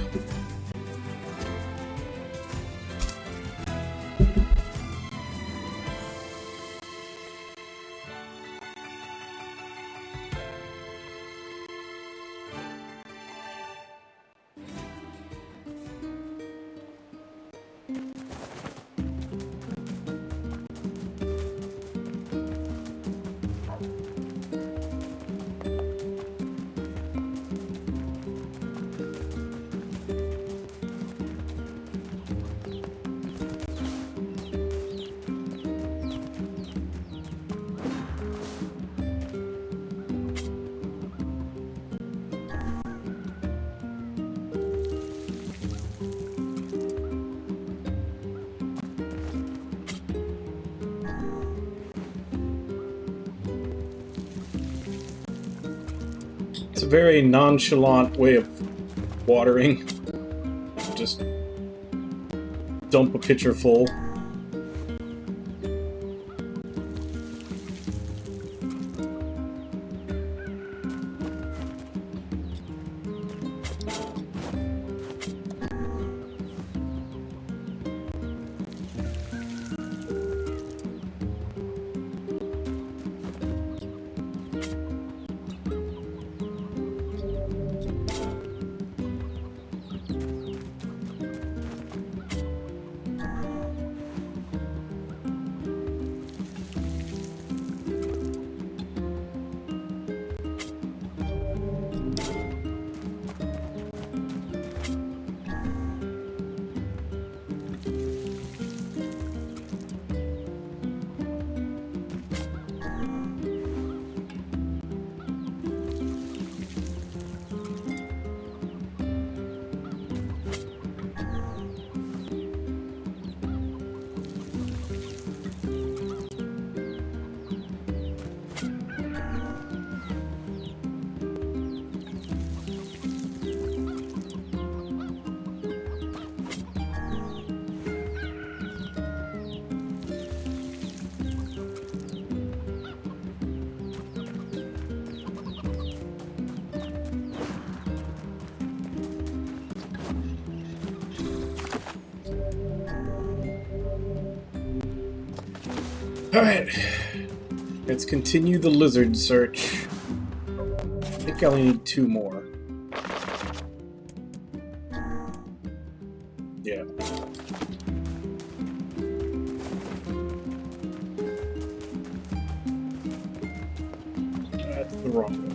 It's a very nonchalant way of watering. Just dump a pitcher full. Alright, let's continue the lizard search. I think I only need 2 more. Yeah. That's the wrong way.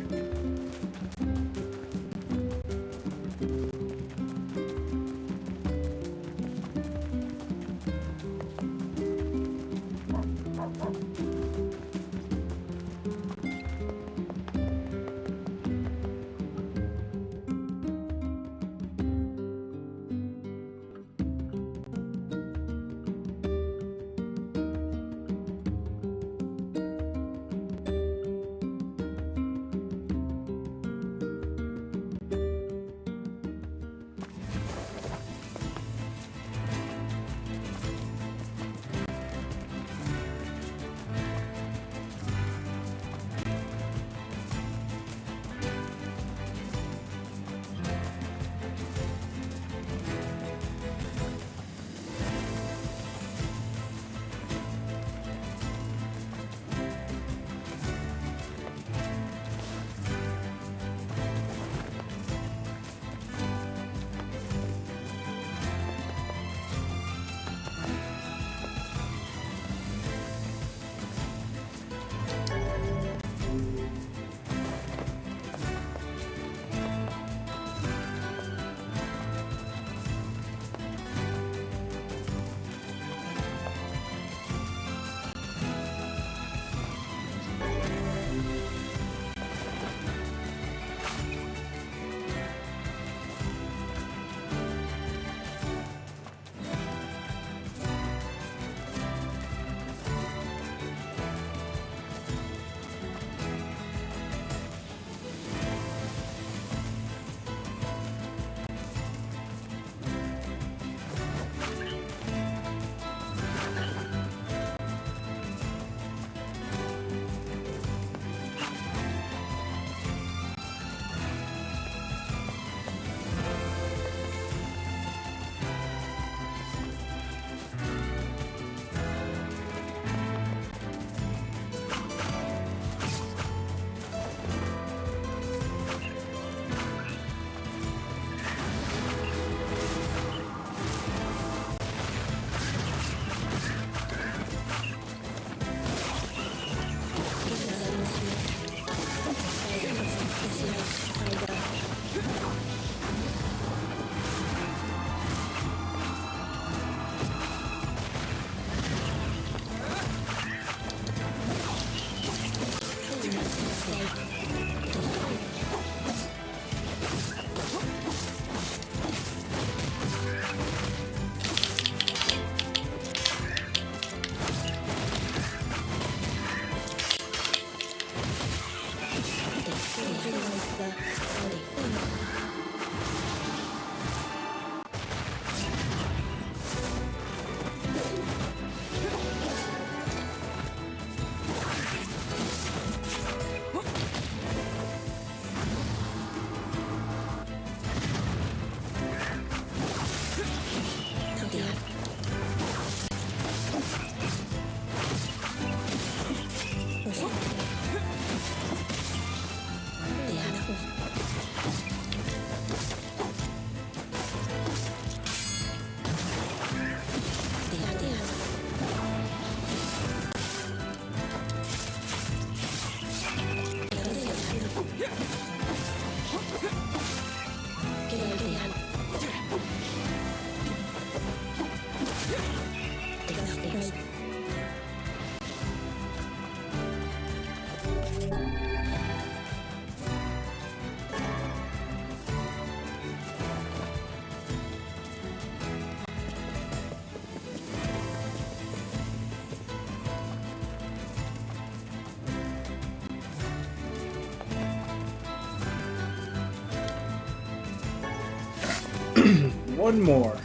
one more.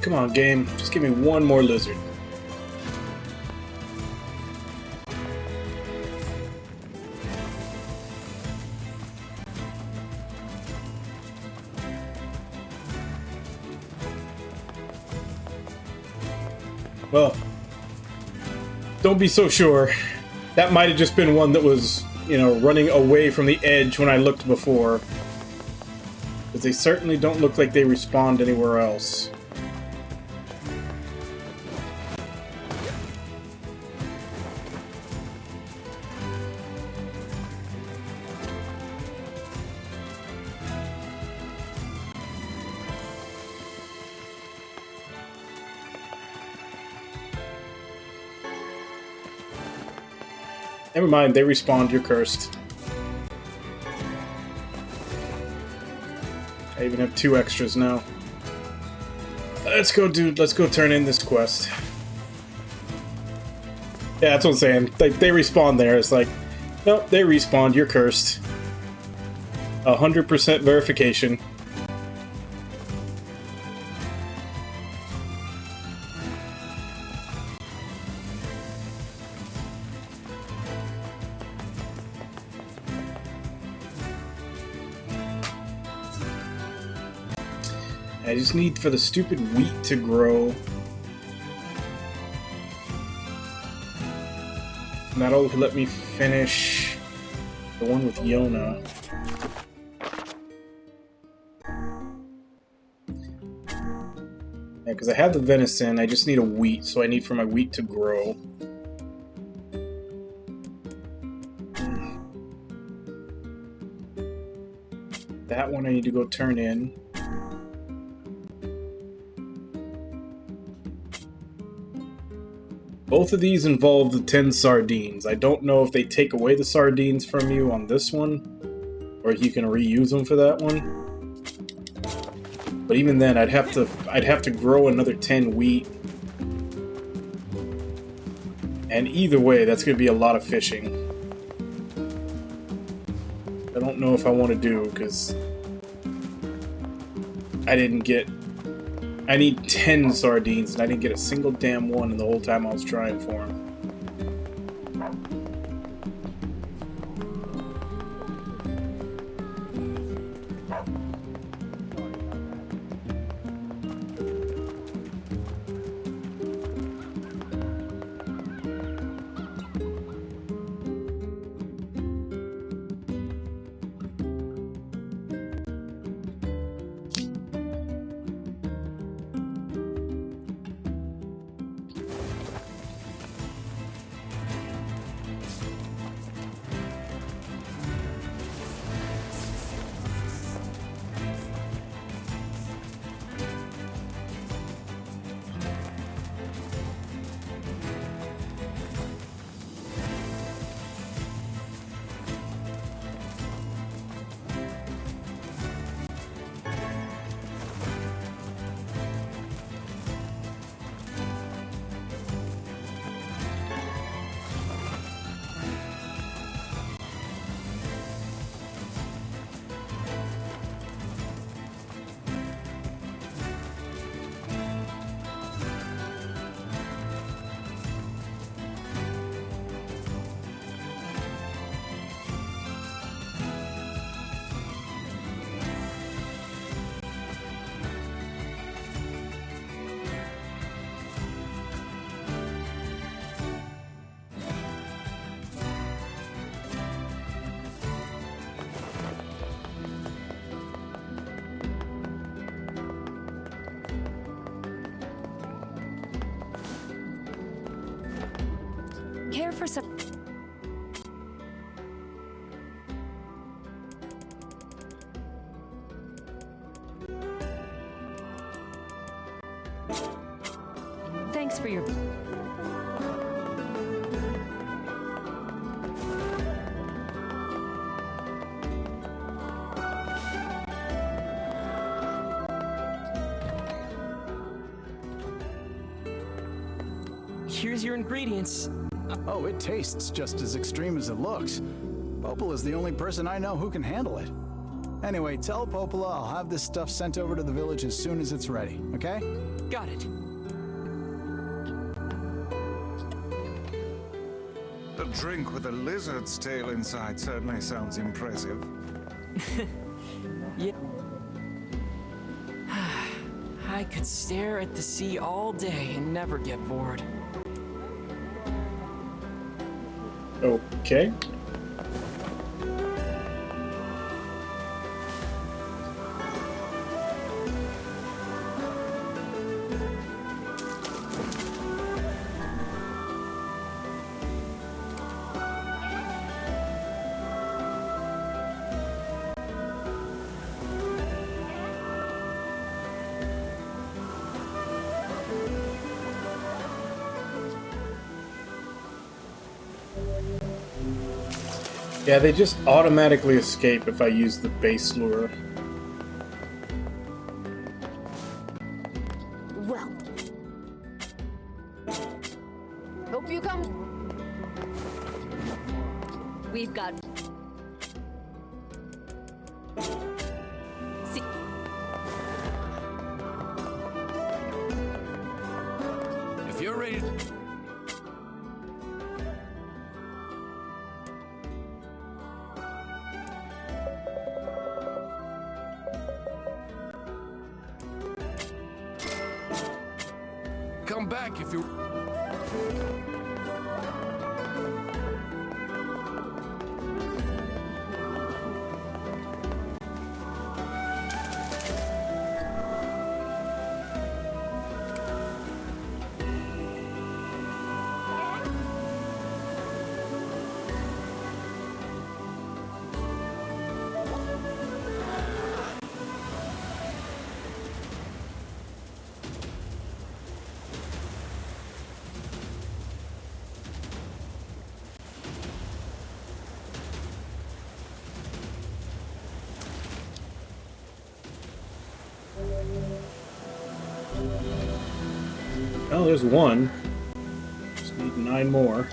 Come on, game. Just give me one more lizard. Well, don't be so sure. That might have just been one that was, you know, running away from the edge when I looked before. Because they certainly don't look like they respawned anywhere else. Never mind, they respawned, you're cursed. I even have 2 extras now. Let's go, dude, let's go turn in this quest. Yeah, that's what I'm saying. They respawn there, it's like, nope, they respawned, you're cursed. 100% verification. I just need for the stupid wheat to grow. And that'll let me finish the one with Yona. Yeah, because I have the venison, I just need a wheat, so I need for my wheat to grow. That one I need to go turn in. Both of these involve the 10 sardines. I don't know if they take away the sardines from you on this one, or if you can reuse them for that one. But even then, I'd have to grow another 10 wheat. And either way, that's going to be a lot of fishing. I don't know if I want to do, because I need 10 sardines, and I didn't get a single damn one in the whole time I was trying for them. Care for some... Thanks for your... Here's your ingredients. Oh, it tastes just as extreme as it looks. Popola is the only person I know who can handle it. Anyway, tell Popola I'll have this stuff sent over to the village as soon as it's ready, okay? Got it. A drink with a lizard's tail inside certainly sounds impressive. Yeah. I could stare at the sea all day and never get bored. Okay. Yeah, they just automatically escape if I use the base lure. Well. Hope you come. We've got... See... If you're ready... Come back if you... Oh, there's one. Just need 9 more.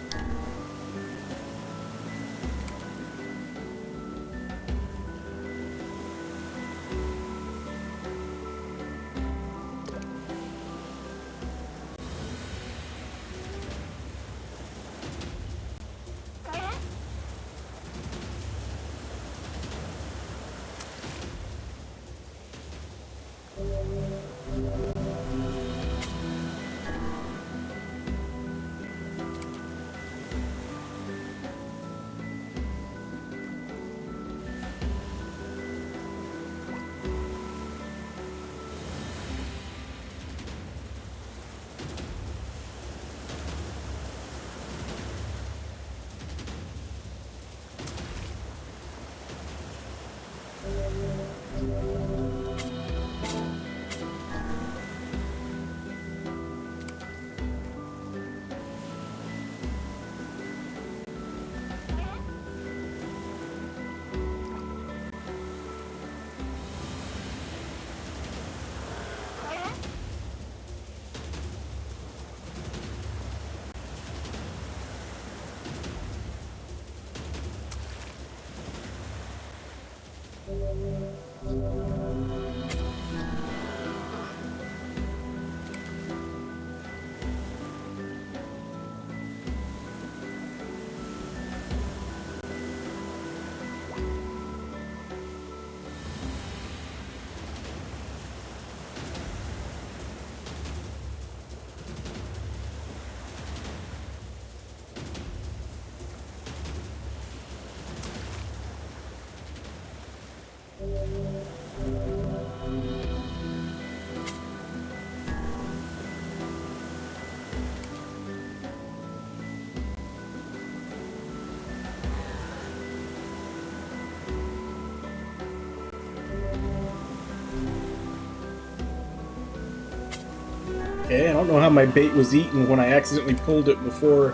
Okay, I don't know how my bait was eaten when I accidentally pulled it before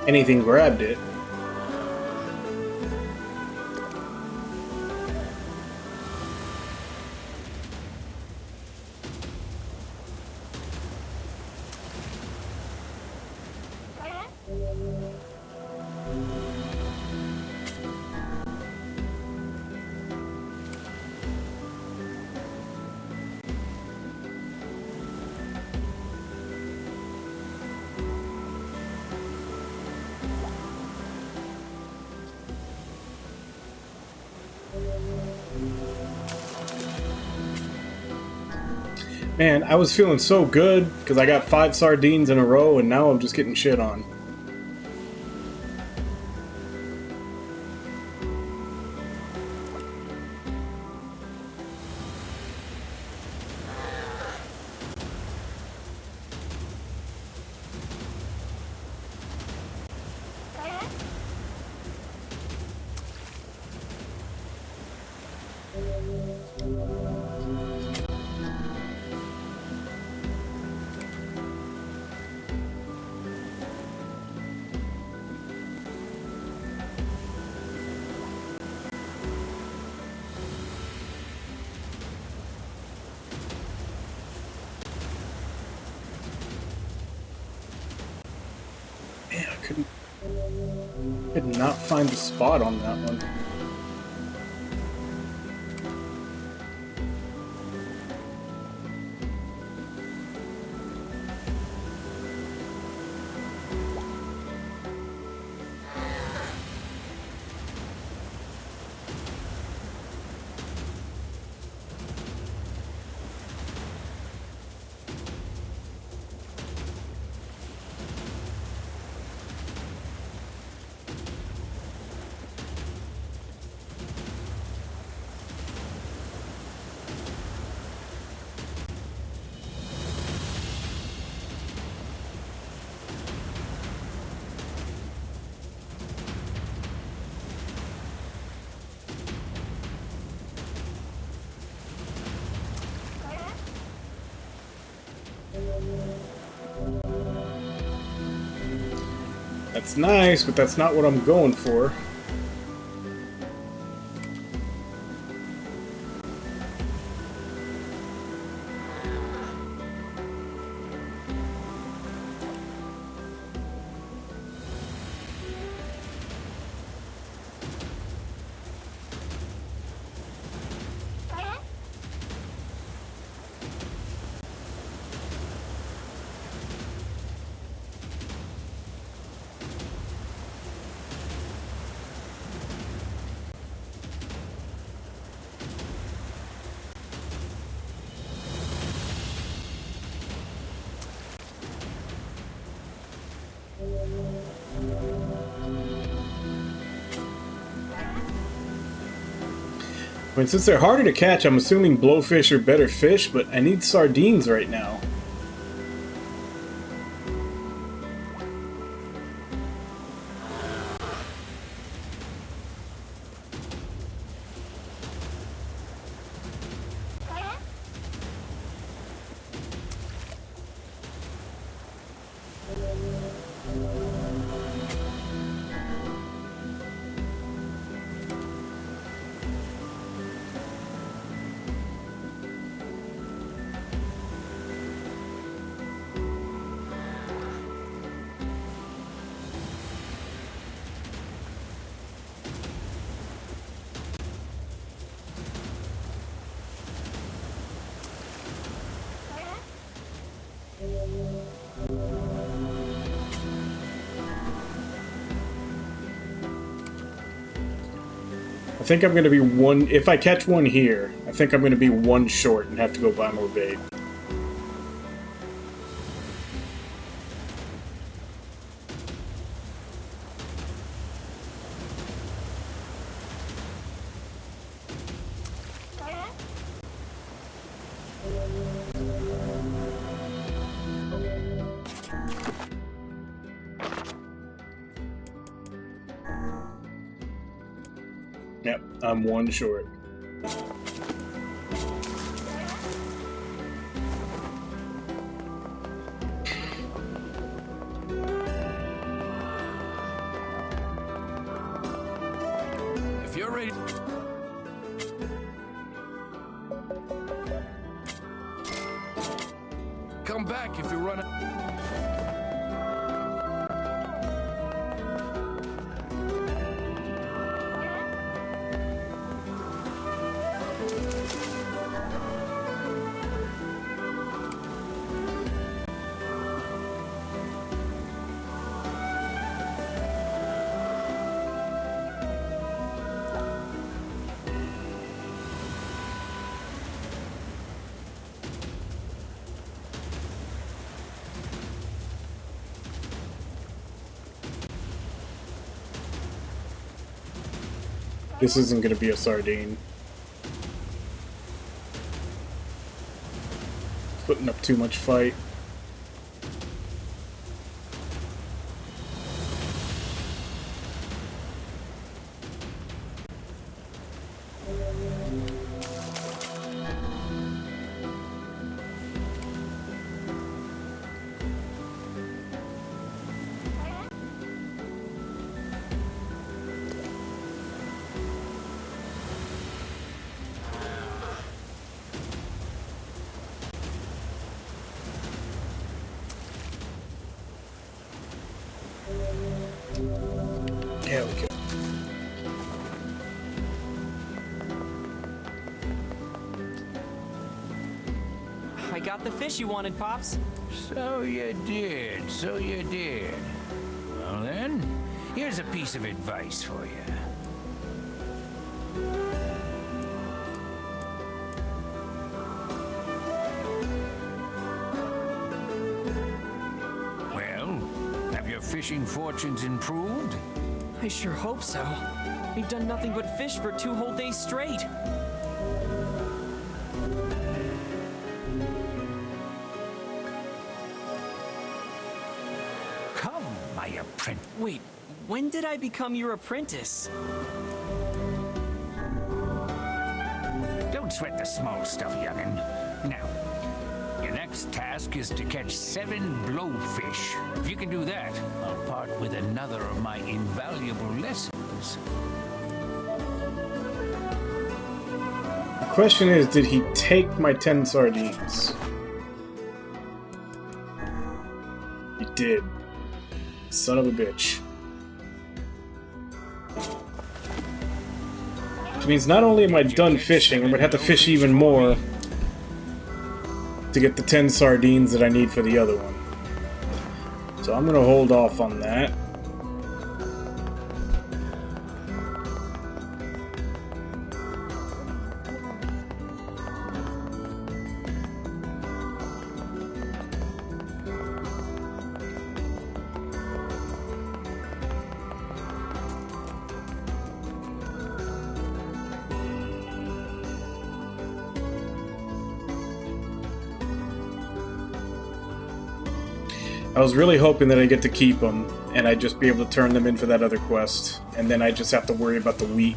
anything grabbed it. Man, I was feeling so good because I got 5 sardines in a row, and now I'm just getting shit on. Man, I could not find the spot on that one. That's nice, but that's not what I'm going for. I mean, since they're harder to catch, I'm assuming blowfish are better fish, but I need sardines right now. I think I'm going to be one... If I catch one here, I think I'm going to be one short and have to go buy more bait. Yep, I'm one short. If you're ready... Come back if you run... This isn't gonna be a sardine. Putting up too much fight. There we go. I got the fish you wanted, Pops. So you did, so you did. Well then, here's a piece of advice for you. Well, have your fishing fortunes improved? I sure hope so. We've done nothing but fish for 2 whole days straight. Come, my apprentice. Wait, when did I become your apprentice? Don't sweat the small stuff, young'un. Now, your next task is to catch 7 blowfish. If you can do that, I'll part with another of my invaluable lessons. The question is, did he take my 10 sardines? He did. Son of a bitch. Which means not only am I done fishing, I'm gonna have to fish even more to get the 10 sardines that I need for the other one. So I'm gonna hold off on that. I was really hoping that I get to keep them, and I'd just be able to turn them in for that other quest, and then I just have to worry about the wheat.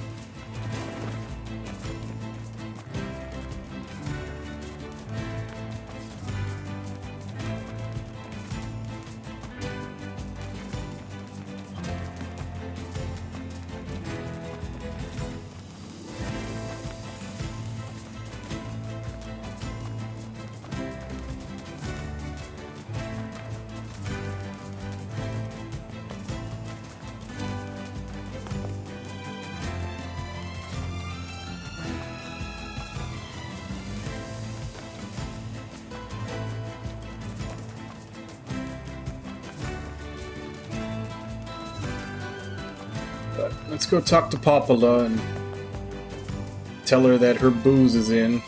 But let's go talk to Popala and tell her that her booze is in.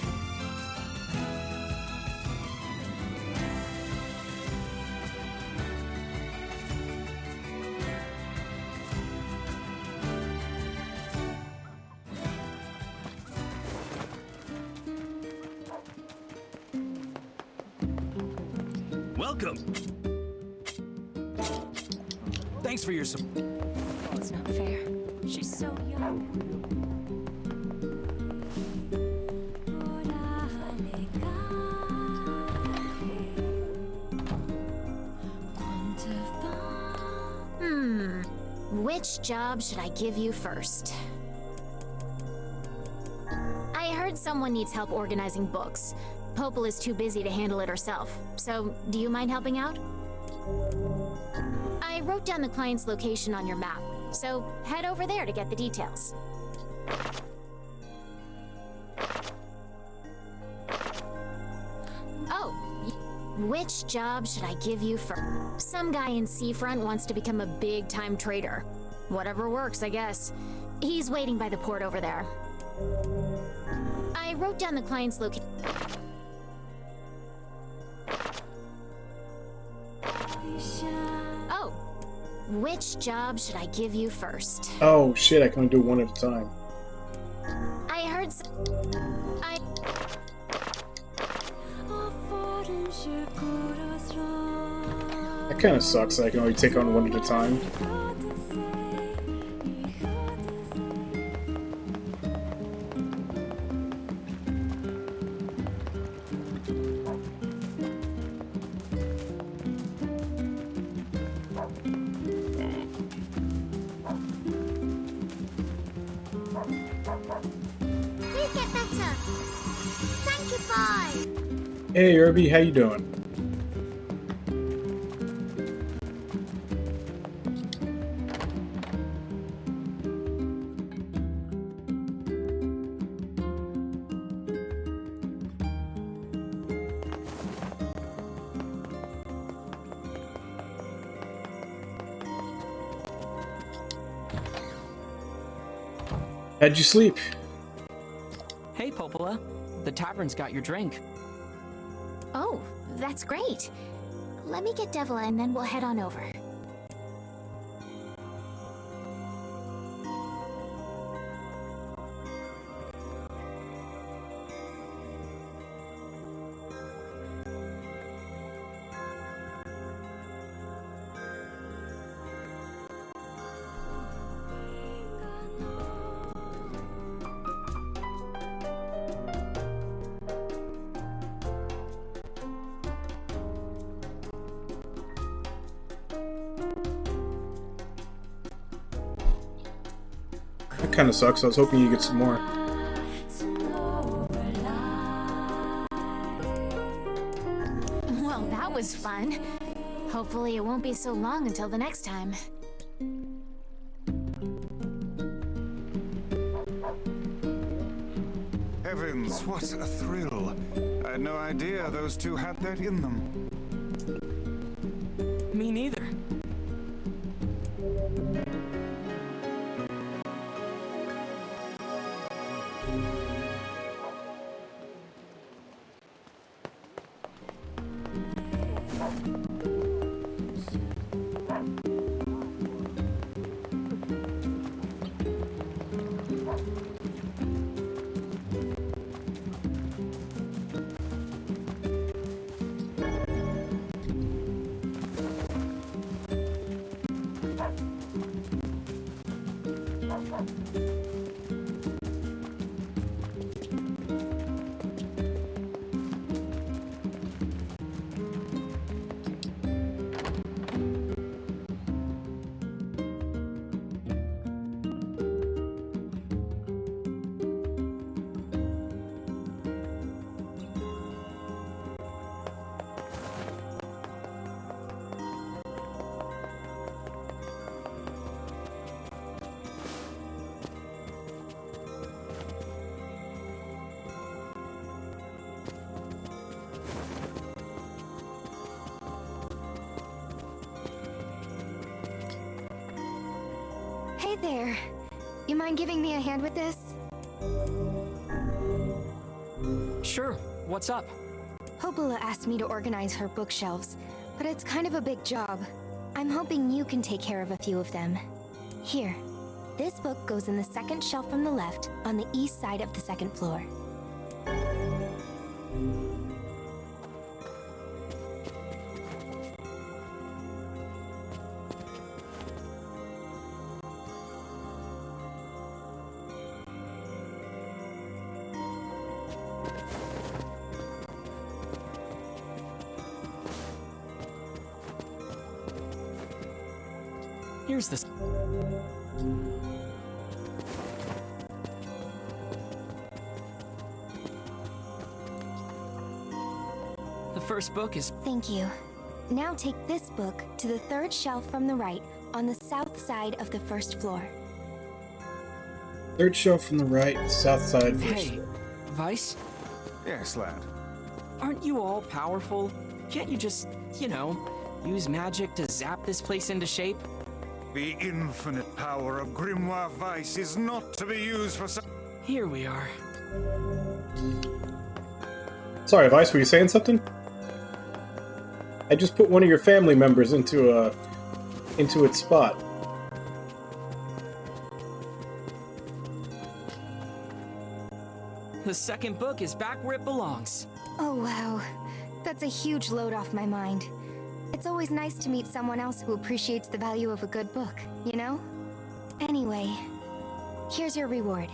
Welcome. Thanks for your support. It's not fair. She's so young. Which job should I give you first? I heard someone needs help organizing books. Popal is too busy to handle it herself, so do you mind helping out? I wrote down the client's location on your map, so head over there to get the details. Oh, which job should I give you first? Some guy in Seafront wants to become a big-time trader. Whatever works, I guess. He's waiting by the port over there. I wrote down the client's location. Oh, which job should I give you first? Oh shit, I can only do one at a time. heard That kind of sucks. I can only take on one at a time. Please get better. Thank you, bye. Hey, Irby, how you doing? How'd you sleep? Hey, Popola. The tavern's got your drink. Oh, that's great. Let me get Devila and then we'll head on over. That kind of sucks. I was hoping you get some more. Well, that was fun. Hopefully it won't be so long until the next time. Heavens, what a thrill. I had no idea those two had that in them. Me neither. Hey there. You mind giving me a hand with this? Sure. What's up? Popola asked me to organize her bookshelves, but it's kind of a big job. I'm hoping you can take care of a few of them. Here. This book goes in the second shelf from the left, on the east side of the second floor. Here's this. The first book is... Thank you. Now take this book to the third shelf from the right, on the south side of the first floor. Third shelf from the right, south side. Hey, Vice? Yes, lad. Aren't you all powerful? Can't you just, you know, use magic to zap this place into shape? The infinite power of Grimoire Vice is not to be used for some... Here we are. Sorry, Vice, were you saying something? I just put one of your family members into its spot. The second book is back where it belongs. Oh wow, that's a huge load off my mind. It's always nice to meet someone else who appreciates the value of a good book, you know? Anyway, here's your reward.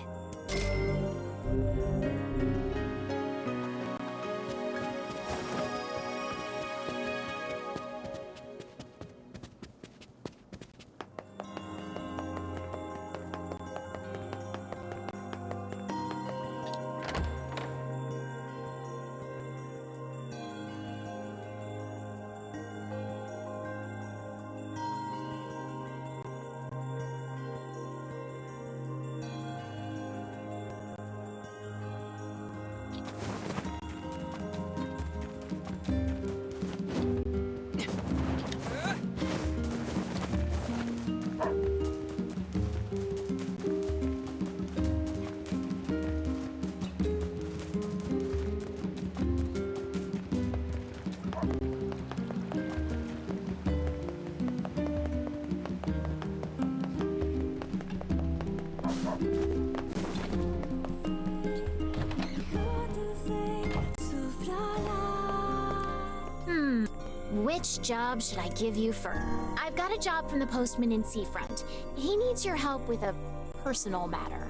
Which job should I give you first? I've got a job from the postman in Seafront. He needs your help with a personal matter.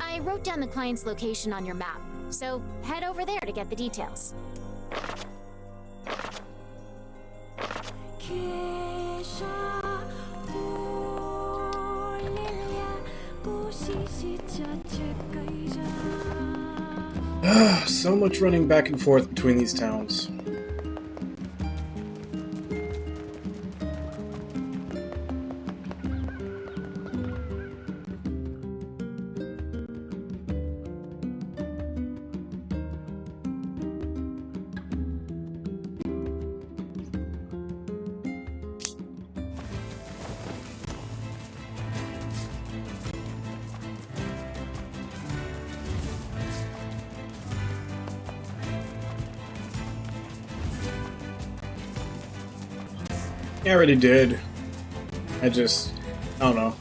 I wrote down the client's location on your map, so head over there to get the details. So much running back and forth between these towns. I already did. I don't know.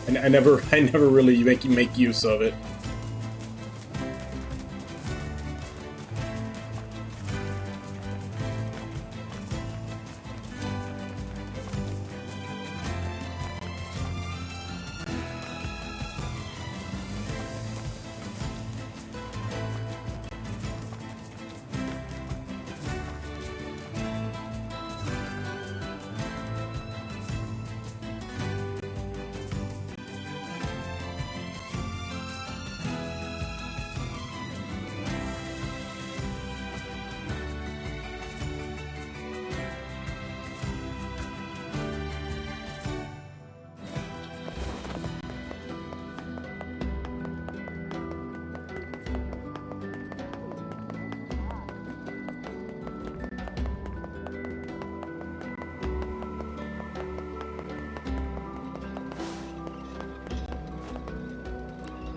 I never really make use of it.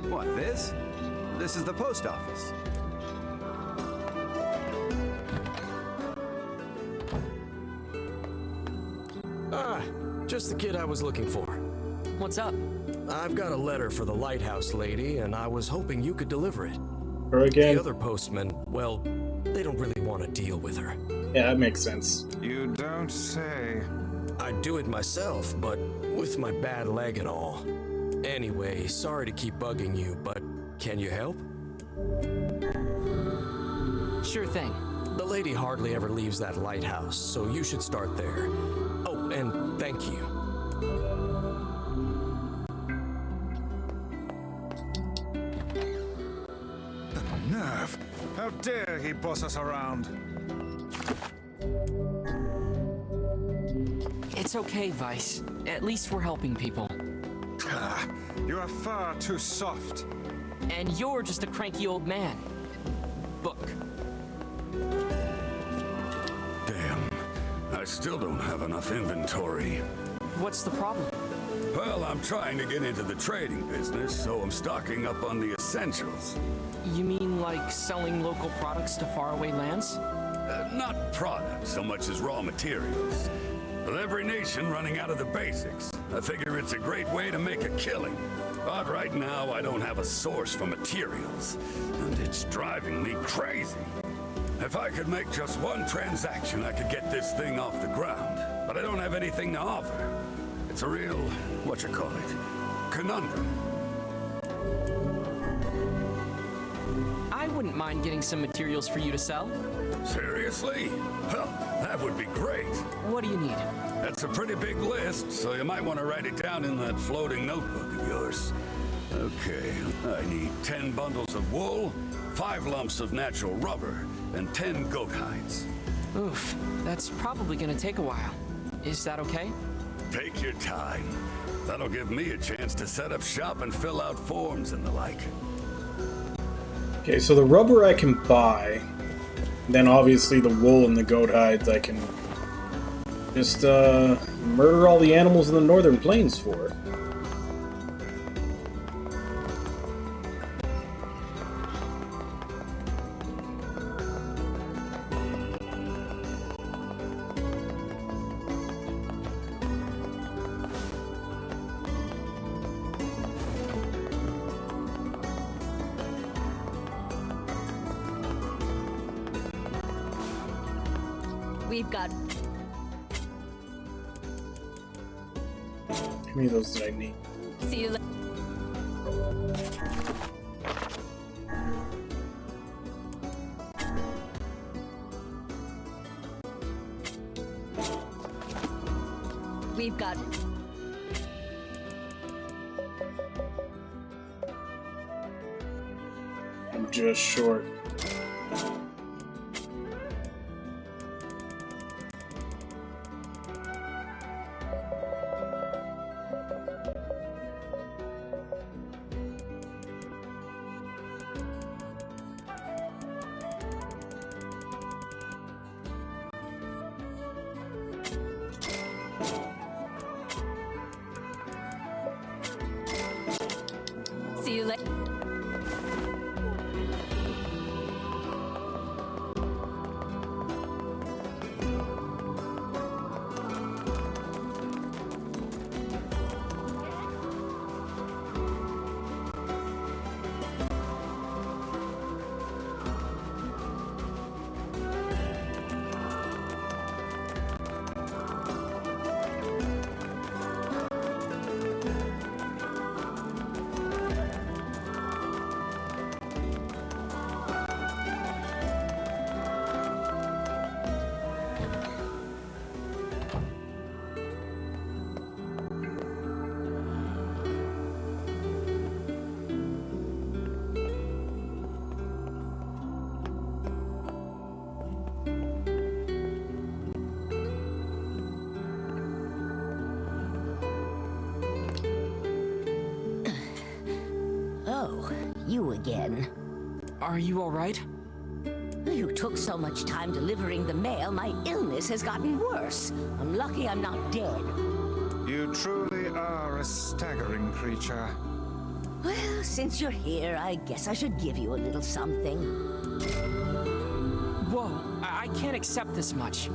What, this? This is the post office. Ah, just the kid I was looking for. What's up? I've got a letter for the lighthouse lady, and I was hoping you could deliver it. Her again? The other postmen, well, they don't really want to deal with her. Yeah, that makes sense. You don't say. I'd do it myself, but with my bad leg and all. Anyway, sorry to keep bugging you, but can you help? Sure thing. The lady hardly ever leaves that lighthouse, so you should start there. Oh, and thank you. The nerve! How dare he boss us around? It's okay, Vice. At least we're helping people. You are far too soft. And you're just a cranky old man. Book. Damn. I still don't have enough inventory. What's the problem? Well, I'm trying to get into the trading business, so I'm stocking up on the essentials. You mean like selling local products to faraway lands? Not products so much as raw materials. With every nation running out of the basics, I figure it's a great way to make a killing. But right now, I don't have a source for materials, and it's driving me crazy. If I could make just one transaction, I could get this thing off the ground. But I don't have anything to offer. It's a real, conundrum. I wouldn't mind getting some materials for you to sell. Seriously? Well, that would be great. What do you need? That's a pretty big list, so you might want to write it down in that floating notebook of yours. Okay, I need 10 bundles of wool, 5 lumps of natural rubber, and 10 goat hides. Oof, that's probably gonna take a while. Is that okay? Take your time. That'll give me a chance to set up shop and fill out forms and the like. Okay, so the rubber I can buy. Then obviously the wool and the goat hides I can just murder all the animals in the northern plains for. We've got... How many of those did I need? See you later. We've got... I'm just short. See you later. Oh, you again. Are you all right? You took so much time delivering the mail, my illness has gotten worse. I'm lucky I'm not dead. You truly are a staggering creature. Well, since you're here, I guess I should give you a little something. Whoa, I can't accept this much.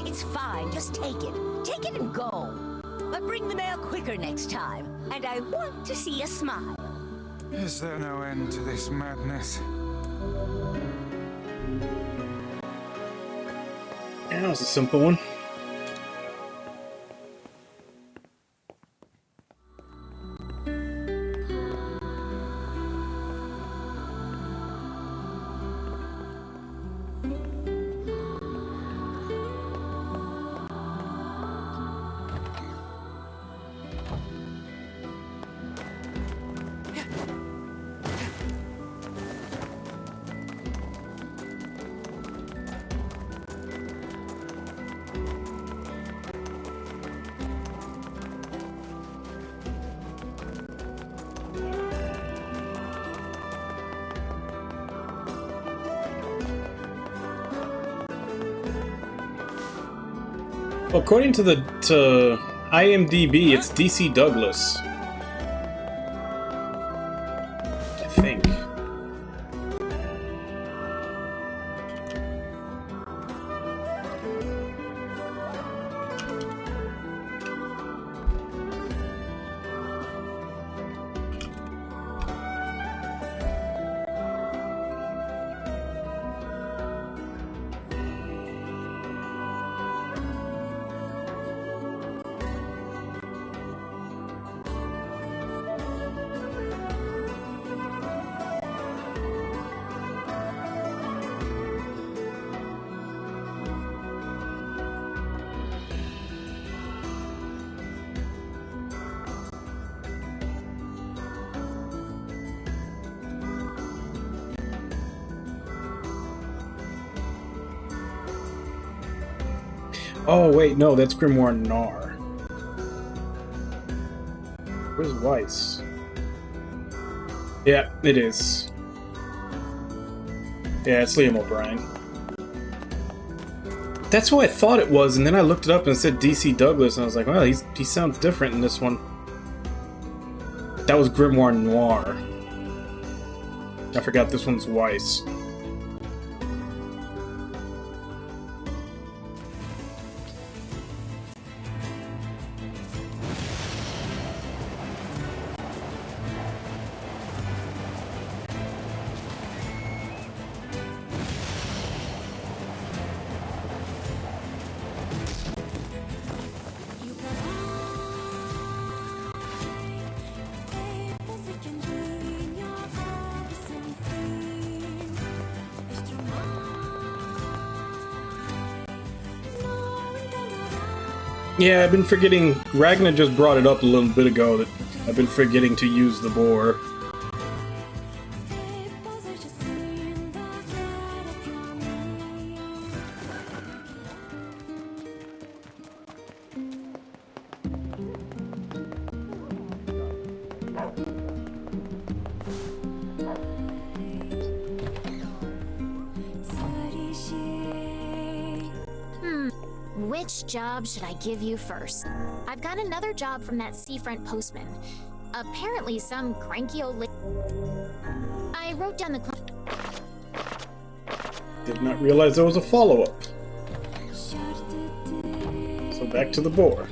It's fine, just take it. Take it and go. But bring the mail quicker next time, and I want to see a smile. Is there no end to this madness? Yeah, that was a simple one. According to IMDb, it's DC Douglas. I think. Oh, wait, no, that's Grimoire Nier. Where's Weiss? Yeah, it is. Yeah, it's Liam O'Brien. That's who I thought it was, and then I looked it up and it said DC Douglas, and I was like, well, he sounds different in this one. That was Grimoire Noir. I forgot this one's Weiss. Yeah, I've been forgetting. Ragnar just brought it up a little bit ago that I've been forgetting to use the boar. Which job should I give you first? I've got another job from that seafront postman. Apparently some cranky old lady. I wrote down the... Did not realize there was a follow-up. So back to the boar.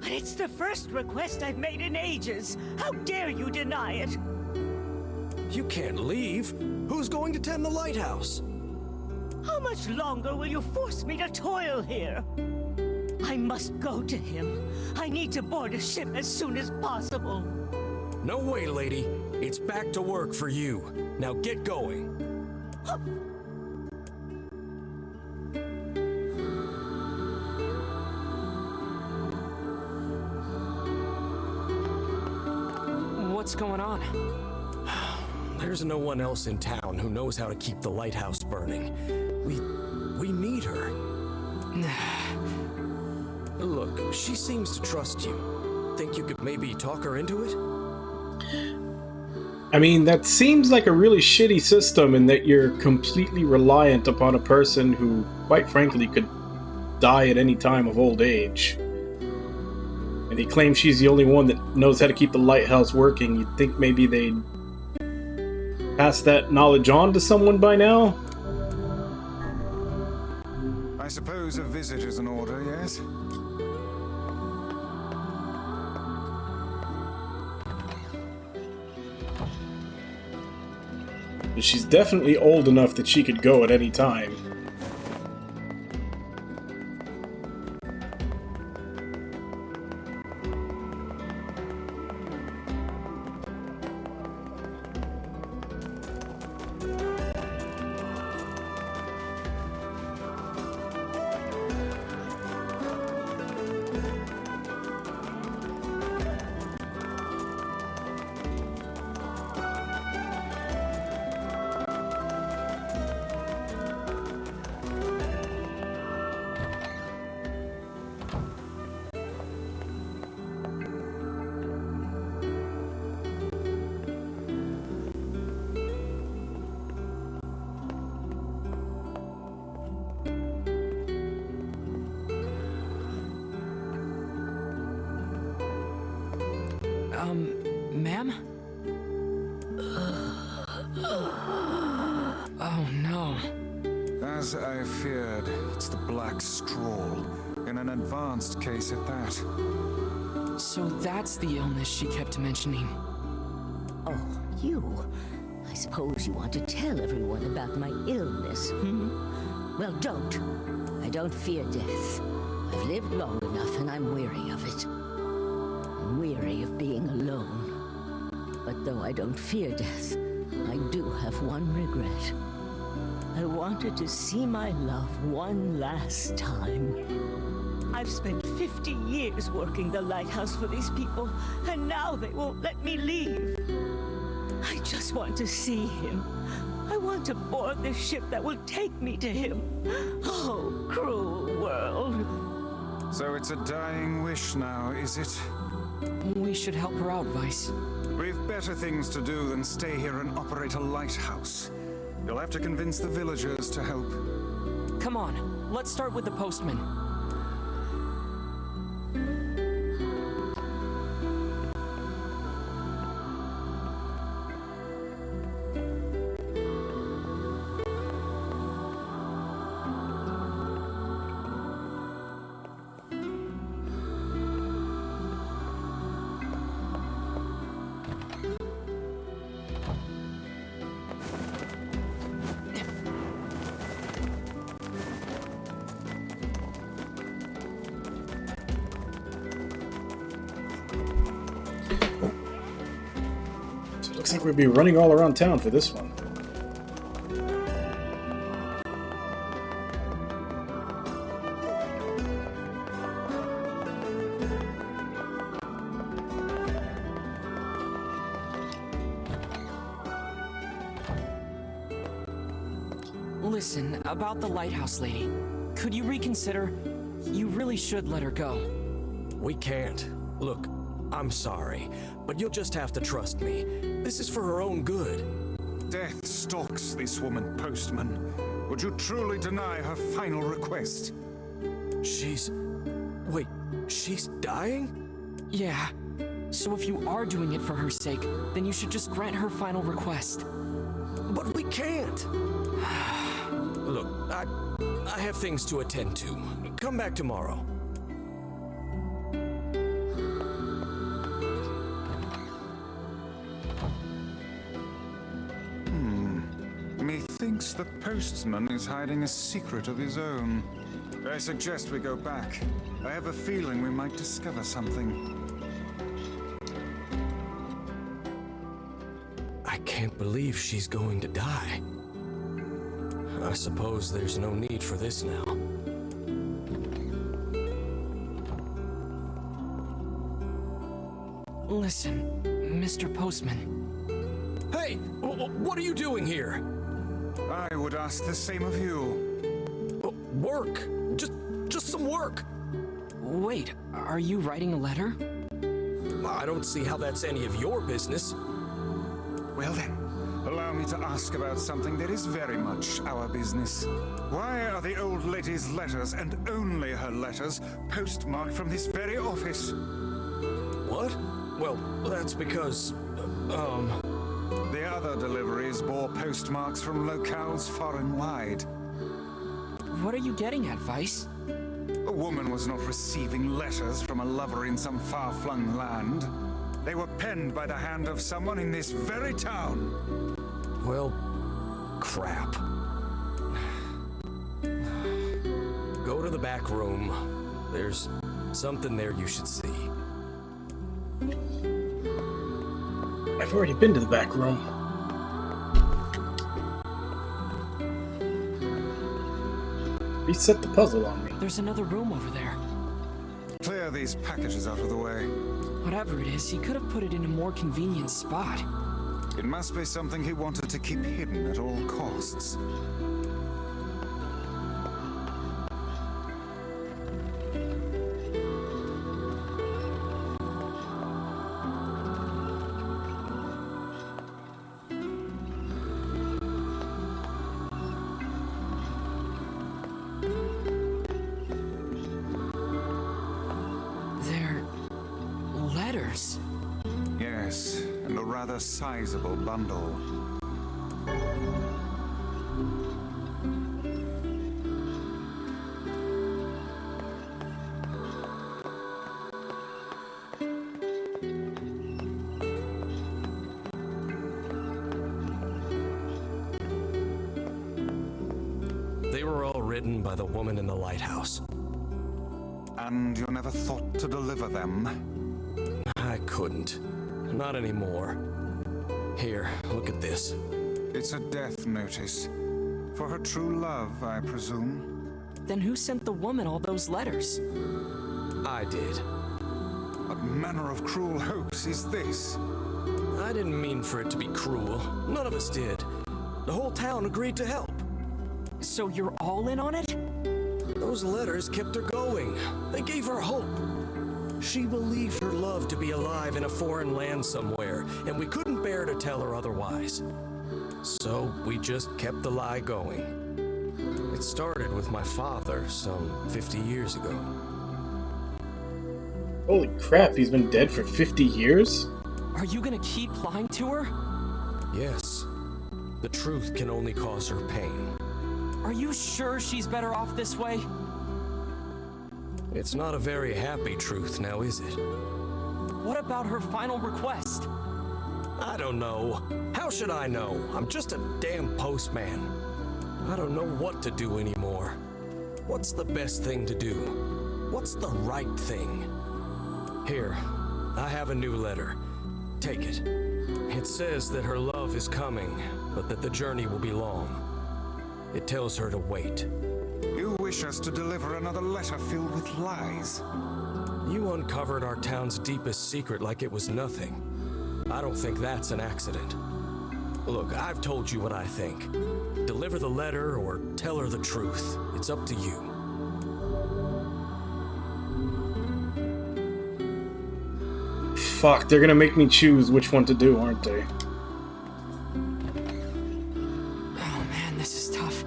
It's the first request I've made in ages. How dare you deny it? You can't leave. Who's going to tend the lighthouse? How much longer will you force me to toil here? I must go to him. I need to board a ship as soon as possible. No way, lady. It's back to work for you. Now get going. What's going on? There's no one else in town who knows how to keep the lighthouse burning. We need her. Look, she seems to trust you. Think you could maybe talk her into it? I mean, that seems like a really shitty system in that you're completely reliant upon a person who, quite frankly, could die at any time of old age. And he claims she's the only one that knows how to keep the lighthouse working. You'd think maybe they'd pass that knowledge on to someone by now? I suppose a visit is in order, yes? She's definitely old enough that she could go at any time. As I feared, it's the Black Scrawl, in an advanced case at that. So that's the illness she kept mentioning. Oh, you. I suppose you want to tell everyone about my illness, hmm? Well, don't. I don't fear death. I've lived long enough and I'm weary of it. I'm weary of being alone. But though I don't fear death, I do have one regret. I wanted to see my love one last time. I've spent 50 years working the lighthouse for these people, and now they won't let me leave. I just want to see him. I want to board the ship that will take me to him. Oh, cruel world. So it's a dying wish now, is it? We should help her out, Vice. We've better things to do than stay here and operate a lighthouse. You'll have to convince the villagers to help. Come on, let's start with the postman. Looks like we'd be running all around town for this one. Listen, about the lighthouse lady. Could you reconsider? You really should let her go. We can't. Look, I'm sorry, but you'll just have to trust me. This is for her own good. Death stalks this woman, Postman. Would you truly deny her final request? Wait, she's dying? Yeah. So if you are doing it for her sake, then you should just grant her final request. But we can't. Look, I have things to attend to. Come back tomorrow. Methinks the postman is hiding a secret of his own. I suggest we go back. I have a feeling we might discover something. I can't believe she's going to die. I suppose there's no need for this now. Listen, Mr. Postman. Hey! What are you doing here? I would ask the same of you. Work! Just some work! Wait, are you writing a letter? I don't see how that's any of your business. Well then, allow me to ask about something that is very much our business. Why are the old lady's letters, and only her letters, postmarked from this very office? What? Well, that's because, The other deliveries bore postmarks from locales far and wide. What are you getting at, Vice? A woman was not receiving letters from a lover in some far-flung land. They were penned by the hand of someone in this very town. Well, crap. Go to the back room. There's something there you should see. I've already been to the back room. Reset the puzzle on me. There's another room over there. Clear these packages out of the way. Whatever it is, he could have put it in a more convenient spot. It must be something he wanted to keep hidden at all costs. Letters? Yes, and a rather sizable bundle. They were all written by the woman in the lighthouse. And you never thought to deliver them? I couldn't. Not anymore. Here, look at this. It's a death notice. For her true love, I presume. Then who sent the woman all those letters? I did. What manner of cruel hopes is this? I didn't mean for it to be cruel. None of us did. The whole town agreed to help. So you're all in on it? Those letters kept her going. They gave her hope. She believed her love to be alive in a foreign land somewhere, and we couldn't bear to tell her otherwise. So we just kept the lie going. It started with my father some 50 years ago. Holy crap, he's been dead for 50 years? Are you gonna keep lying to her? Yes. The truth can only cause her pain. Are you sure she's better off this way? It's not a very happy truth now, is it? What about her final request? I don't know. How should I know? I'm just a damn postman. I don't know what to do anymore. What's the best thing to do? What's the right thing? Here, I have a new letter. Take it. It says that her love is coming, but that the journey will be long. It tells her to wait. You wish us to deliver another letter filled with lies? You uncovered our town's deepest secret like it was nothing. I don't think that's an accident. Look, I've told you what I think. Deliver the letter or tell her the truth. It's up to you. Fuck, they're gonna make me choose which one to do, aren't they? Oh man, this is tough.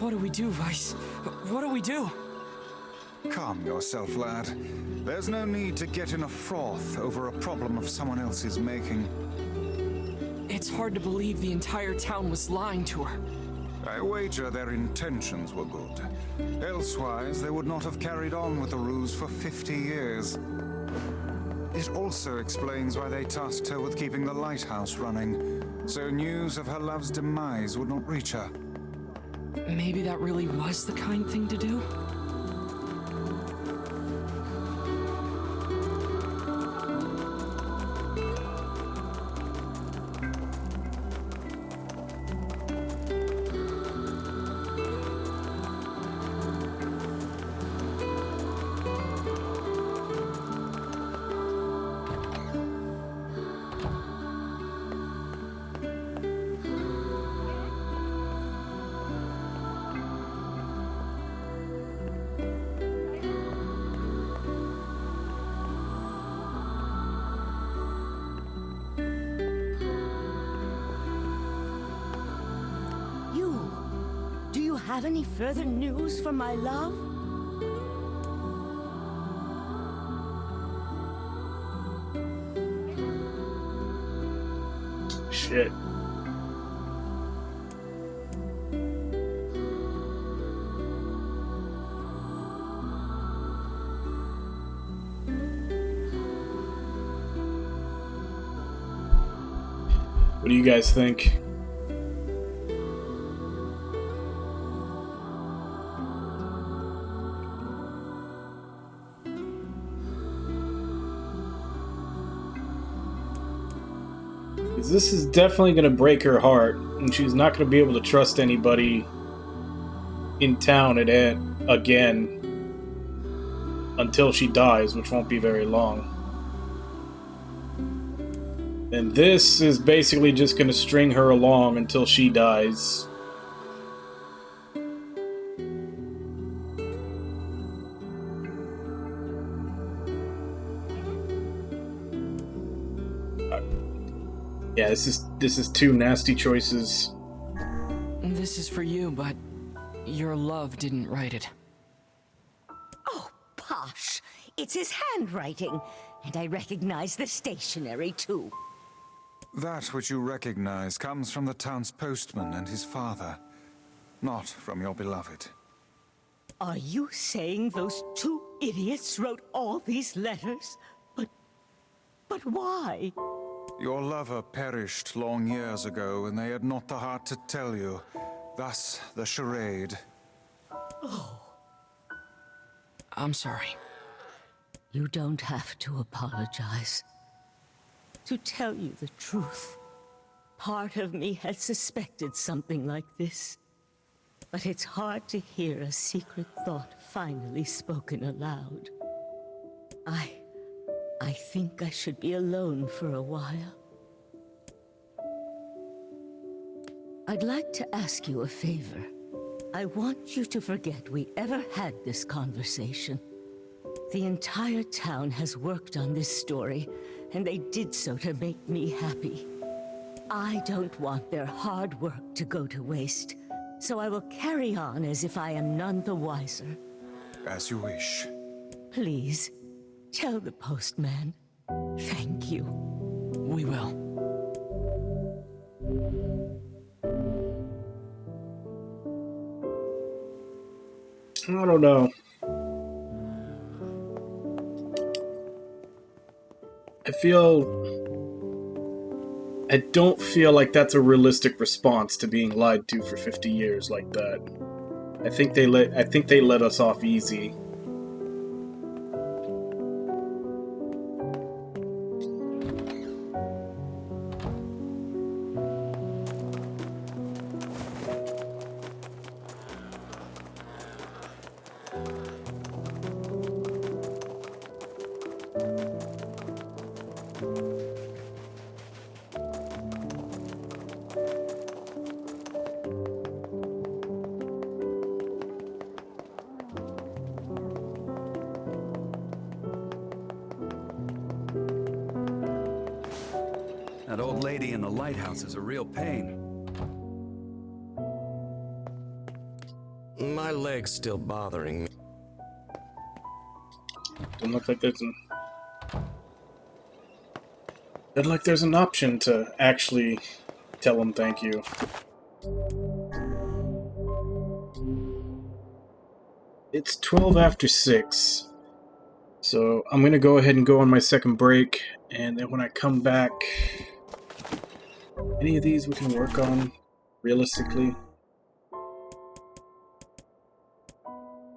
What do we do, Vice? What do we do? Calm yourself, lad. There's no need to get in a froth over a problem of someone else's making. It's hard to believe the entire town was lying to her. I wager their intentions were good. Elsewise, they would not have carried on with the ruse for 50 years. It also explains why they tasked her with keeping the lighthouse running, so news of her love's demise would not reach her. Maybe that really was the kind thing to do? Have any further news for my love? Shit. What do you guys think? This is definitely going to break her heart, and she's not going to be able to trust anybody in town again until she dies, which won't be very long. And this is basically just going to string her along until she dies. Yeah, this is two nasty choices. This is for you, but your love didn't write it. Oh, posh! It's his handwriting, and I recognize the stationery, too. That which you recognize comes from the town's postman and his father, not from your beloved. Are you saying those two idiots wrote all these letters? But why? Your lover perished long years ago, and they had not the heart to tell you. Thus, the charade. Oh. I'm sorry. You don't have to apologize. To tell you the truth, part of me had suspected something like this. But it's hard to hear a secret thought finally spoken aloud. I think I should be alone for a while. I'd like to ask you a favor. I want you to forget we ever had this conversation. The entire town has worked on this story, and they did so to make me happy. I don't want their hard work to go to waste, so I will carry on as if I am none the wiser. As you wish. Please, tell the postman. Thank you. We will. I don't know. I don't feel like that's a realistic response to being lied to for 50 years like that. I think they let us off easy. That old lady in the lighthouse is a real pain. My leg's still bothering me. Doesn't look like there's an option to actually tell him thank you. It's 12 after 6. So I'm gonna go ahead and go on my second break, and then when I come back, any of these we can work on realistically.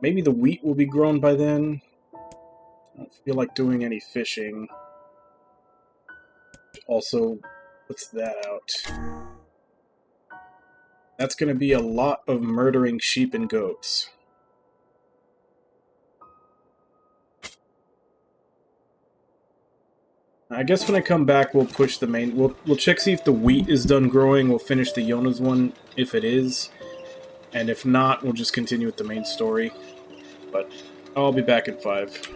Maybe the wheat will be grown by then. I don't feel like doing any fishing. Also, what's that out? That's gonna be a lot of murdering sheep and goats. I guess when I come back, we'll push the main... We'll check, see if the wheat is done growing. We'll finish the Yona's one, if it is. And if not, we'll just continue with the main story. But I'll be back in 5.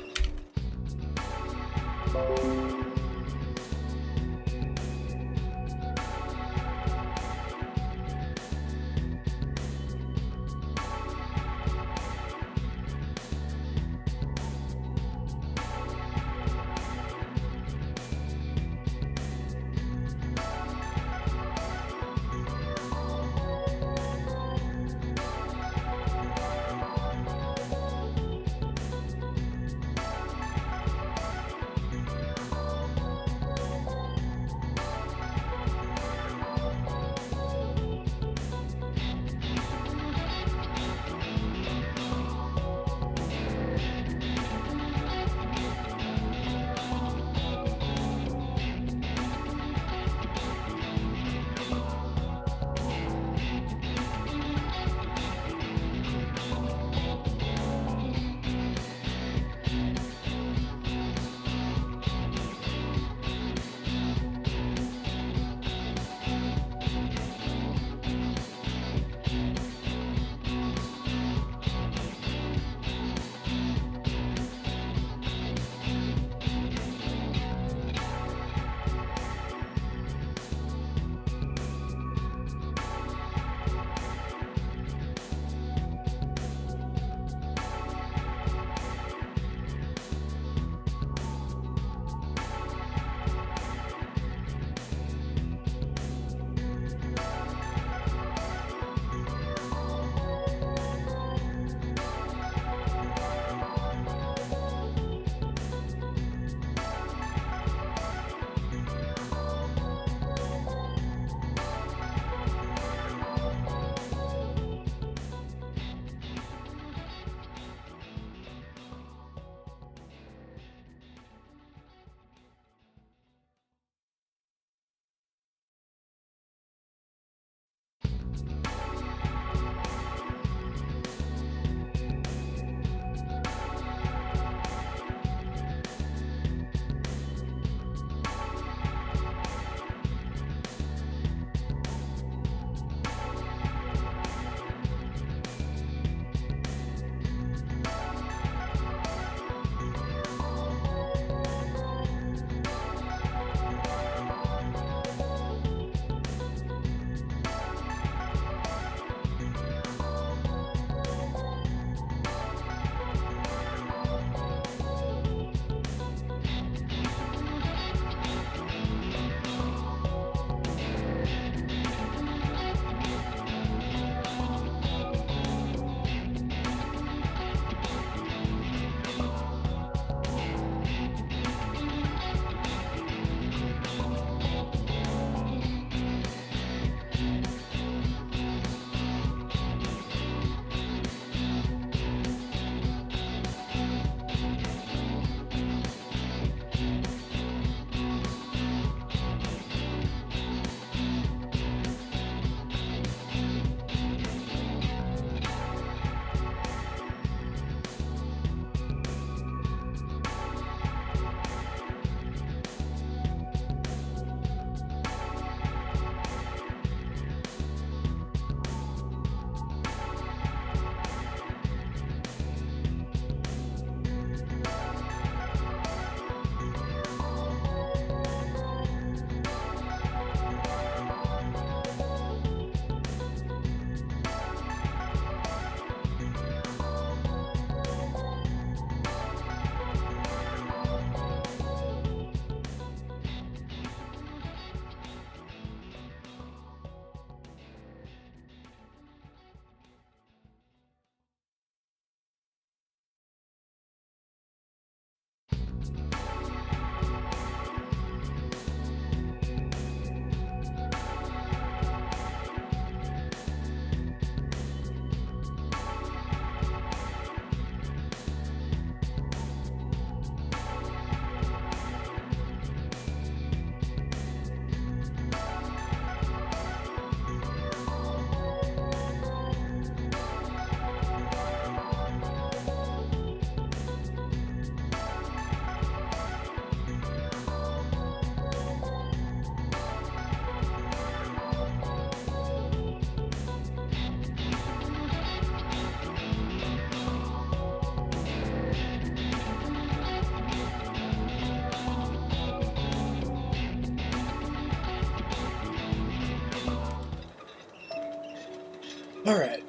Alright.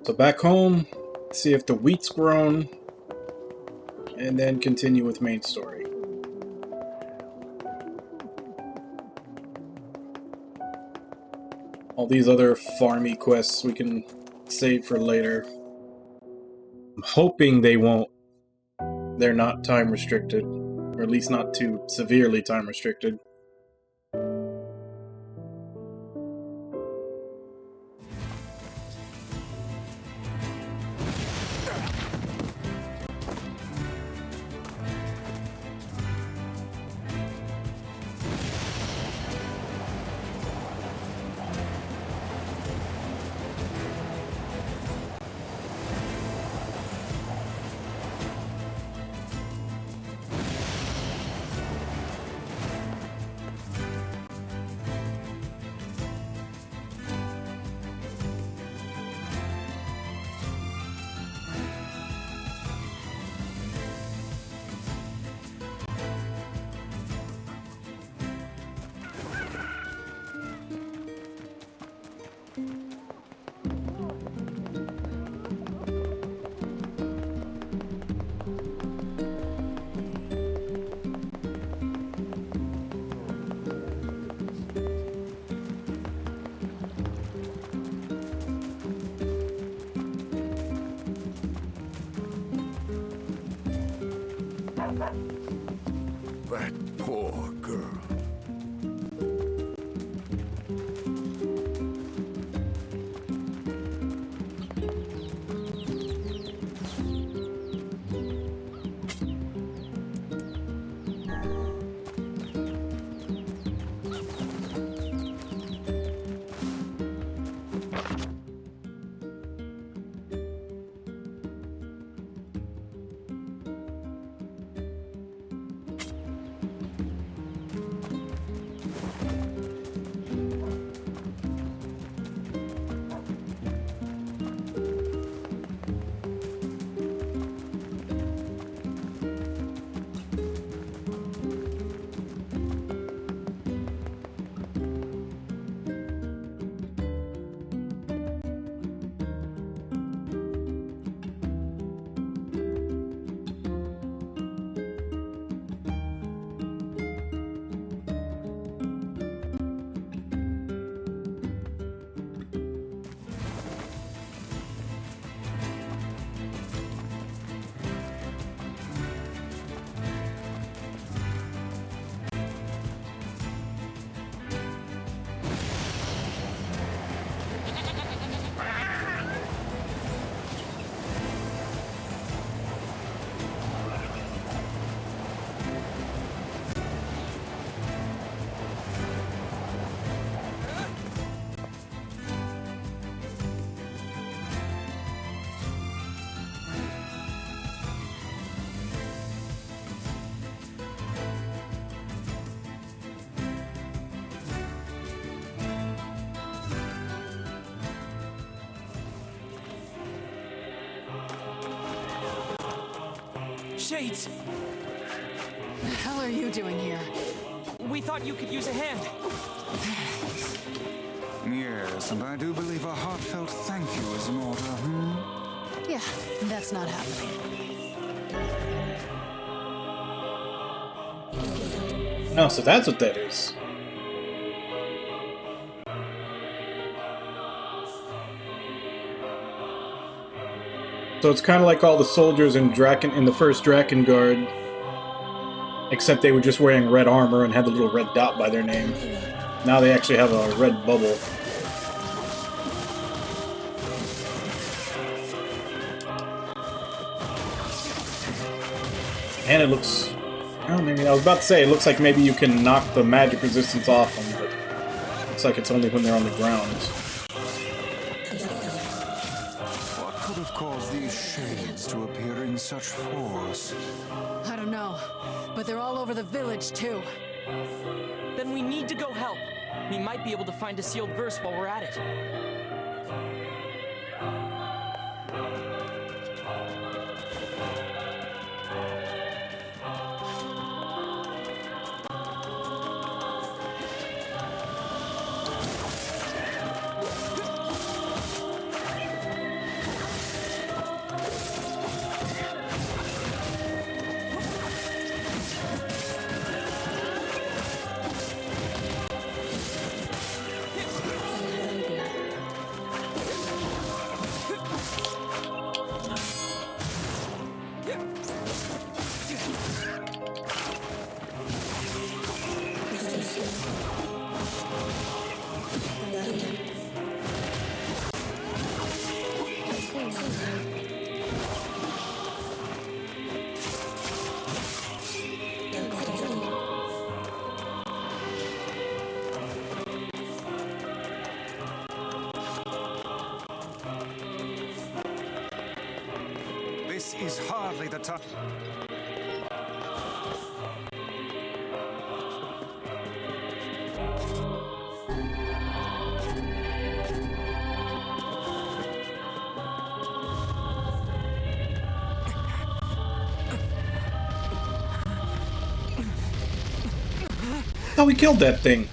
So back home, see if the wheat's grown, and then continue with main story. All these other farmy quests we can save for later. I'm hoping they're not time restricted, or at least not too severely time restricted. That poor girl. Shades! The hell are you doing here? We thought you could use a hand. Yes, and I do believe a heartfelt thank you is in order, Yeah, that's not happening. Oh, so that's what that is. So it's kind of like all the soldiers in the first Drakengard, except they were just wearing red armor and had the little red dot by their name. Now they actually have a red bubble. And it looks... Oh, maybe I was about to say, it looks like maybe you can knock the magic resistance off them, but it looks like it's only when they're on the ground. What could have caused these shades to appear in such force? I don't know, but they're all over the village, too. Then we need to go help. We might be able to find a sealed verse while we're at it. is hardly the time. Oh, we killed that thing.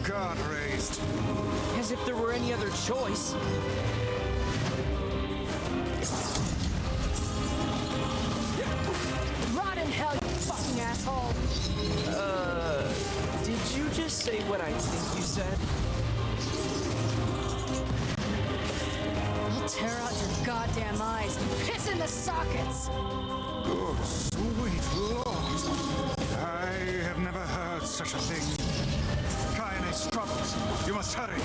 Guard raised. As if there were any other choice. Rot in hell, you fucking asshole! Did you just say what I think you said? I'll tear out your goddamn eyes and piss in the sockets! Good sweet lord. I have never heard such a thing. Kaine struggles. You must hurry.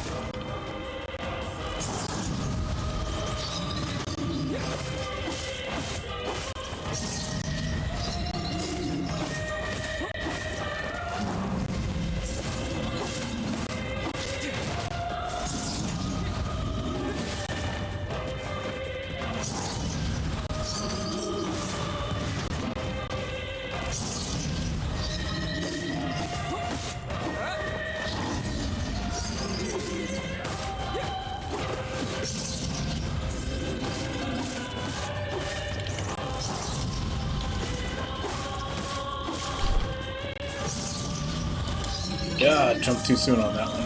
God, jumped too soon on that one.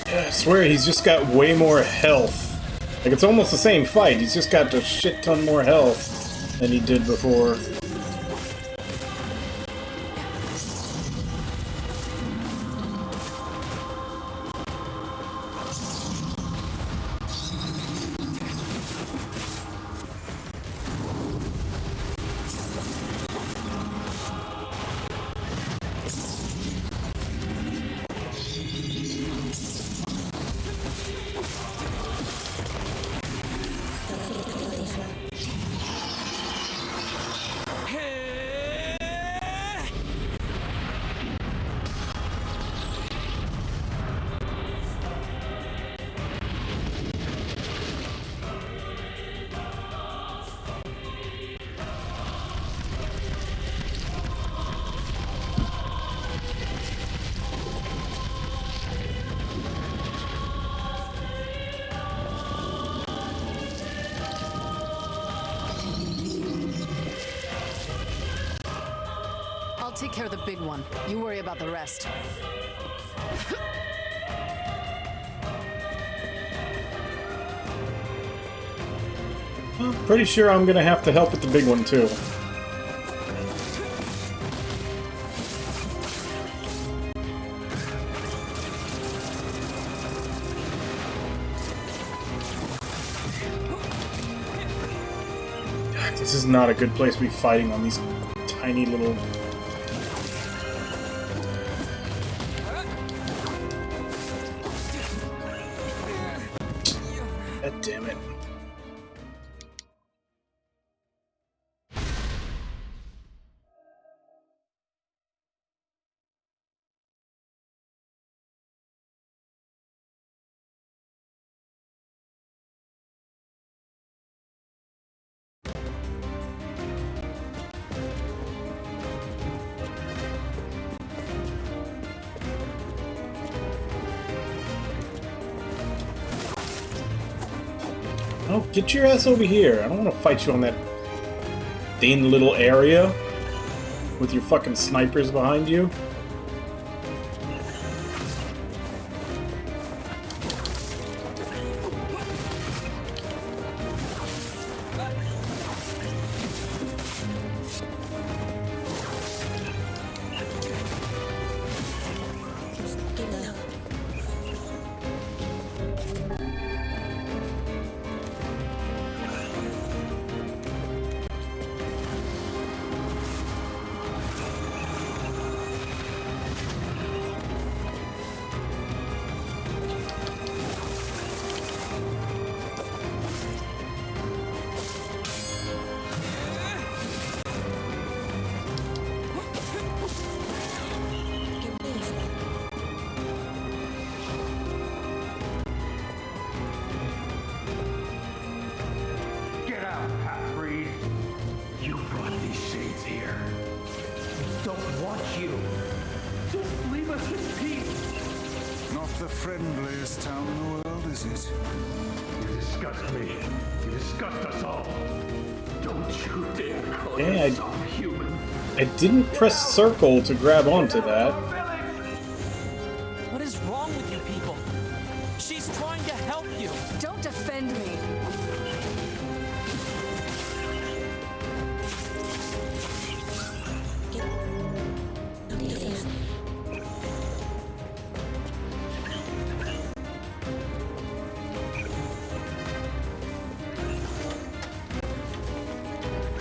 I swear he's just got way more health. Like, it's almost the same fight, he's just got a shit ton more health than he did before. take care of the big one. You worry about the rest. I'm pretty sure I'm gonna have to help with the big one too. God, this is not a good place to be fighting on these tiny little... God damn it. Oh, get your ass over here. I don't want to fight you on that thin little area with your fucking snipers behind you. Get out, half-breed. You brought these shades here. Don't want you. Just leave us in peace. Not the friendliest town in the world, is it? You disgust me. You disgust us all. Don't you dare call Yeah, yourself human. I didn't press circle to grab onto that. What is wrong with you people? She's trying to help you. Don't defend me.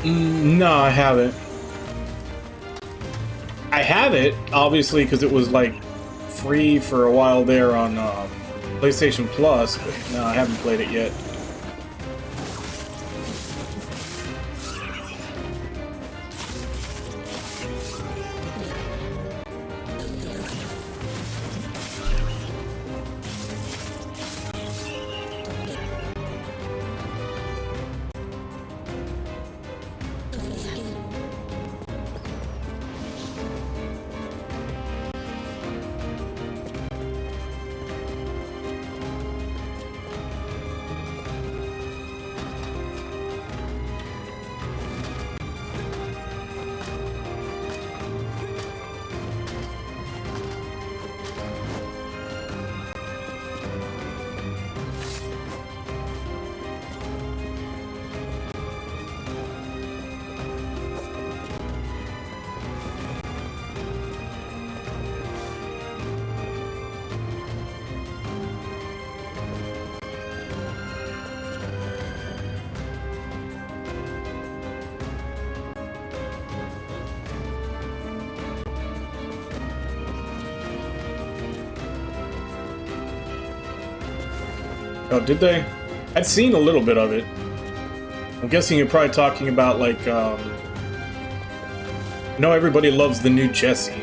No, I haven't. I have it, obviously, because it was, like, free for a while there on PlayStation Plus, but no, I haven't played it yet. Oh, did they? I'd seen a little bit of it. I'm guessing you're probably talking about, like, I know everybody loves the new Jessie.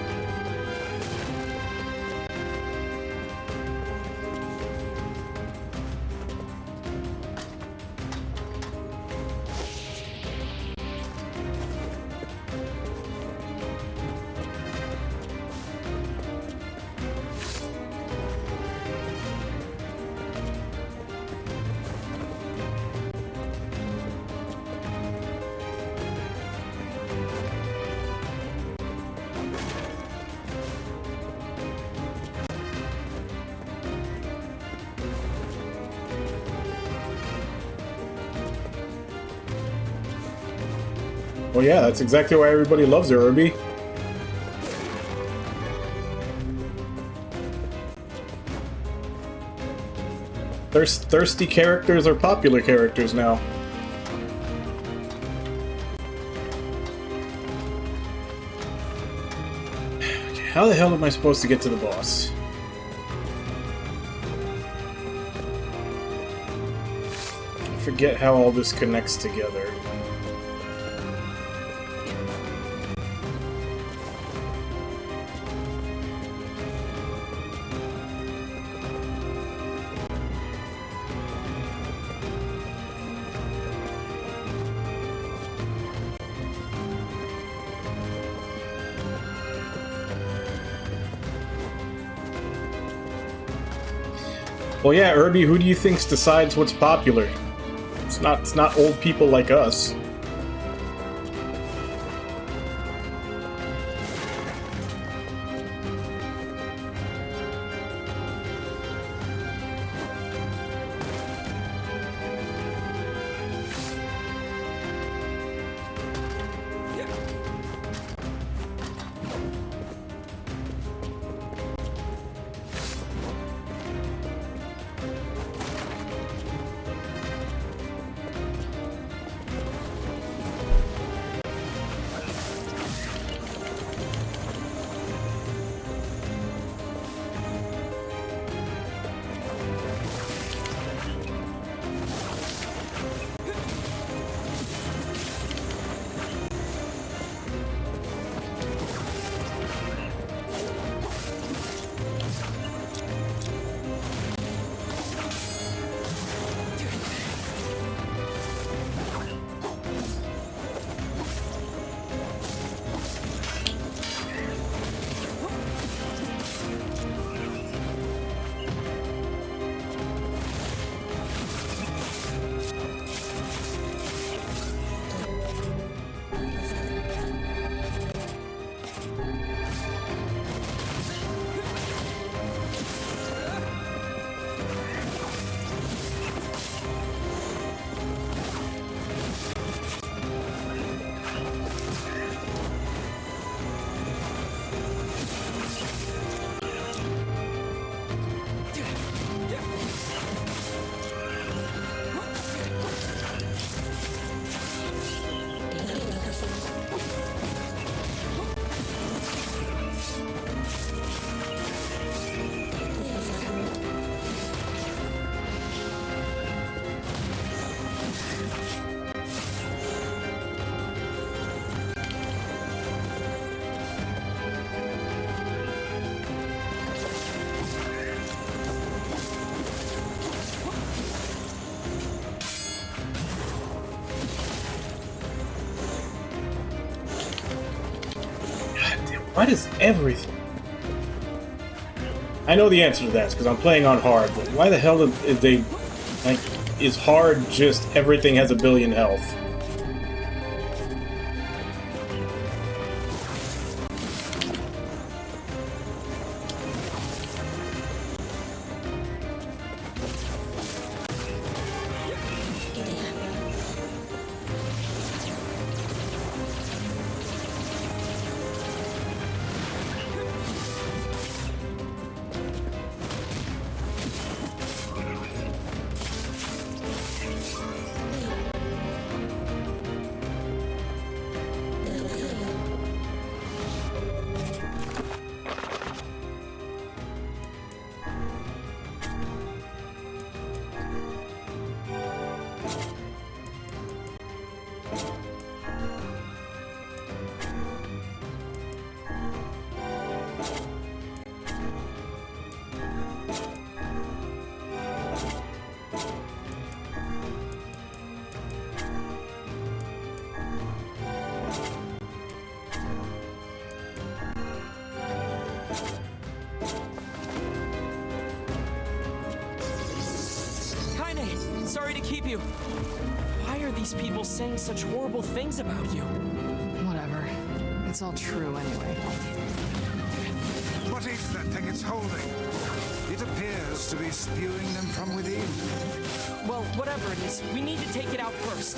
Well, yeah, that's exactly why everybody loves her, Irby. Thirsty characters are popular characters now. Okay, how the hell am I supposed to get to the boss? I forget how all this connects together. Well, yeah, Irby, who do you think decides what's popular? It's not old people like us. Why does everything... I know the answer to that, because I'm playing on hard, but why the hell is they... Like, is hard just everything has a billion health? Sorry to keep you. Why are these people saying such horrible things about you? Whatever. It's all true anyway. What is that thing it's holding? It appears to be spewing them from within. Well, whatever it is, we need to take it out first.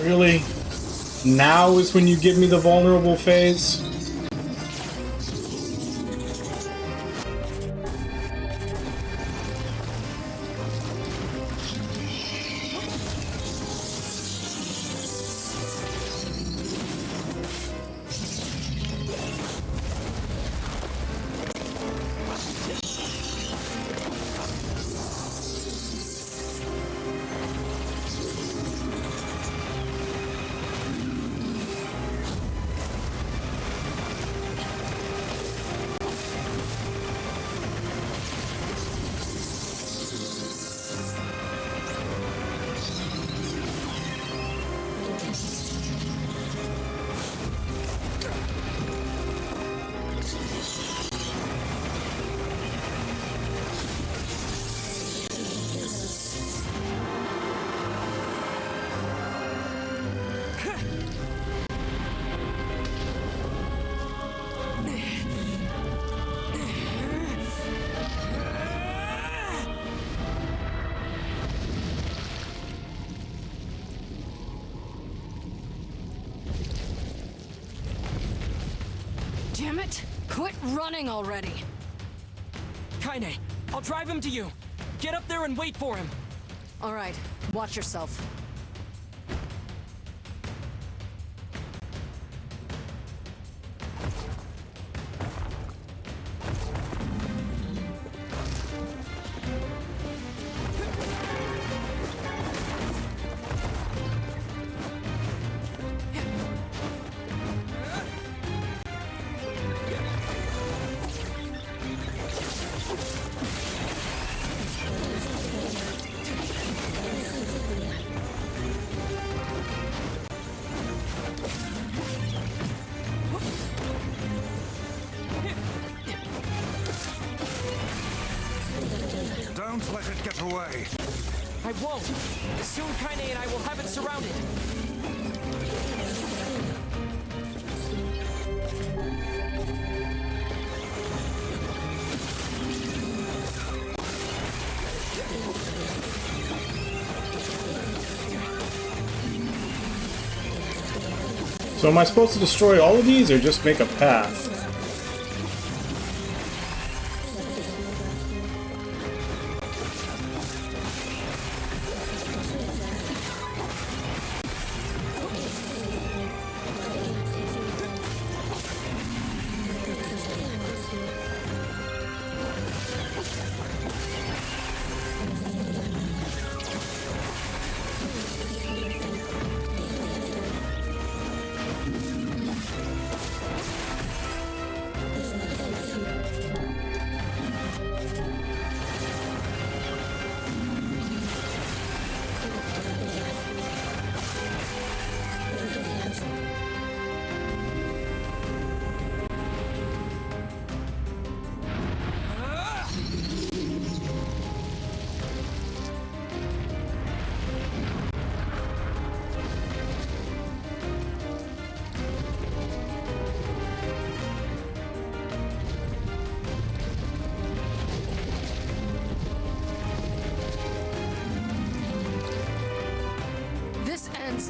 Really? Now is when you give me the vulnerable phase? Damn it! Quit running already! Kaine, I'll drive him to you. Get up there and wait for him. All right, watch yourself. Don't let it get away. I won't. Soon Kaine and I will have it surrounded. So am I supposed to destroy all of these or just make a path?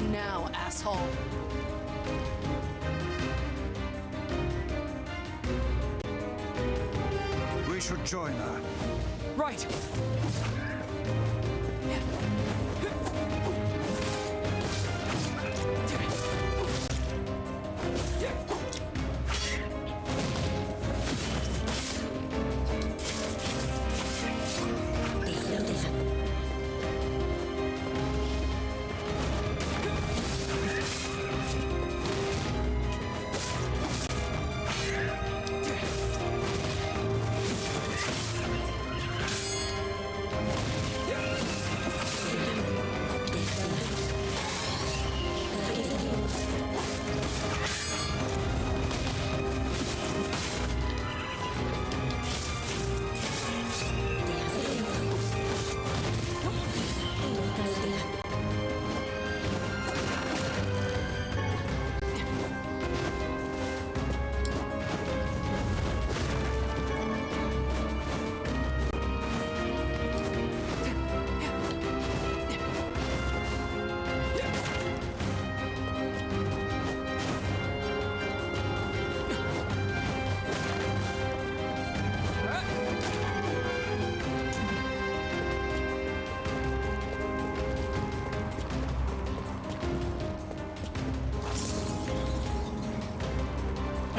Now, asshole. We should join her. Right.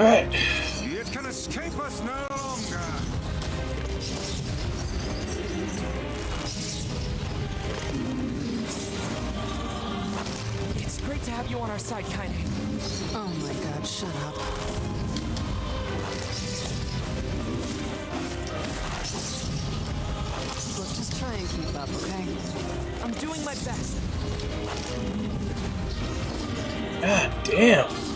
Alright. It can escape us no longer. It's great to have you on our side, Kaine. Oh my god, shut up. Look, just try and keep up, okay? I'm doing my best. God damn.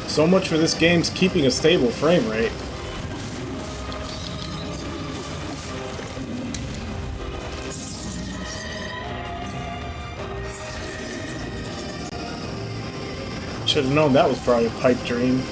So much for this game's keeping a stable frame rate. Should have known that was probably a pipe dream.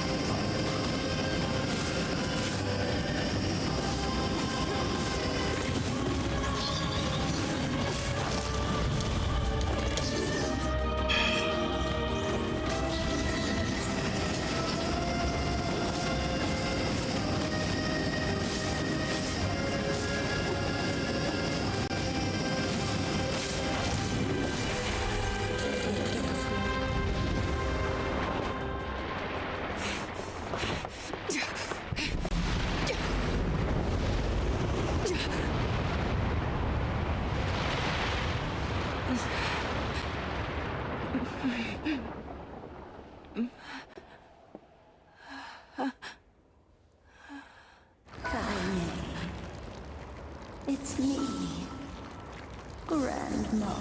It's me, Grandma.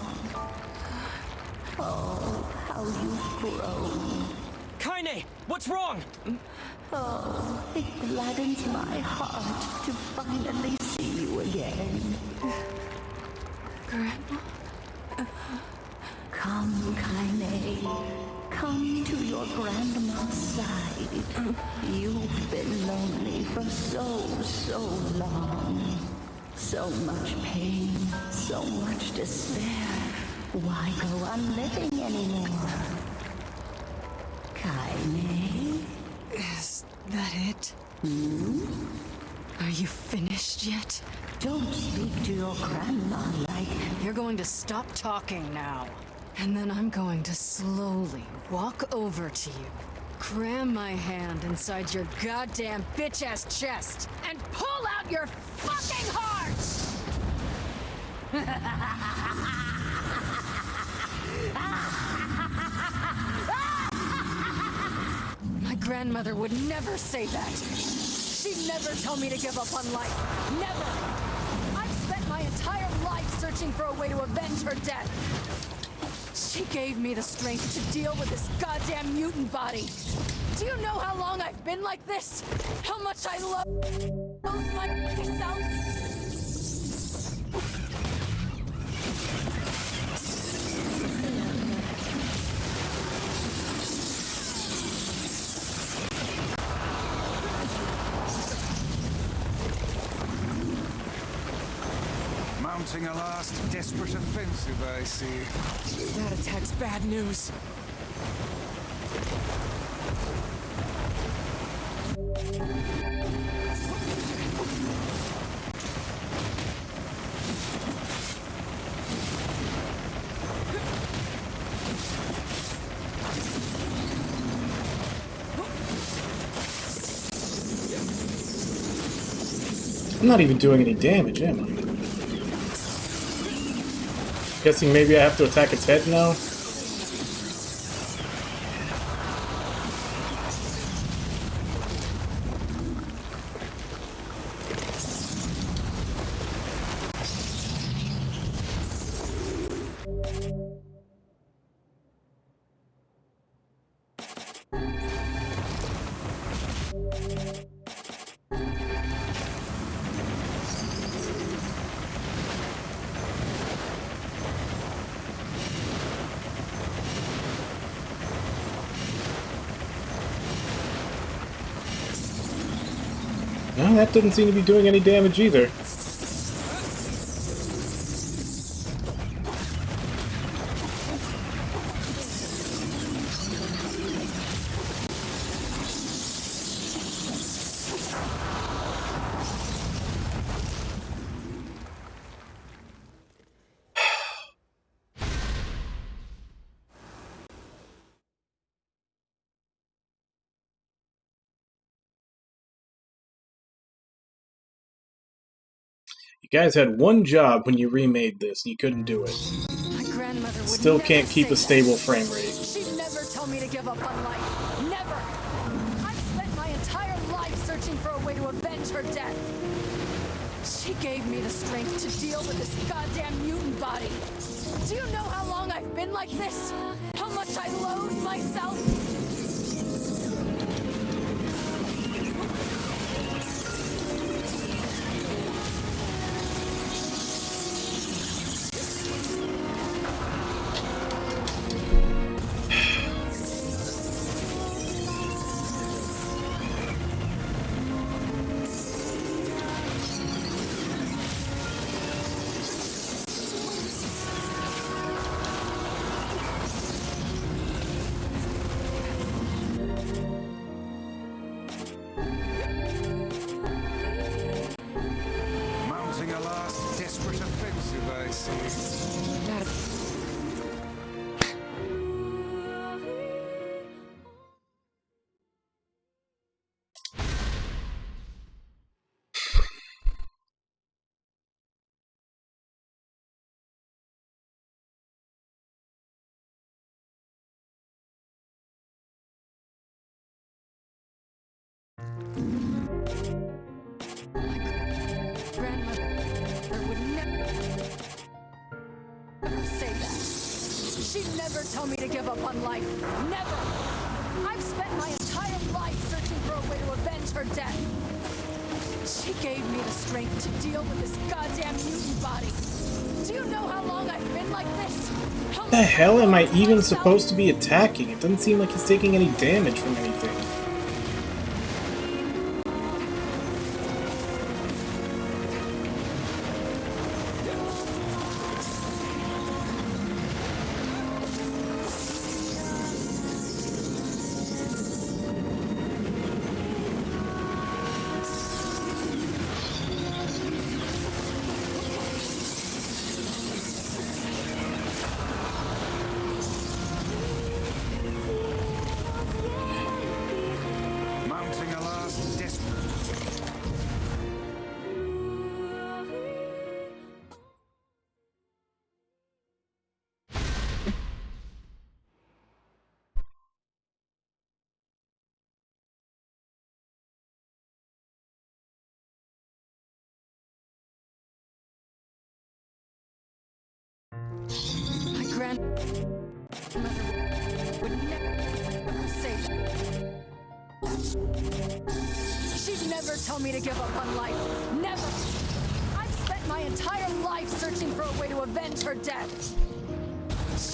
Oh, how you've grown. Kaine, what's wrong? Oh, it gladdens my heart to finally see you again. Grandma? Come, Kaine. Come to your grandma's side. You've been lonely for so long. So much pain, so much despair. Why go on living anymore? Kaine? Is that it? Are you finished yet? Don't speak to your grandma like... You're going to stop talking now. And then I'm going to slowly walk over to you, cram my hand inside your goddamn bitch-ass chest, and pull out your fucking heart! My grandmother would never say that. She'd never tell me to give up on life. Never! I've spent my entire life searching for a way to avenge her death. She gave me the strength to deal with this goddamn mutant body. Do you know how long I've been like this? How much I love myself? Mounting a last desperate offensive, I see. That attack's bad news. I'm not even doing any damage, am I? Guessing maybe I have to attack its head now? No, that doesn't seem to be doing any damage either. You guys had one job when you remade this, and you couldn't do it. My grandmother would Still never can't keep say a stable that. frame rate. She'd never tell me to give up on life. Never! I've spent my entire life searching for a way to avenge her death. She gave me the strength to deal with this goddamn mutant body. Do you know how long I've been like this? How much I loathe myself? Mounting a last desperate offensive, I see. Grandmother would never say that. She'd never tell me to give up on life. Never! I've spent my entire life searching for a way to avenge her death. She gave me the strength to deal with this goddamn mutant body. Do you know how long I've been like this? What the hell am I even supposed to be attacking? It doesn't seem like he's taking any damage from anything. Mounting a last desperate. My grandmother would never say that. She'd never tell me to give up on life. Never! I've spent my entire life searching for a way to avenge her death.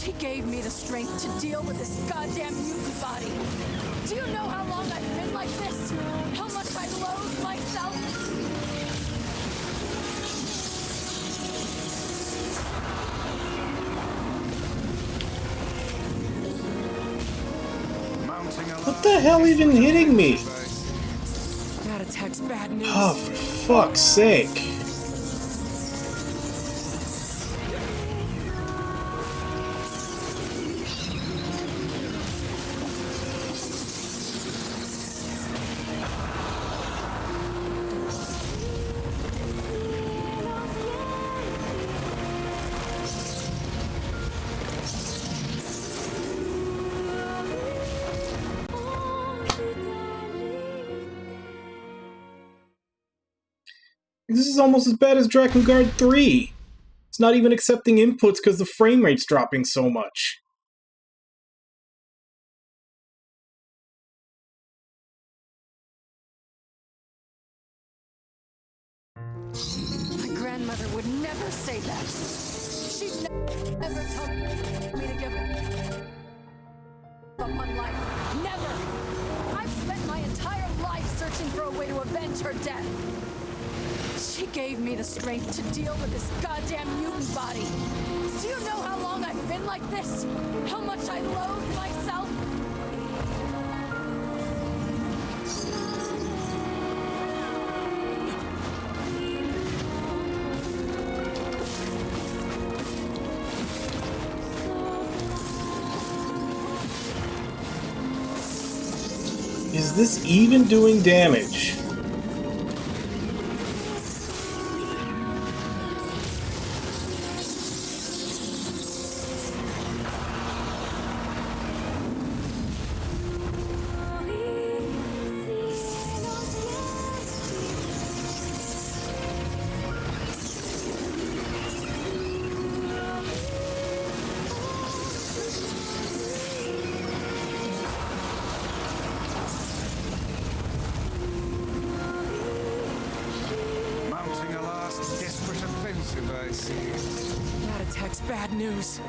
She gave me the strength to deal with this goddamn mutant body. Do you know how long I've been like this? How much I loathe myself? What the hell even hitting me? That attack's bad news. Oh, for fuck's sake. This is almost as bad as Drakengard 3. It's not even accepting inputs because the frame rate's dropping so much. My grandmother would never say that. She'd never tell me to give up on life. Never! I've spent my entire life searching for a way to avenge her death. She gave me the strength to deal with this goddamn mutant body. Do you know how long I've been like this? How much I loathe myself? Is this even doing damage? Mounting a last desperate offensive, I see. That attack's bad news.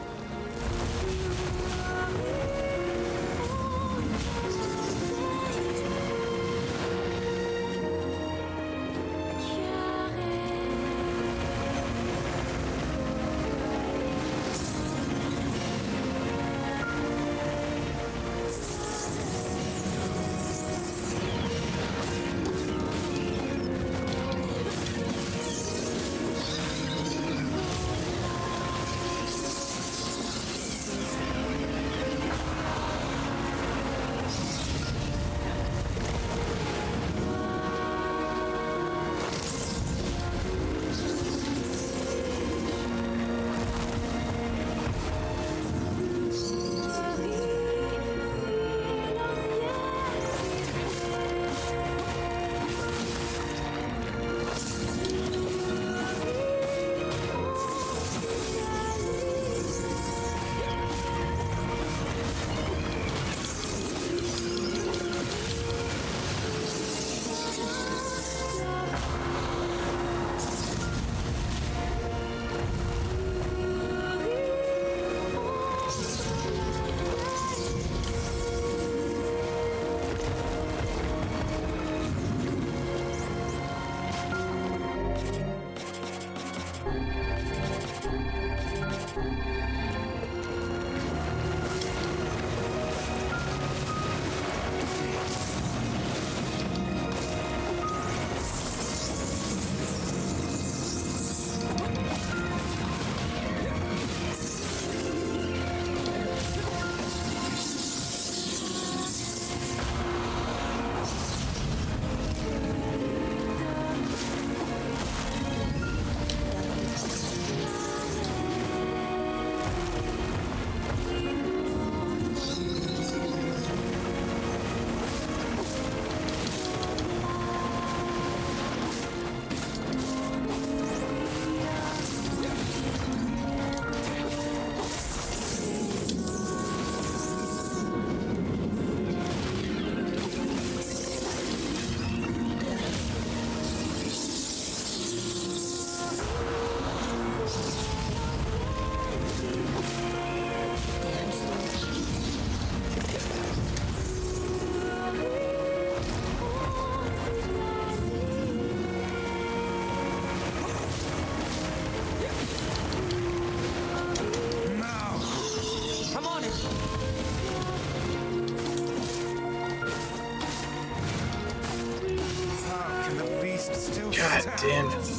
God damn it.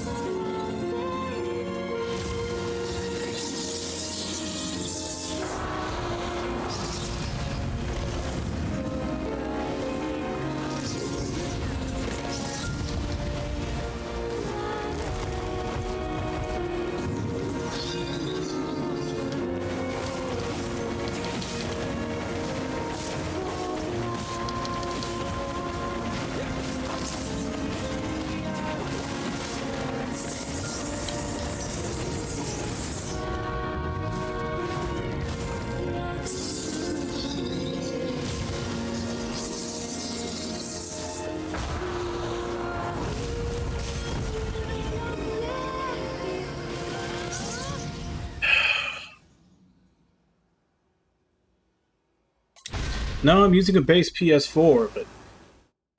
No, I'm using a base PS4, but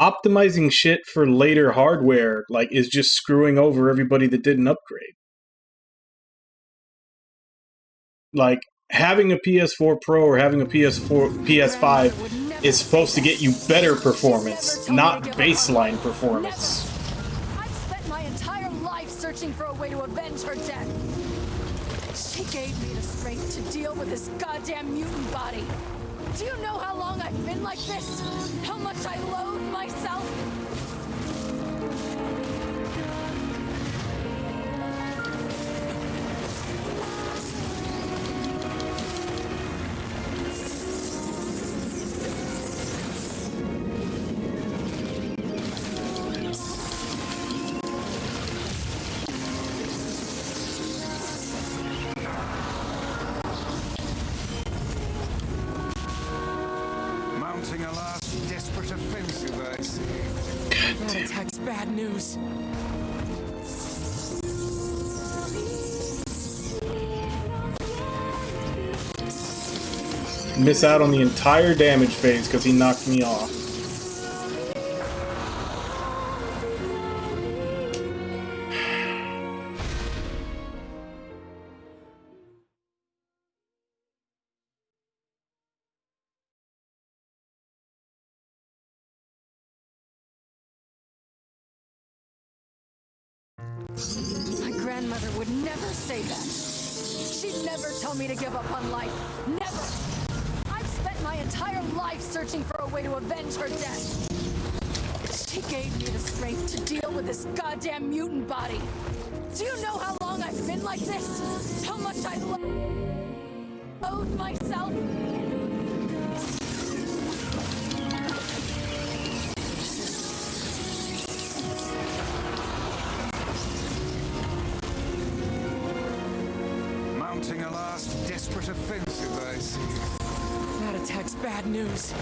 optimizing shit for later hardware like is just screwing over everybody that didn't upgrade. Like having a PS4 Pro or having a PS5 is supposed to get you better performance, not baseline performance. I've spent my entire life searching for a way to avenge her death. She gave me the strength to deal with this goddamn mutant body. Do you know how long I've been like this? How much I loathe myself? Mounting a last desperate offensive, I see. That attack's bad news. Miss out on the entire damage phase because he knocked me off. My grandmother would never say that. She'd never tell me to give up on life. Never! I've spent my entire life searching for a way to avenge her death. She gave me the strength to deal with this goddamn mutant body. Do you know how long I've been like this? How much I loathe myself? Mounting a last desperate offensive, I see. That attack's bad news.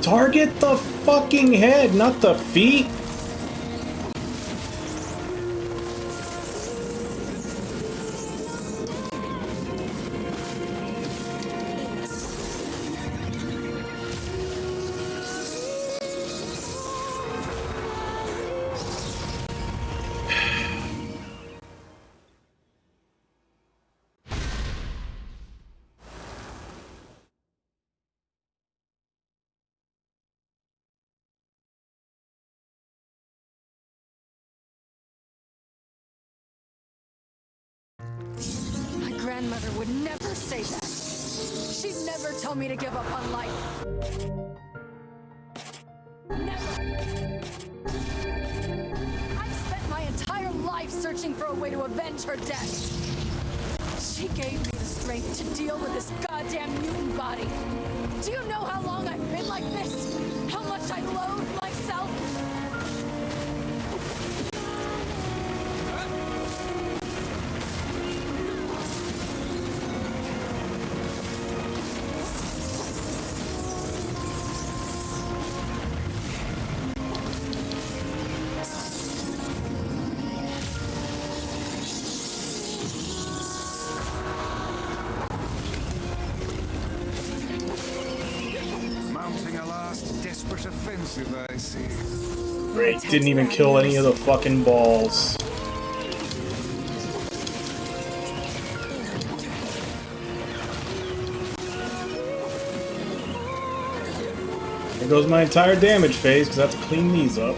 Target the fucking head, not the feet. My grandmother would never say that. She'd never tell me to give up on life. Never. I've spent my entire life searching for a way to avenge her death. She gave me the strength to deal with this goddamn mutant body. Do you know how long I've been like this? How much I loathe myself? desperate offensive, I see. Great, didn't even kill any of the fucking balls. There goes my entire damage phase, because I have to clean these up.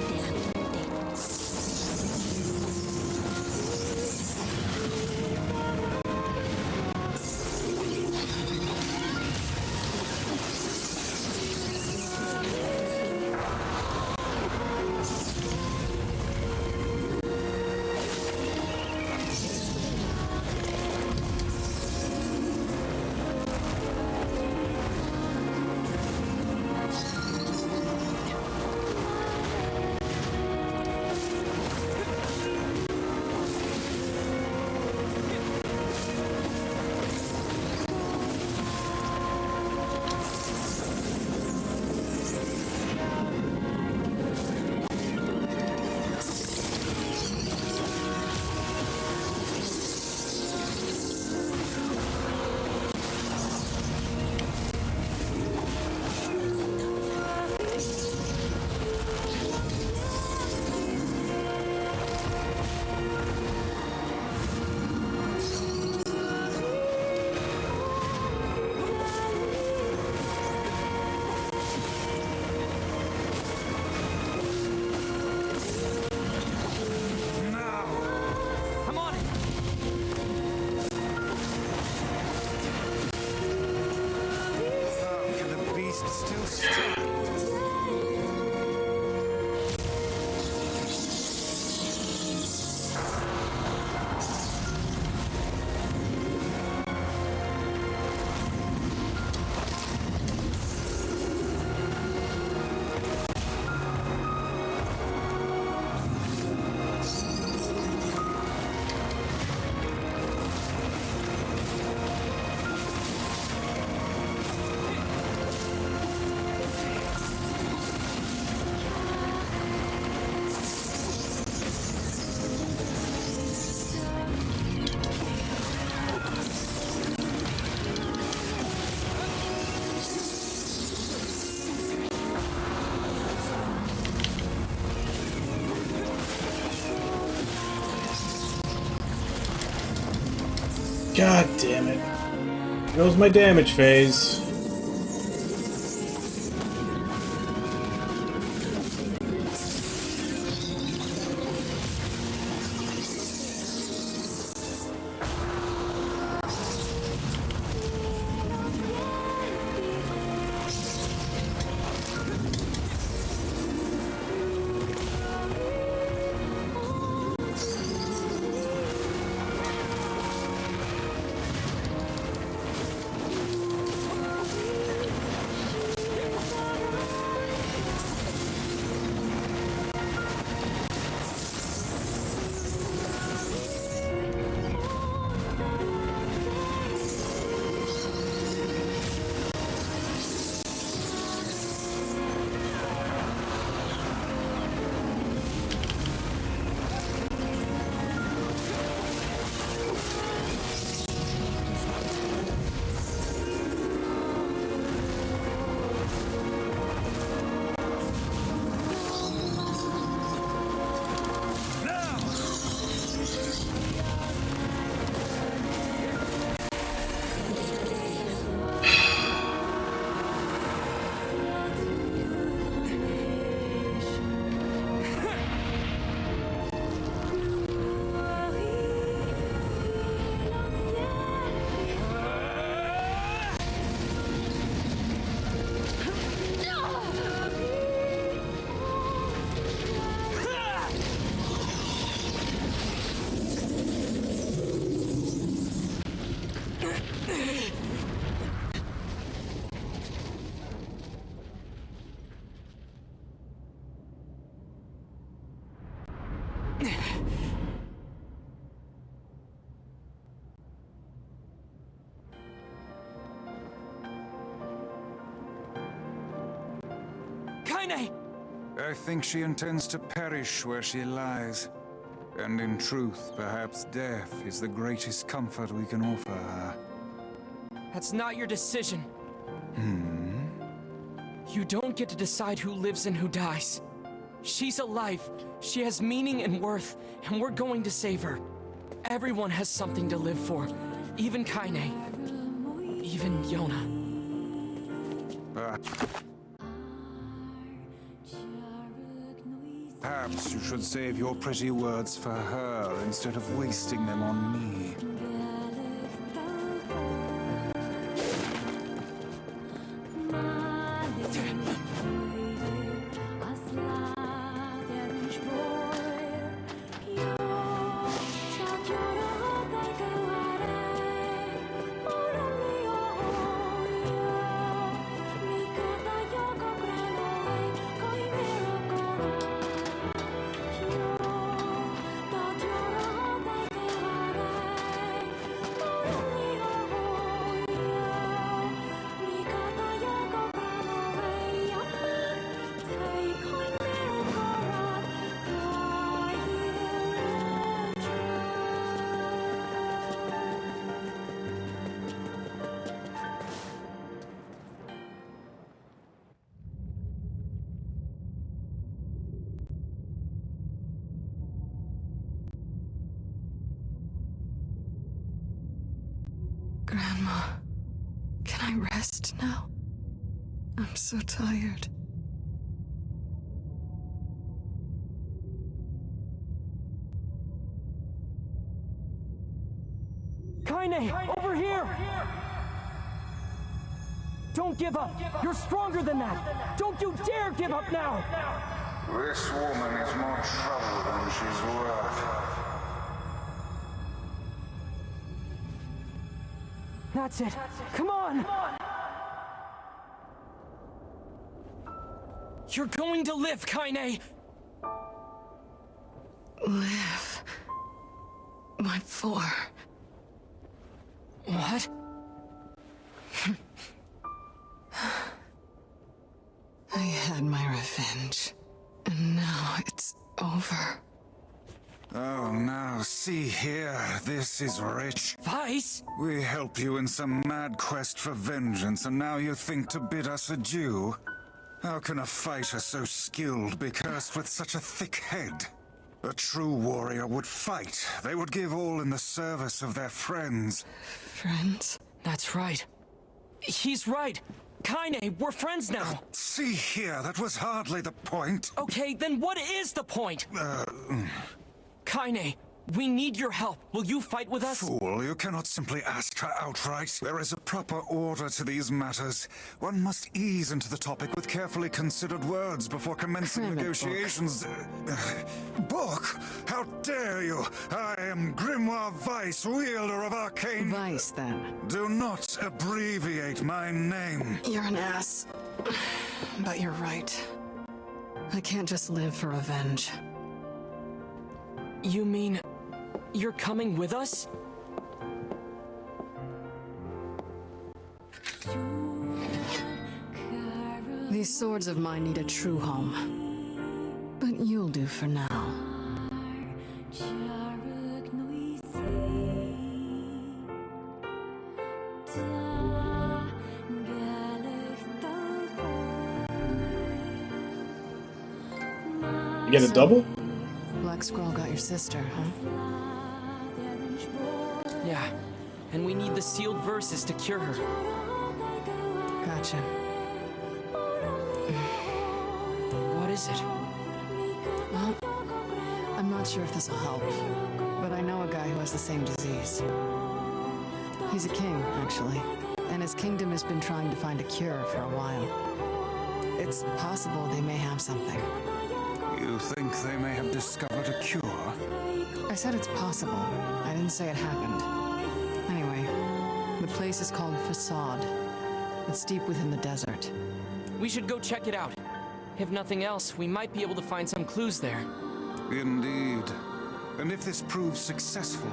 God damn it. There goes my damage phase. I think she intends to perish where she lies. And in truth, perhaps death is the greatest comfort we can offer her. That's not your decision. You don't get to decide who lives and who dies. She's alive, she has meaning and worth, and we're going to save her. Everyone has something to live for, even Kaine. Even Yona. Perhaps you should save your pretty words for her instead of wasting them on me. Grandma, can I rest now? I'm so tired. Kaine, over here! Don't give up! You're stronger than that! Don't you dare give up now! This woman is more trouble than she's worth. That's it! Come on! You're going to live, Kaine! Live. My four. What? I had my revenge, and now it's over. Oh, now, see here, this is rich. Vice? We helped you in some mad quest for vengeance, and now you think to bid us adieu? How can a fighter so skilled be cursed with such a thick head? A true warrior would fight. They would give all in the service of their friends. Friends? That's right. He's right. Kaine, we're friends now. See here, that was hardly the point. Okay, then what is the point? Kaine, we need your help. Will you fight with us? Fool, you cannot simply ask her outright. There is a proper order to these matters. One must ease into the topic with carefully considered words before commencing negotiations. Book? How dare you? I am Grimoire Vice, wielder of arcane... Vice, then. Do not abbreviate my name. You're an ass. But you're right. I can't just live for revenge. You mean... you're coming with us? These swords of mine need a true home. But you'll do for now. You get a double? Black Scroll got your sister, huh? Yeah, and we need the sealed verses to cure her. Gotcha. What is it? Well, I'm not sure if this will help, but I know a guy who has the same disease. He's a king, actually, and his kingdom has been trying to find a cure for a while. It's possible they may have something. You think they may have discovered a cure? I said it's possible. I didn't say it happened. Anyway, the place is called Facade. It's deep within the desert. We should go check it out. If nothing else, we might be able to find some clues there. Indeed. And if this proves successful,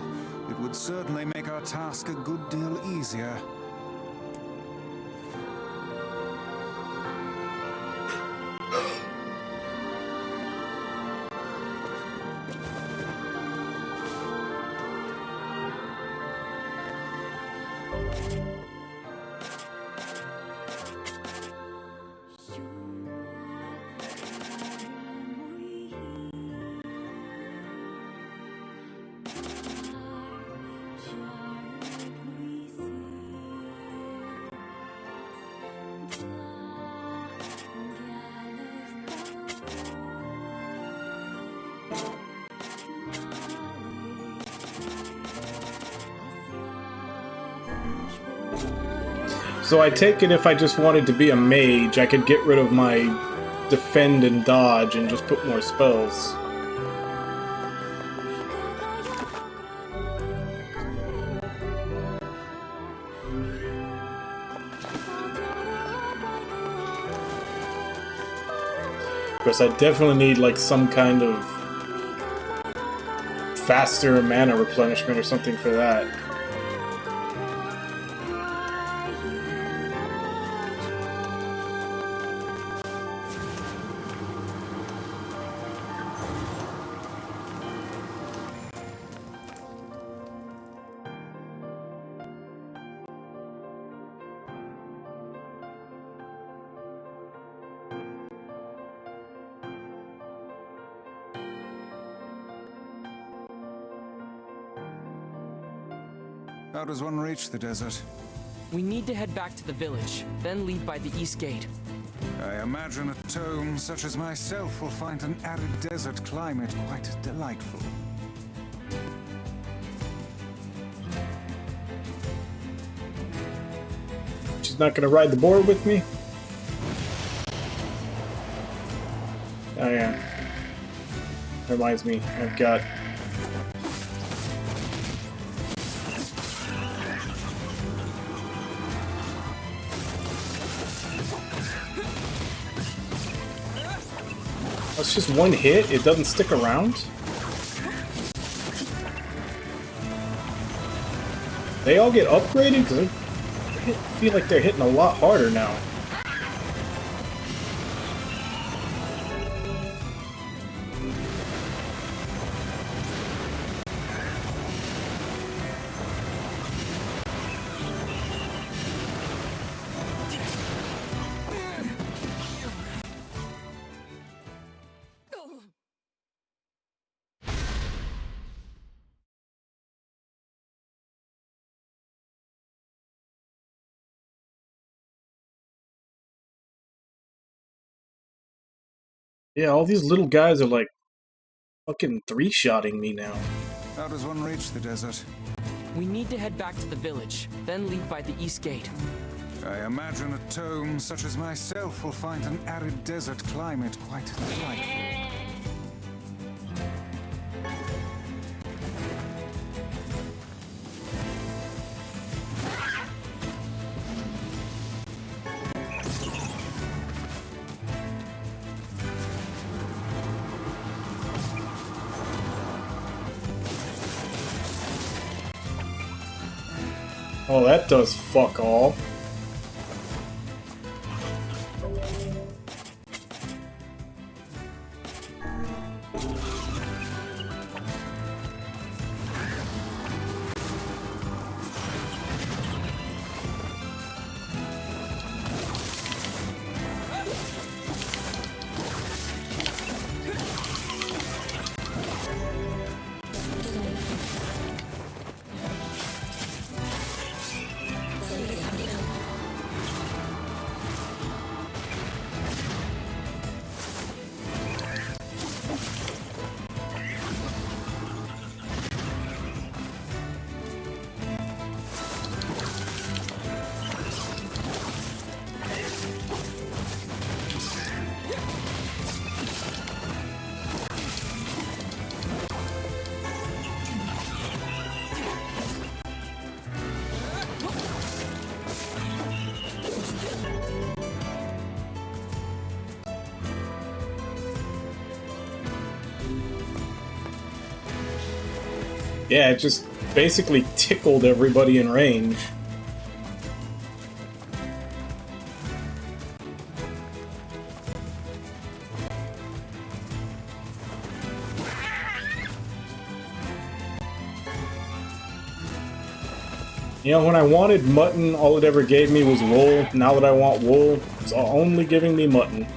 it would certainly make our task a good deal easier. So I take it if I just wanted to be a mage, I could get rid of my defend and dodge and just put more spells. Of course, I definitely need like some kind of faster mana replenishment or something for that. How does one reach the desert? We need to head back to the village, then leave by the east gate. I imagine a tome such as myself will find an arid desert climate quite delightful. She's not gonna ride the board with me? Oh yeah. Reminds me, I've got... It's just one hit? It doesn't stick around? They all get upgraded? Because I feel like they're hitting a lot harder now. Yeah, all these little guys are like fucking three-shotting me now. How does one reach the desert? We need to head back to the village, then leave by the east gate. I imagine a tome such as myself will find an arid desert climate quite delightful. Oh, that does fuck all. Yeah, it just basically tickled everybody in range. You know, when I wanted mutton, all it ever gave me was wool. Now that I want wool, it's only giving me mutton.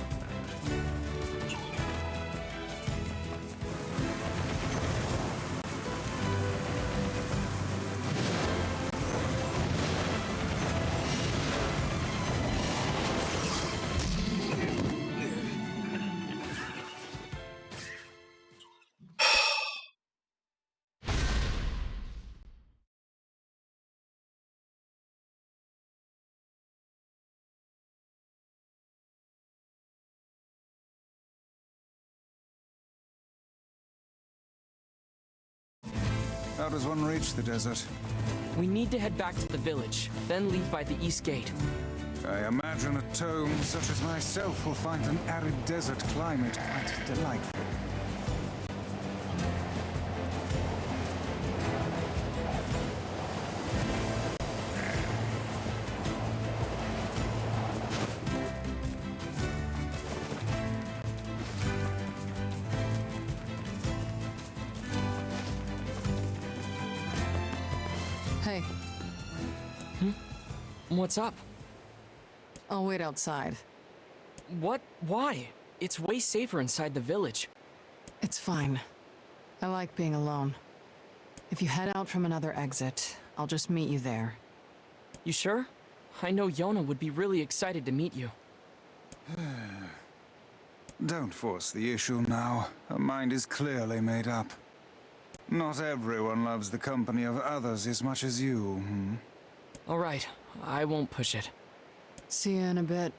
How does one reach the desert? We need to head back to the village, then leave by the east gate. I imagine a tome such as myself will find an arid desert climate quite delightful. Hey, What's up? I'll wait outside. What? Why? It's way safer inside the village. It's fine. I like being alone. If you head out from another exit, I'll just meet you there. You sure? I know Yona would be really excited to meet you. Don't force the issue now. Her mind is clearly made up. Not everyone loves the company of others as much as you, All right, I won't push it. See you in a bit.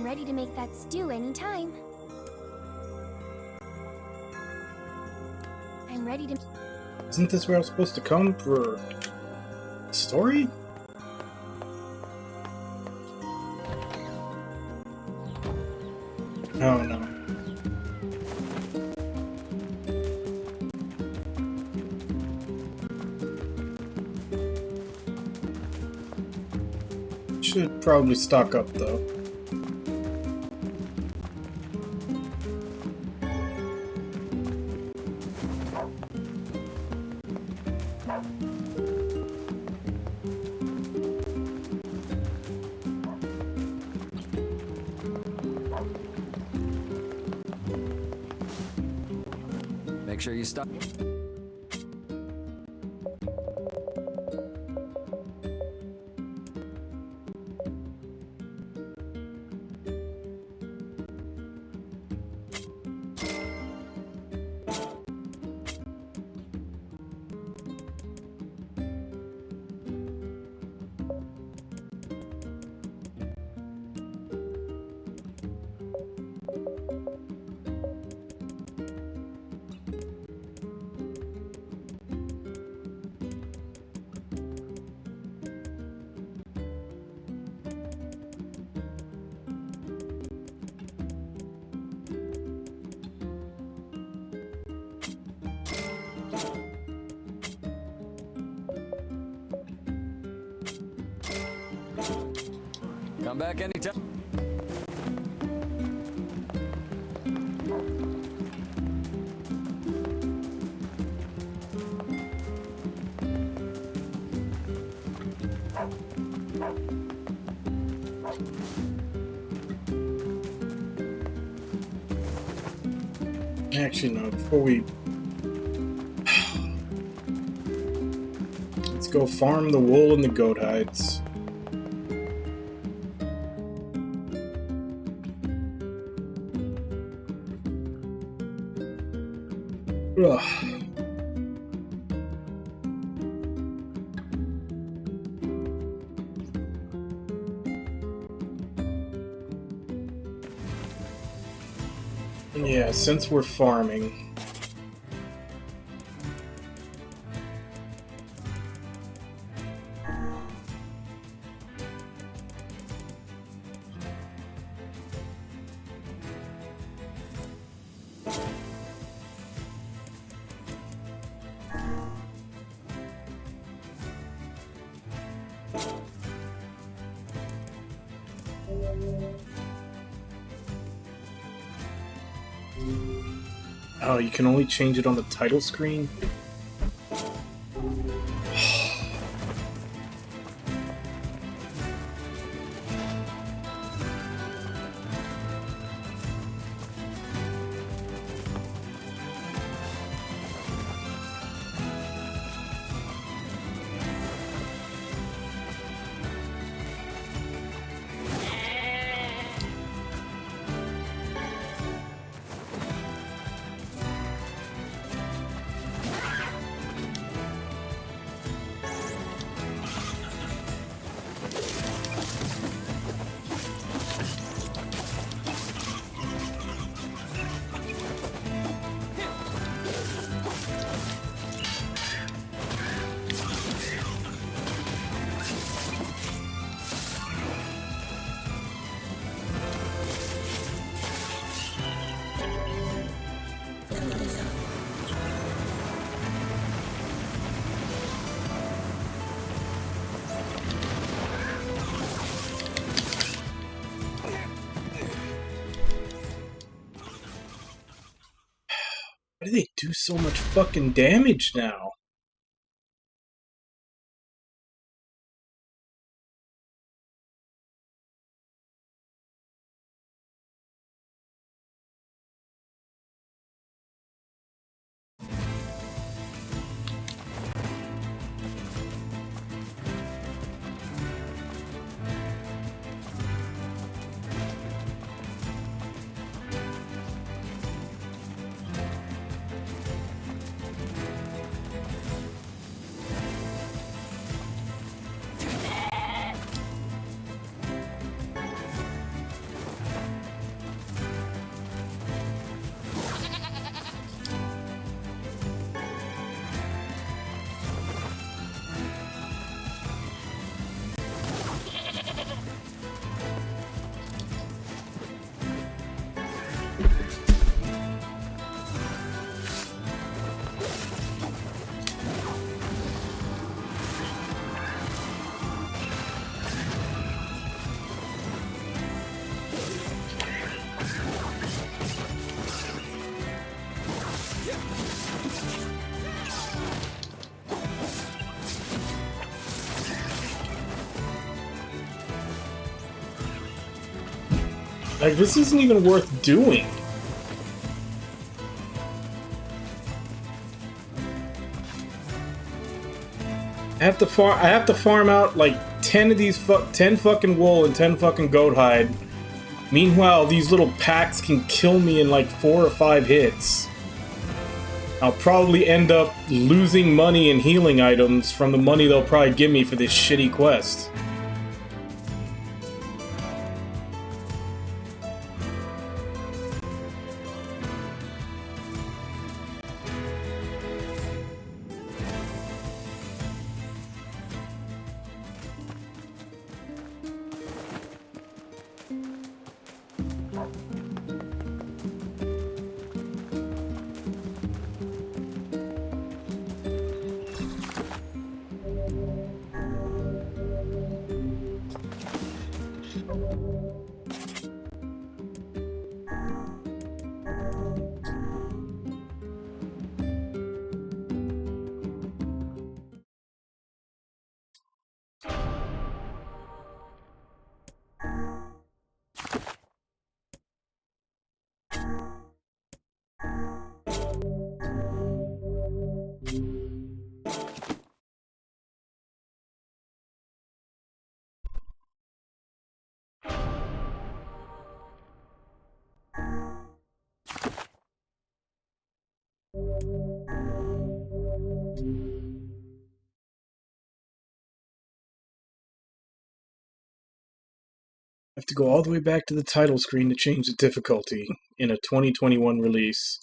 I'm ready to make that stew anytime. I'm ready to... Isn't this where I was supposed to come for... story? Oh no. Should probably stock up though. sure you stop. Come back anytime. Actually, no, before we... Let's go farm the wool and the goat hides. Ugh. Yeah, since we're farming... Oh, you can only change it on the title screen? Why do they do so much fucking damage now? Like, this isn't even worth doing. I have to farm out like 10 of these 10 fucking wool and 10 fucking goat hide. Meanwhile, these little packs can kill me in like 4 or 5 hits. I'll probably end up losing money and healing items from the money they'll probably give me for this shitty quest. I have to go all the way back to the title screen to change the difficulty in a 2021 release.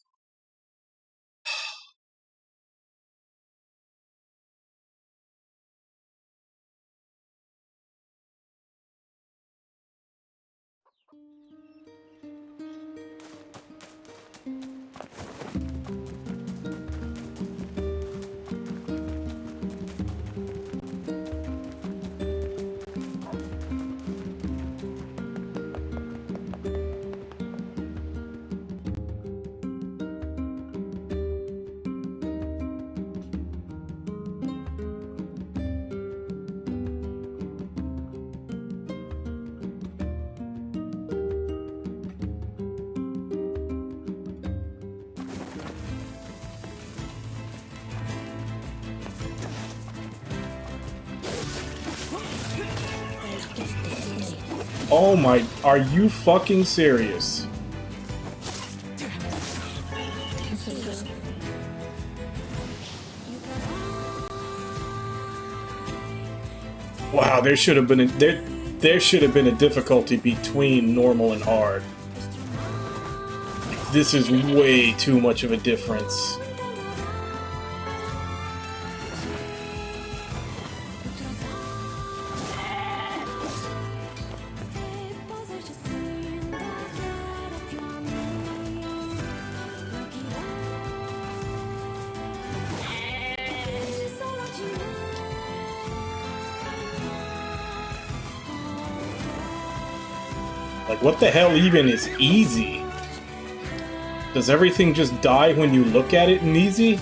Oh my, are you fucking serious? Wow, there should have been there should have been a difficulty between normal and hard. This is way too much of a difference. Like, what the hell even is easy? Does everything just die when you look at it in easy?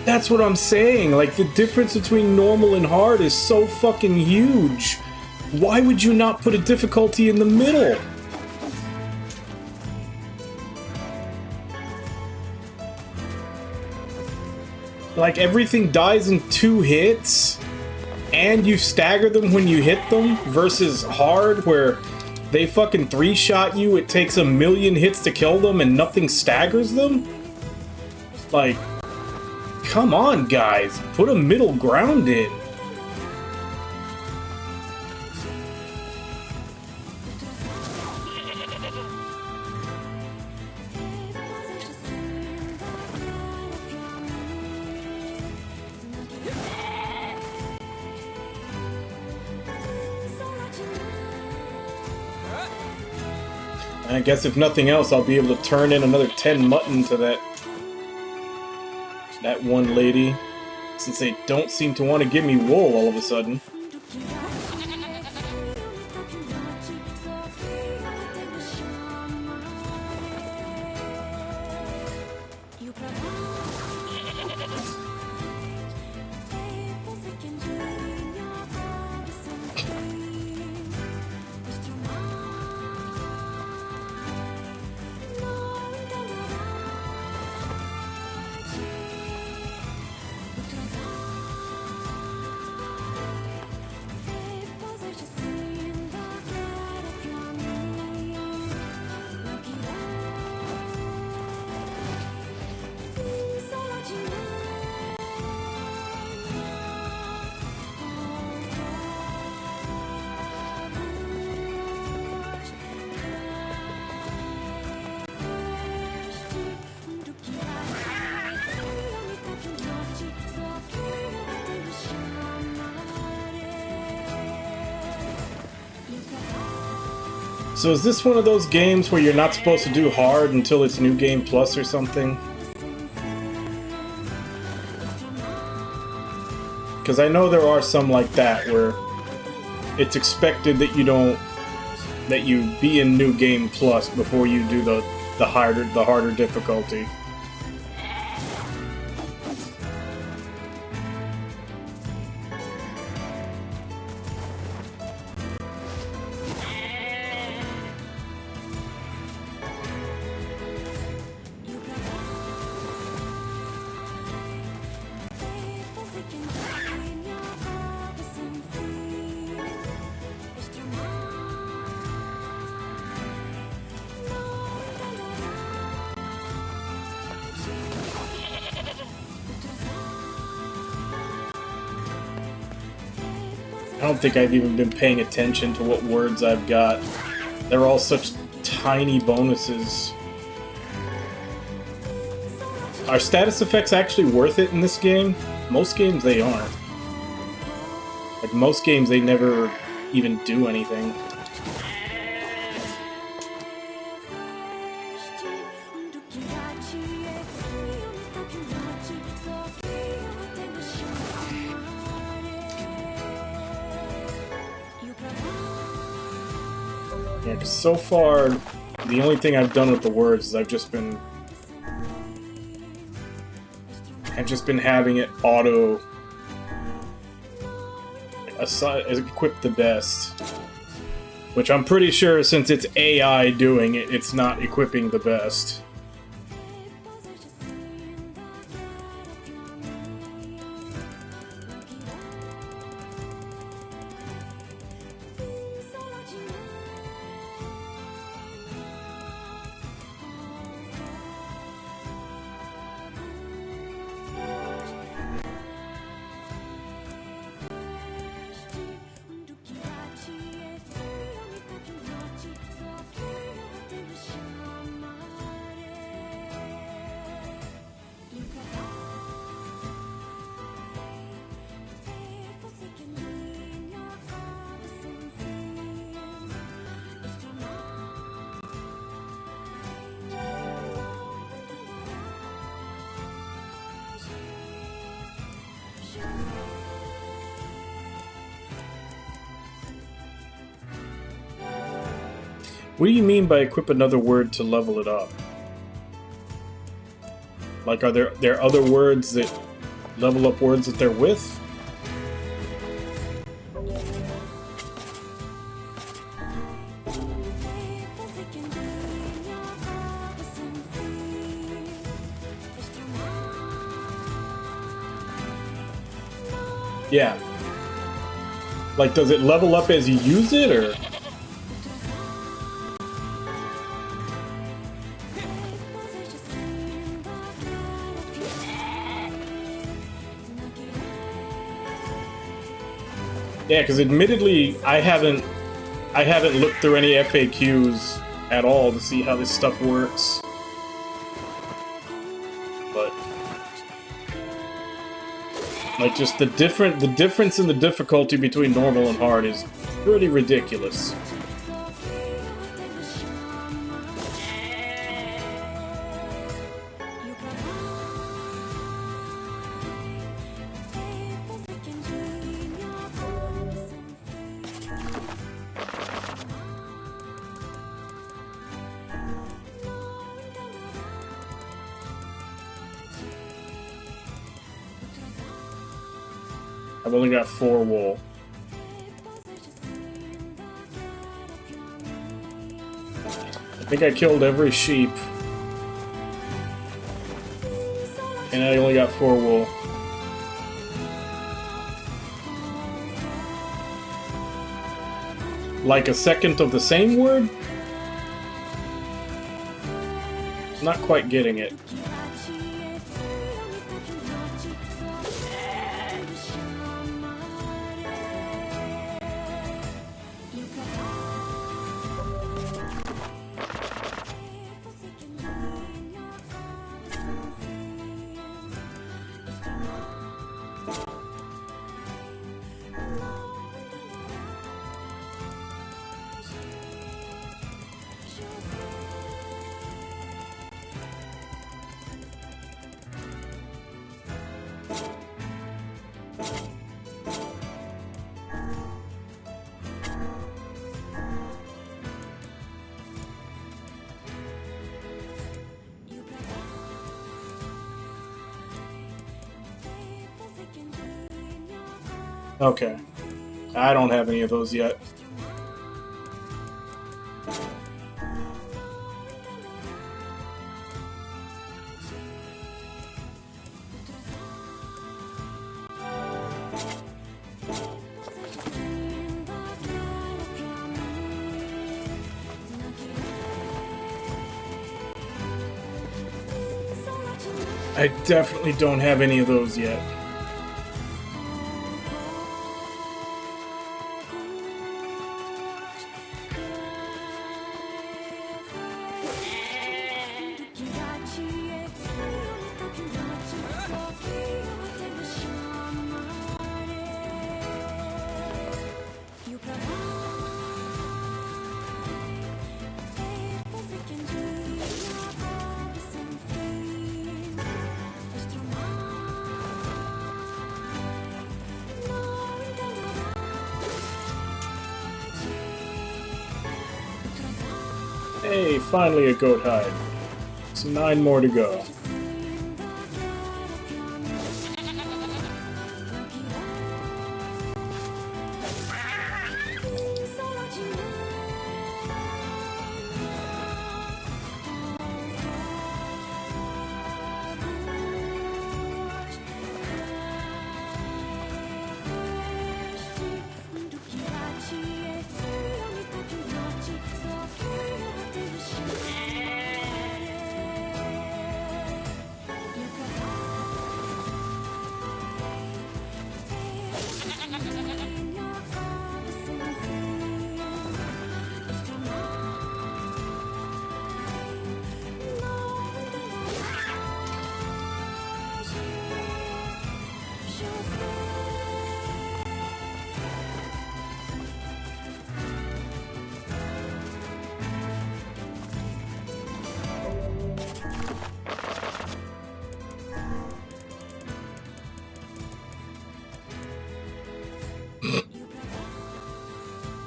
That's what I'm saying, like, the difference between normal and hard is so fucking huge. Why would you not put a difficulty in the middle? Like, everything dies in 2 hits, and you stagger them when you hit them, versus hard, where they fucking 3-shot you, it takes 1,000,000 hits to kill them, and nothing staggers them? Like, come on, guys. Put a middle ground in. And I guess if nothing else, I'll be able to turn in another 10 mutton to that one lady, since they don't seem to want to give me wool all of a sudden. So is this one of those games where you're not supposed to do hard until it's New Game Plus or something? Because I know there are some like that where it's expected that you be in New Game Plus before you do the harder difficulty. I don't think I've even been paying attention to what words I've got. They're all such tiny bonuses. Are status effects actually worth it in this game? Most games they aren't. Like most games they never even do anything. Yeah, 'cause so far, the only thing I've done with the words is I've just been having it auto equip the best, which I'm pretty sure since it's AI doing it, it's not equipping the best. What do you mean by equip another word to level it up? Like, are there other words that level up words that they're with? Yeah. Like, does it level up as you use it, or...? Yeah, because admittedly, I haven't looked through any FAQs at all to see how this stuff works. But like, just the difference in the difficulty between normal and hard is pretty ridiculous. I've only got 4 wool. I think I killed every sheep. And I only got 4 wool. Like a second of the same word? Not quite getting it. Okay. I don't have any of those yet. I definitely don't have any of those yet. Hey, finally a goat hide. It's 9 more to go.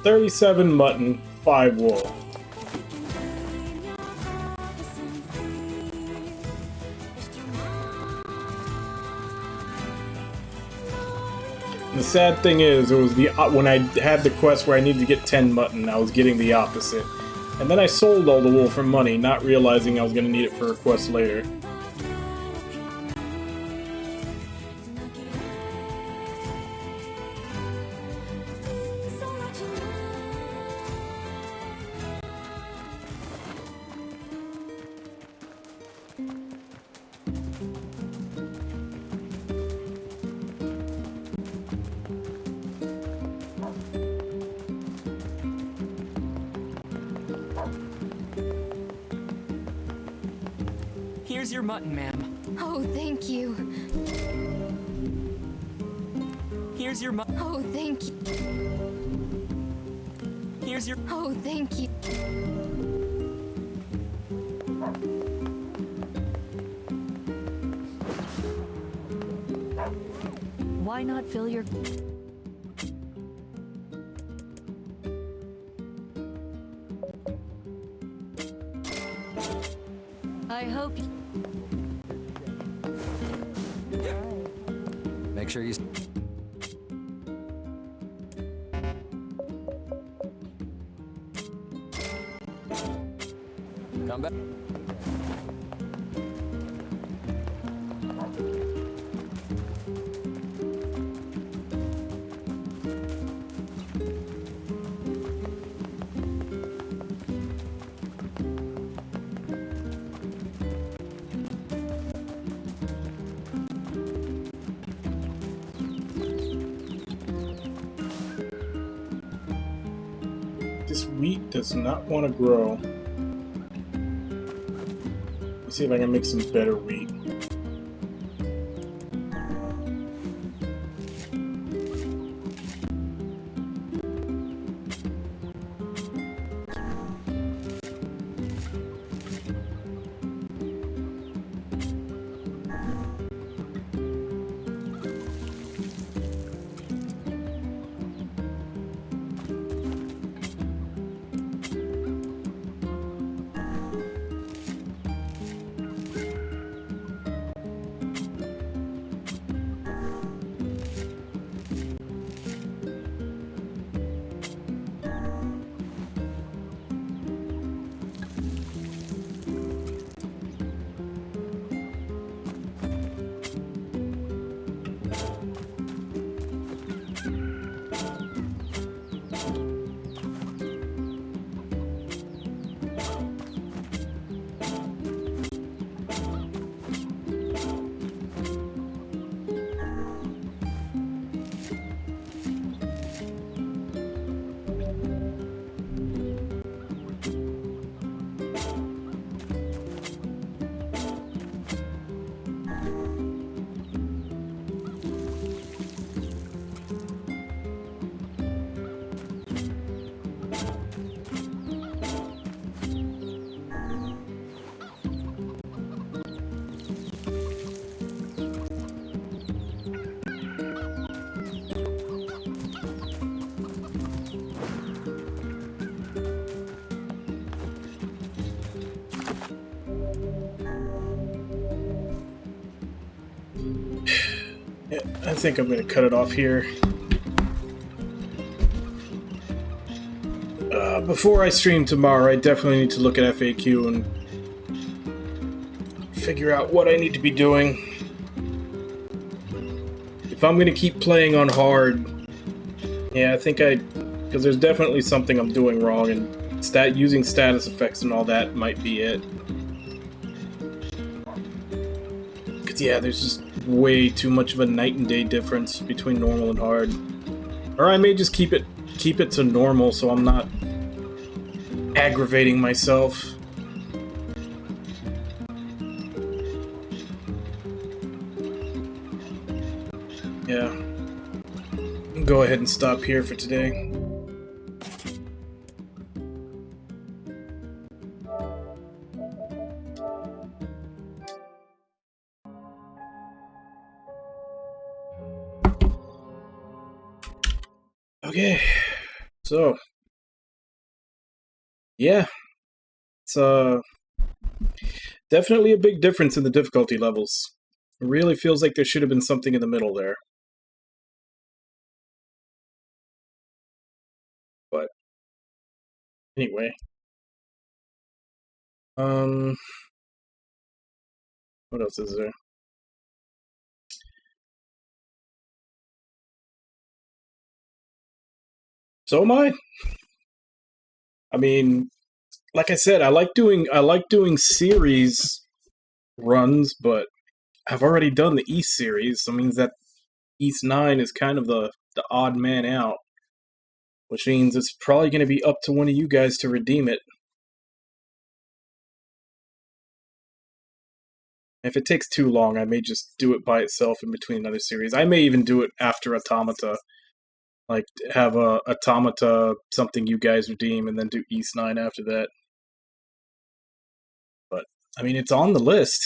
$37 mutton, 5 wool. And the sad thing is, it was the when I had the quest where I needed to get 10 mutton, I was getting the opposite. And then I sold all the wool for money, not realizing I was going to need it for a quest later. Here's your mutton, ma'am. Oh, thank you. Here's your mutton. Oh, thank you. Here's your. Oh, thank you. Why not fill your... I hope... Make sure you... Come back. This wheat does not want to grow. Let's see if I can make some better wheat. I think I'm gonna cut it off here. Before I stream tomorrow, I definitely need to look at FAQ and figure out what I need to be doing. If I'm gonna keep playing on hard, yeah, I think because there's definitely something I'm doing wrong, and using status effects and all that might be it. Because yeah, there's just way too much of a night and day difference between normal and hard. Or I may just keep it to normal so I'm not aggravating myself. Yeah. Go ahead and stop here for today. Okay. So, yeah. It's definitely a big difference in the difficulty levels. It really feels like there should have been something in the middle there. But anyway. What else is there? So am I. I mean, like I said, I like doing series runs, but I've already done the East series, so it means that East 9 is kind of the odd man out. Which means it's probably going to be up to one of you guys to redeem it. If it takes too long, I may just do it by itself in between another series. I may even do it after Automata. Like, have a Automata, something you guys redeem, and then do East 9 after that. But, I mean, it's on the list.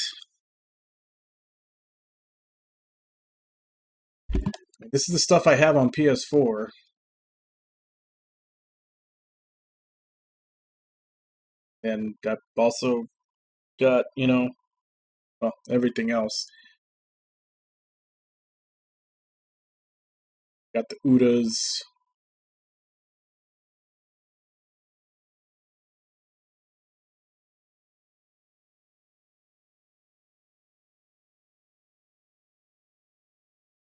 This is the stuff I have on PS4. And I've also got, you know, well, everything else. Got the Udas.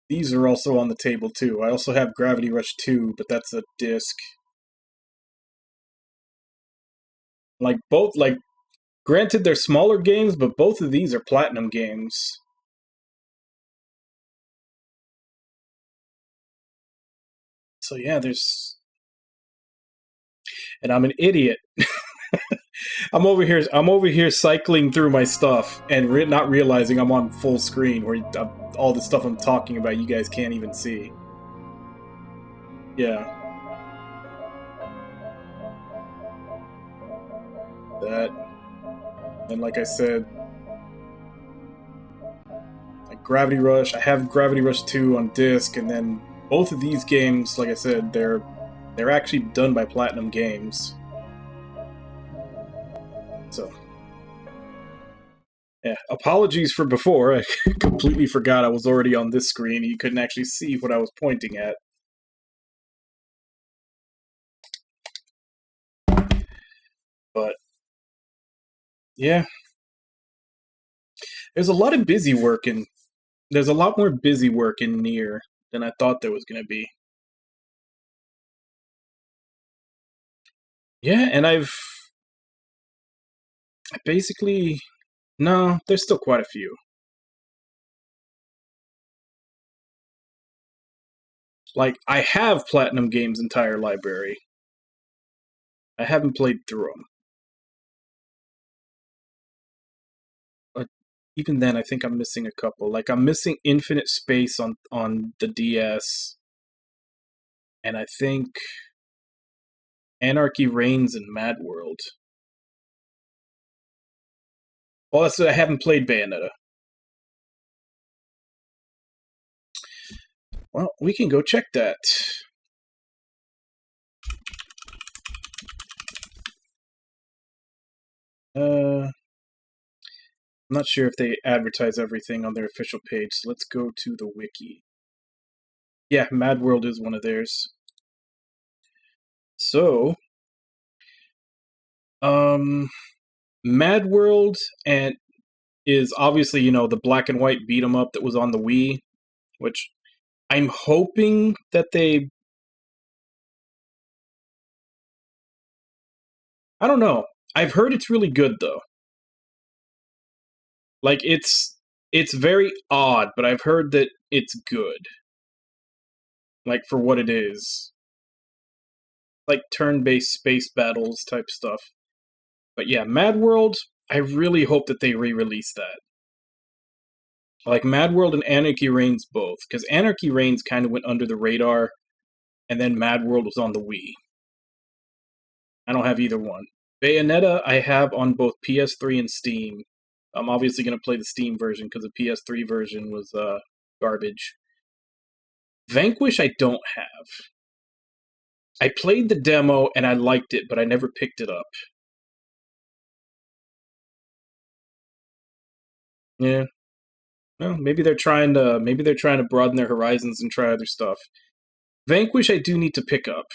These are also on the table too. I also have Gravity Rush 2, but that's a disc. Like granted they're smaller games, but both of these are platinum games. So yeah, and I'm an idiot. I'm over here cycling through my stuff and not realizing I'm on full screen where all the stuff I'm talking about you guys can't even see. Yeah. That. And like I said, like Gravity Rush, I have Gravity Rush 2 on disc, and then both of these games, like I said, they're actually done by Platinum Games. So, yeah, apologies for before. I completely forgot I was already on this screen. You couldn't actually see what I was pointing at. But, yeah. There's a lot of busy work there's a lot more busy work in Nier than I thought there was going to be. Yeah, and I basically... No, there's still quite a few. Like, I have Platinum Games' entire library. I haven't played through them. But even then, I think I'm missing a couple. Like, I'm missing Infinite Space on the DS. And I think Anarchy Reigns and Mad World. Well, that's I haven't played Bayonetta. Well, we can go check that. I'm not sure if they advertise everything on their official page, so let's go to the wiki. Yeah, Mad World is one of theirs. So, Mad World and is obviously, you know, the black and white beat 'em up that was on the Wii, which I'm hoping that they... I don't know. I've heard it's really good though. Like it's very odd, but I've heard that it's good. Like for what it is. Like turn-based space battles type stuff. But yeah, Mad World, I really hope that they re-release that. Like Mad World and Anarchy Reigns both, because Anarchy Reigns kind of went under the radar, and then Mad World was on the Wii. I don't have either one. Bayonetta I have on both PS3 and Steam. I'm obviously going to play the Steam version because the PS3 version was garbage. Vanquish I don't have. I played the demo and I liked it, but I never picked it up. Yeah. Well, maybe they're trying to broaden their horizons and try other stuff. Vanquish I do need to pick up.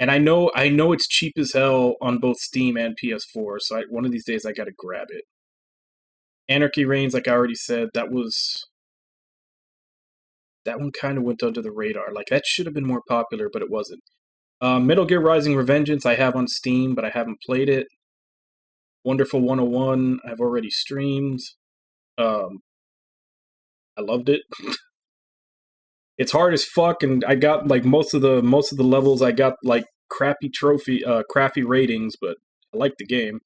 And I know it's cheap as hell on both Steam and PS4, so one of these days I gotta grab it. Anarchy Reigns, like I already said, that one kind of went under the radar. Like, that should have been more popular, but it wasn't. Metal Gear Rising Revengeance I have on Steam, but I haven't played it. Wonderful 101 I've already streamed. I loved it. It's hard as fuck, and I got like most of the levels I got like crappy ratings, but I like the game.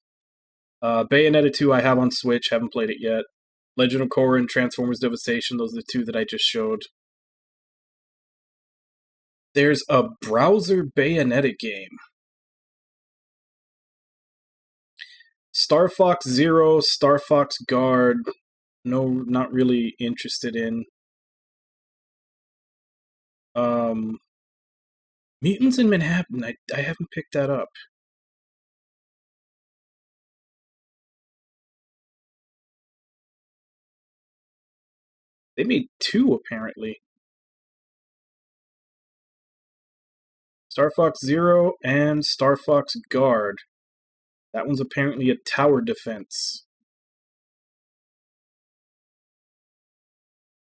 Bayonetta 2 I have on Switch, haven't played it yet. Legend of Korra and Transformers Devastation, those are the two that I just showed. There's a browser Bayonetta game. Star Fox Zero, Star Fox Guard, no, not really interested in. Mutants in Manhattan, I haven't picked that up. They made two, apparently. Star Fox Zero and Star Fox Guard. That one's apparently a tower defense.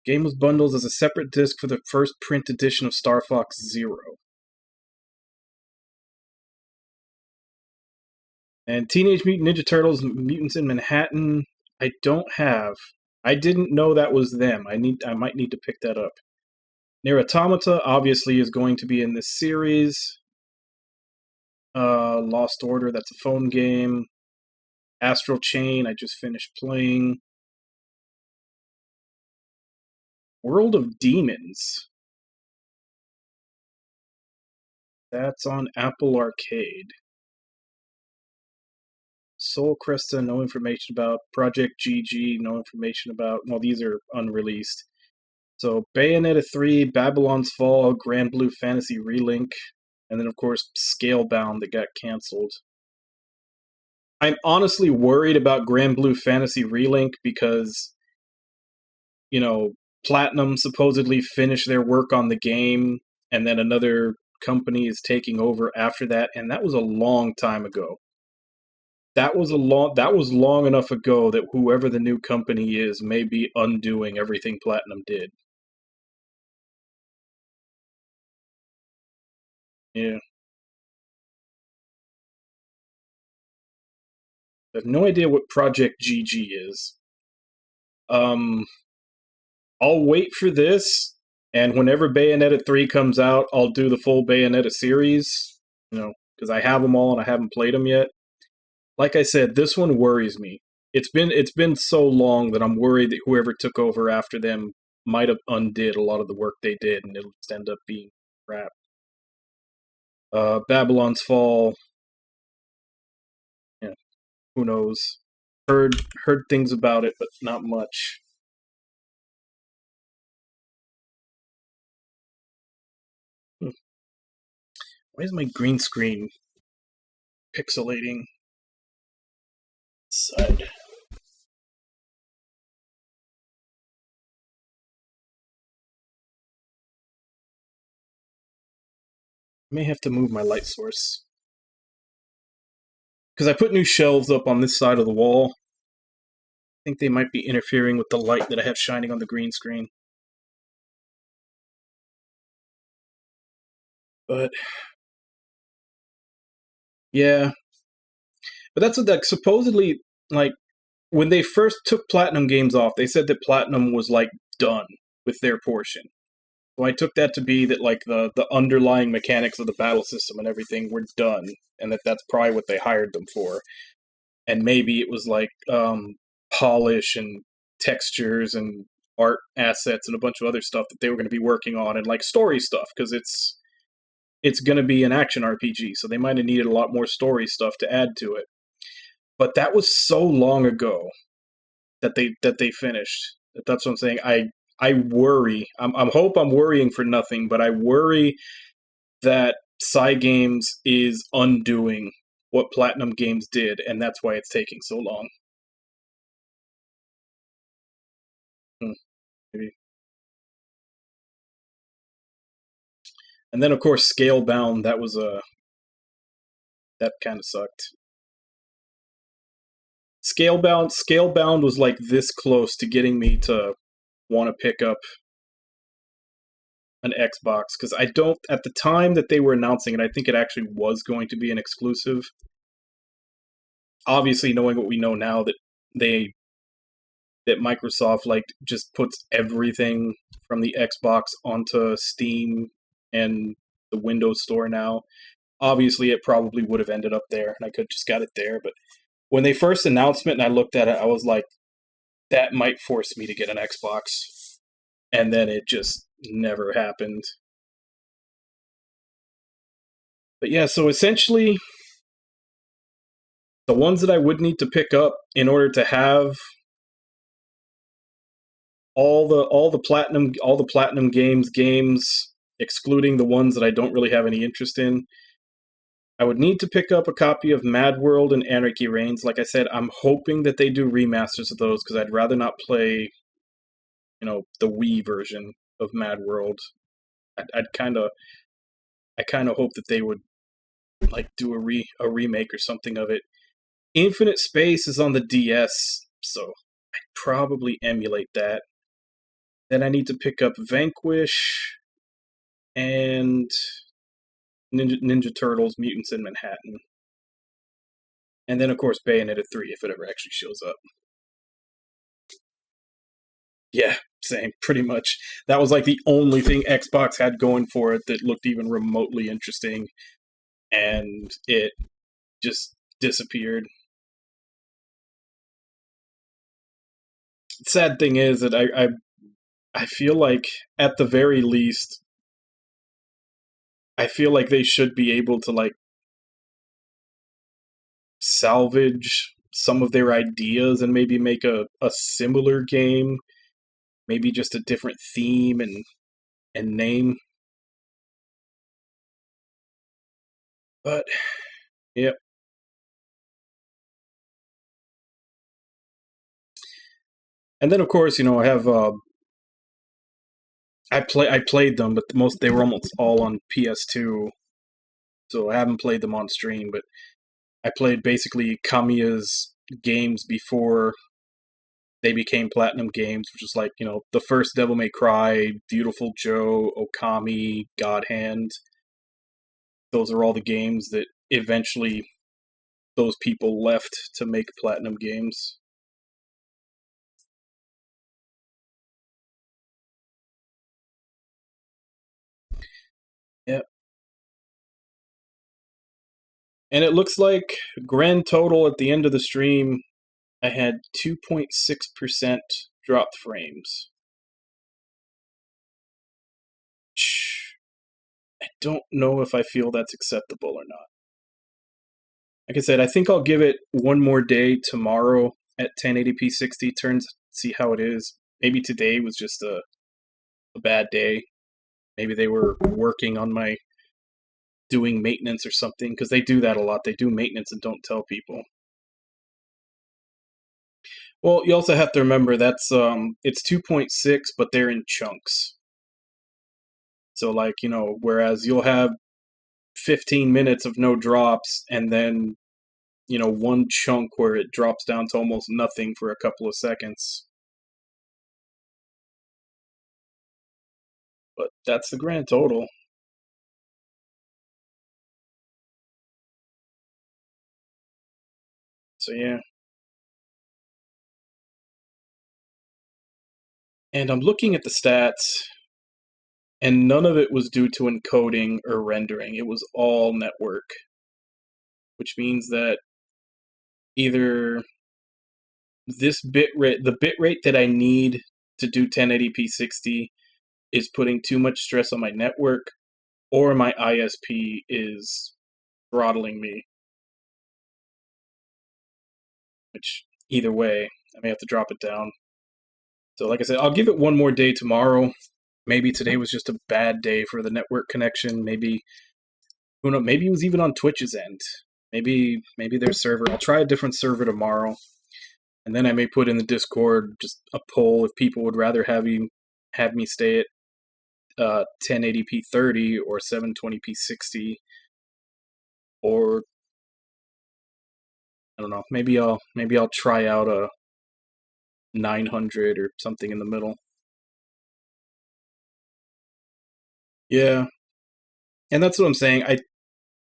Game was bundled as a separate disc for the first print edition of Star Fox Zero. And Teenage Mutant Ninja Turtles Mutants in Manhattan, I don't have. I didn't know that was them. I might need to pick that up. Nier Automata obviously is going to be in this series. Lost Order, that's a phone game. Astral Chain, I just finished playing. World of Demons. That's on Apple Arcade. Soul Cresta, no information about. Project GG, no information about. Well, these are unreleased. So, Bayonetta 3, Babylon's Fall, Grand Blue Fantasy Relink, and then, of course, Scalebound that got cancelled. I'm honestly worried about Grand Blue Fantasy Relink because, you know, Platinum supposedly finished their work on the game, and then another company is taking over after that, and that was a long time ago. That was long enough ago that whoever the new company is may be undoing everything Platinum did. Yeah. I have no idea what Project GG is. I'll wait for this, and whenever Bayonetta 3 comes out, I'll do the full Bayonetta series, you know, because I have them all and I haven't played them yet. Like I said, this one worries me. It's been so long that I'm worried that whoever took over after them might have undid a lot of the work they did, and it'll just end up being crap. Babylon's Fall. Yeah, who knows? Heard things about it, but not much. Why is my green screen pixelating? Side. may have to move my light source. Because I put new shelves up on this side of the wall. I think they might be interfering with the light that I have shining on the green screen. But yeah. But that's what, like, supposedly, like, when they first took Platinum Games off, they said that Platinum was, like, done with their portion. So I took that to be that, like, the underlying mechanics of the battle system and everything were done, and that's probably what they hired them for. And maybe it was, like, polish and textures and art assets and a bunch of other stuff that they were going to be working on, and, like, story stuff, because it's going to be an action RPG, so they might have needed a lot more story stuff to add to it. But that was so long ago that they finished. That's what I'm saying. I worry. I hope I'm worrying for nothing, but I worry that Cygames is undoing what Platinum Games did, and that's why it's taking so long. Maybe. And then, of course, Scalebound. That was that kind of sucked. Scalebound was like this close to getting me to want to pick up an Xbox, because I don't, at the time that they were announcing it, I think it actually was going to be an exclusive. Obviously, knowing what we know now, that Microsoft, like, just puts everything from the Xbox onto Steam and the Windows Store now. Obviously, it probably would have ended up there, and I could have just got it there. But when they first announced it and I looked at it, I was like, that might force me to get an Xbox. And then it just never happened. But yeah, so essentially, the ones that I would need to pick up in order to have all the platinum games, excluding the ones that I don't really have any interest in, I would need to pick up a copy of Mad World and Anarchy Reigns. Like I said, I'm hoping that they do remasters of those, because I'd rather not play, the Wii version of Mad World. I kind of hope that they would, like, do a remake or something of it. Infinite Space is on the DS, so I'd probably emulate that. Then I need to pick up Vanquish and Ninja Turtles Mutants in Manhattan. And then, of course, Bayonetta 3, if it ever actually shows up. Yeah, same, pretty much. That was like the only thing Xbox had going for it that looked even remotely interesting, and it just disappeared. Sad thing is that I feel like, at the very least, I feel like they should be able to, like, salvage some of their ideas and maybe make a similar game. Maybe just a different theme and name. But, yep. And then, of course, I have I played them, but they were almost all on PS2, so I haven't played them on stream. But I played basically Kamiya's games before they became Platinum Games, which is like, the first Devil May Cry, Beautiful Joe, Okami, God Hand. Those are all the games that eventually those people left to make Platinum Games. Yep. And it looks like grand total at the end of the stream, I had 2.6% dropped frames. I don't know if I feel that's acceptable or not. Like I said, I think I'll give it one more day tomorrow at 1080p 60 turns, see how it is. Maybe today was just a bad day. Maybe they were working on my doing maintenance or something, because they do that a lot. They do maintenance and don't tell people. Well, you also have to remember that's it's 2.6, but they're in chunks. So, like, whereas you'll have 15 minutes of no drops, and then, you know, one chunk where it drops down to almost nothing for a couple of seconds. But that's the grand total. So yeah. And I'm looking at the stats, and none of it was due to encoding or rendering. It was all network. Which means that either this bitrate, the bitrate that I need to do 1080p 60 is putting too much stress on my network, or my ISP is throttling me. Which, either way, I may have to drop it down. So like I said, I'll give it one more day tomorrow. Maybe today was just a bad day for the network connection. Maybe, who knows, maybe it was even on Twitch's end. Maybe their server. I'll try a different server tomorrow. And then I may put in the Discord just a poll if people would rather have me stay at 1080p 30 or 720p 60, or I don't know. Maybe I'll try out a 900 or something in the middle. Yeah, and that's what I'm saying.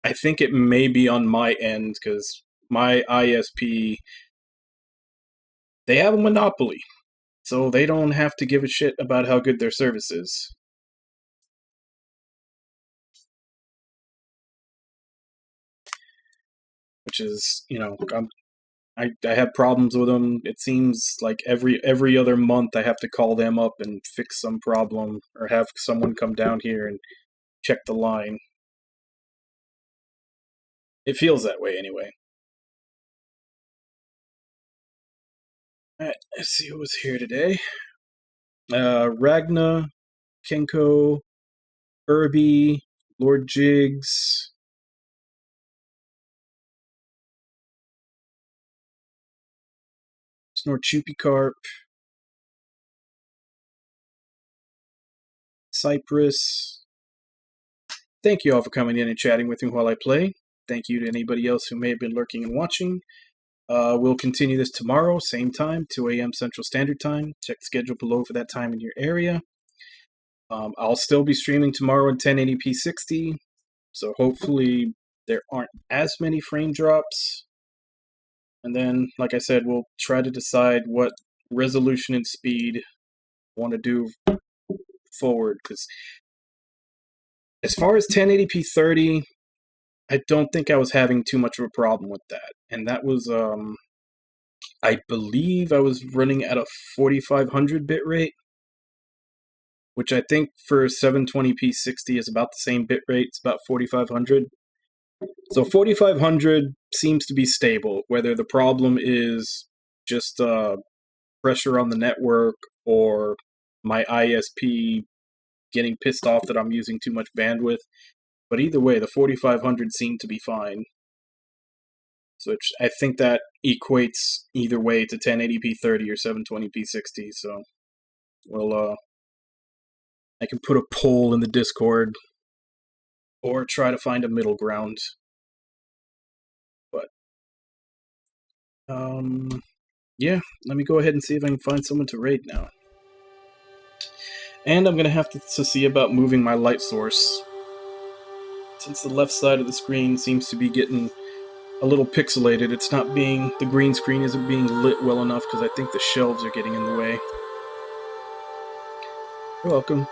I think it may be on my end because my ISP, they have a monopoly, so they don't have to give a shit about how good their service is. Which is, you know, I have problems with them. It seems like every other month I have to call them up and fix some problem, or have someone come down here and check the line. It feels that way anyway. Alright, let's see who was here today. Ragna, Kenko, Irby, Lord Jigs, Snorchupicarp, Cypress. Thank you all for coming in and chatting with me while I play. Thank you to anybody else who may have been lurking and watching. We'll continue this tomorrow, same time, 2 a.m. Central Standard Time. Check the schedule below for that time in your area. I'll still be streaming tomorrow in 1080p 60, so hopefully there aren't as many frame drops. And then, like I said, we'll try to decide what resolution and speed I want to do forward, because as far as 1080p 30, I don't think I was having too much of a problem with that. And that was, I believe I was running at a 4500 bitrate, which I think for 720p 60 is about the same bitrate. It's about 4500. So 4500 seems to be stable, whether the problem is just pressure on the network or my ISP getting pissed off that I'm using too much bandwidth. But either way, the 4500 seemed to be fine. So I think that equates either way to 1080p 30 or 720p 60. So we'll I can put a poll in the Discord or try to find a middle ground. But yeah, let me go ahead and see if I can find someone to raid now. And I'm gonna have to see about moving my light source, since the left side of the screen seems to be getting a little pixelated. It's not being, the green screen isn't being lit well enough because I think the shelves are getting in the way. You're welcome.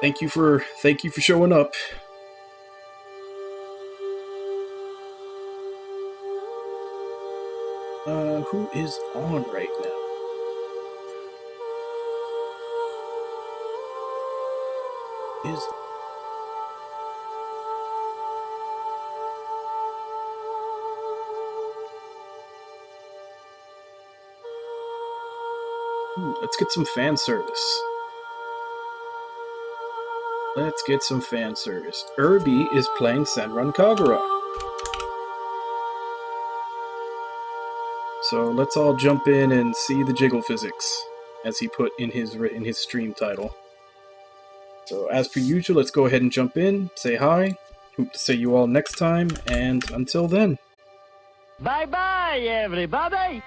Thank you for showing up. Who is on right now? Let's get some fan service. Let's get some fan service. Irby is playing Senran Kagura. So let's all jump in and see the jiggle physics, as he put in his stream title. So as per usual, let's go ahead and jump in, say hi, hope to see you all next time, and until then. Bye-bye, everybody!